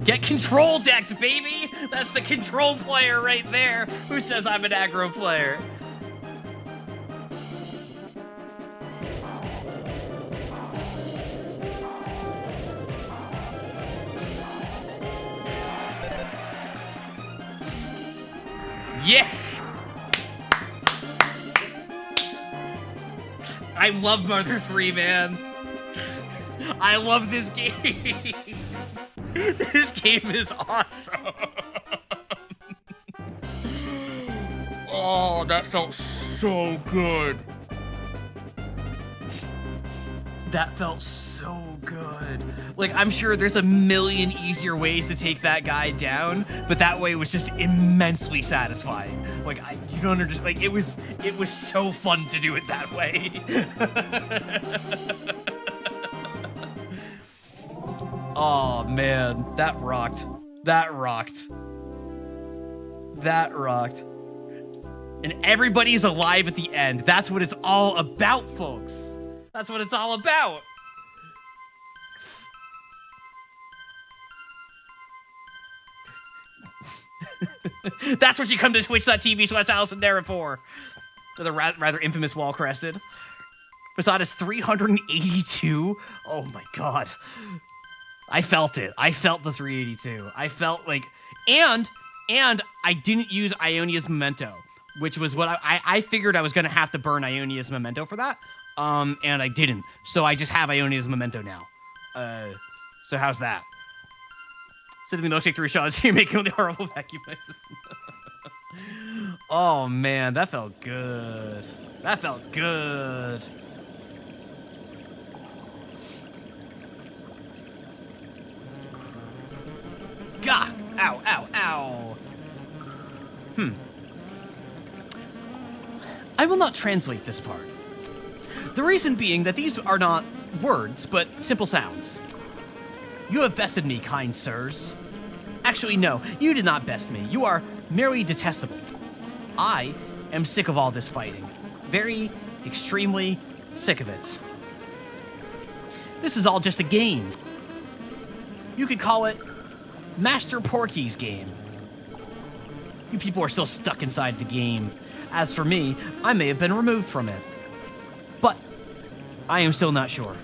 Get control decked, baby! That's the control player right there who says I'm an aggro player. Yeah! I love Mother 3, man. I love this game. This game is awesome. Oh, that felt so good. That felt so good. Like, I'm sure there's a million easier ways to take that guy down, but that way was just immensely satisfying. Like, you don't understand. Like, it was so fun to do it that way. Oh man, that rocked. That rocked. That rocked. And everybody's alive at the end. That's what it's all about, folks. That's what it's all about. That's what you come to twitch.tv/AllisonDarrett for. The rather infamous wall crested. Facade is 382. Oh my god. I felt it. I felt the 382. I felt like, and I didn't use Ionia's Memento, which was what I figured I was gonna have to burn Ionia's Memento for that. And I didn't. So I just have Ionia's Memento now. So how's that? Sipping the milkshake 3 shots, you're making the horrible vacuum noises. Oh man, that felt good. That felt good. Gah! Ow, ow, ow. I will not translate this part. The reason being that these are not words, but simple sounds. You have bested me, kind sirs. Actually, no, you did not best me. You are merely detestable. I am sick of all this fighting. Very, extremely sick of it. This is all just a game. You could call it Master Porky's game. You people are still stuck inside the game. As for me, I may have been removed from it. But I am still not sure.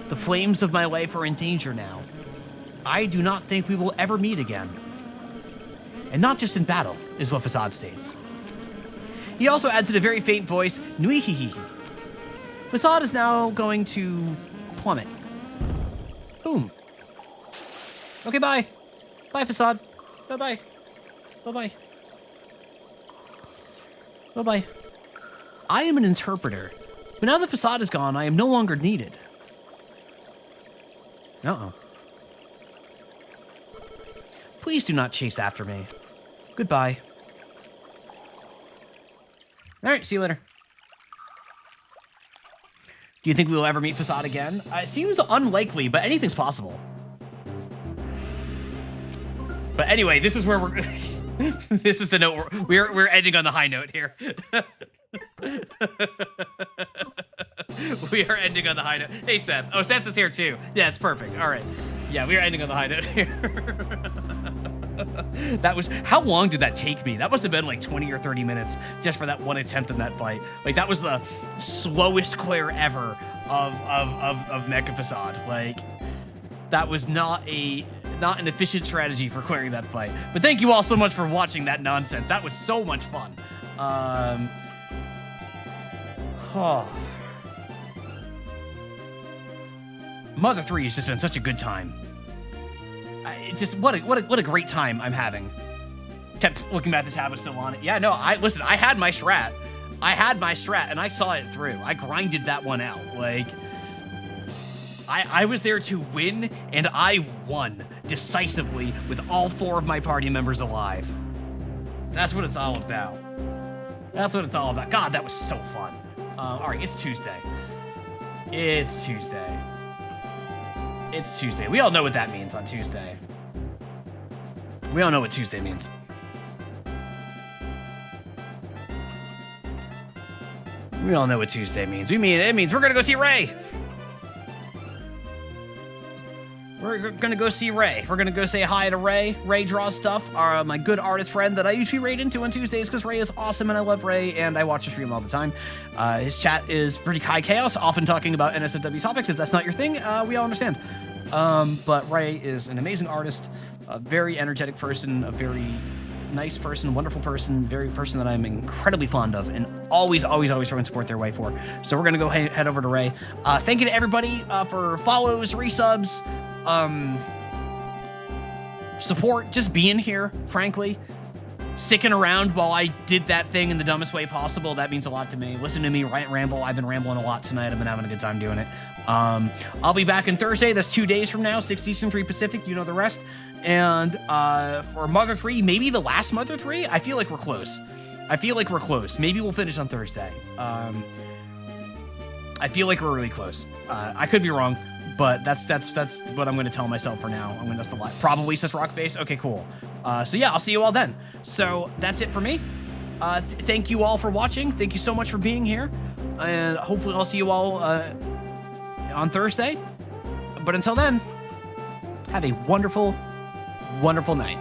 The flames of my life are in danger now. I do not think we will ever meet again. And not just in battle, is what Facade states. He also adds in a very faint voice, Nuihihihi. Facade is now going to plummet. Boom. Okay, bye. Bye, Facade. Bye-bye. Bye-bye. Bye-bye. I am an interpreter, but now that Facade is gone, I am no longer needed. Uh-oh. Please do not chase after me. Goodbye. All right, see you later. Do you think we will ever meet Facade again? It seems unlikely, but anything's possible. But anyway, this is where we're... this is the note. We're ending on the high note here. We are ending on the high note. Hey, Seth. Oh, Seth is here too. Yeah, it's perfect. All right. Yeah, we are ending on the high note here. That was... How long did that take me? That must have been like 20 or 30 minutes just for that one attempt in that fight. Like, that was the slowest clear ever of Mecha Facade. Like, that was not an efficient strategy for clearing that fight. But thank you all so much for watching that nonsense. That was so much fun. Mother 3 has just been such a good time. What a great time I'm having. Kept looking at the tab, was still on it. Yeah, no, listen, I had my strat. And I saw it through. I grinded that one out. Like, I was there to win, and I won decisively with all 4 of my party members alive. That's what it's all about. That's what it's all about. God, that was so fun. All right, it's Tuesday. It's Tuesday. It's Tuesday. We all know what that means on Tuesday. We all know what Tuesday means. We all know what Tuesday means. It means we're gonna go see Ray. We're gonna go see Ray. We're gonna go say hi to Ray. Ray draws stuff. My good artist friend that I usually raid into on Tuesdays because Ray is awesome and I love Ray and I watch the stream all the time. His chat is pretty high chaos, often talking about NSFW topics. If that's not your thing, we all understand. But Ray is an amazing artist, a very energetic person, a very nice person, wonderful person, very person that I'm incredibly fond of, and always throwing support their way for. So we're gonna go head over to Ray. Thank you to everybody for follows, resubs, support, just being here, frankly. Sticking around while I did that thing in the dumbest way possible, that means a lot to me. Listen to me ramble. I've been rambling a lot tonight. I've been having a good time doing it. I'll be back on Thursday. That's 2 days from now, 6 Eastern, 3 Pacific. You know the rest. And for Mother 3, maybe the last Mother 3. I feel like we're close. Maybe we'll finish on Thursday. I feel like we're really close. I could be wrong, but that's what I'm going to tell myself for now. I'm going to just lie. Probably, says Rockface. Okay, cool. So yeah, I'll see you all then. So that's it for me. Thank you all for watching. Thank you so much for being here. And hopefully I'll see you all on Thursday. But until then, have a wonderful, wonderful night.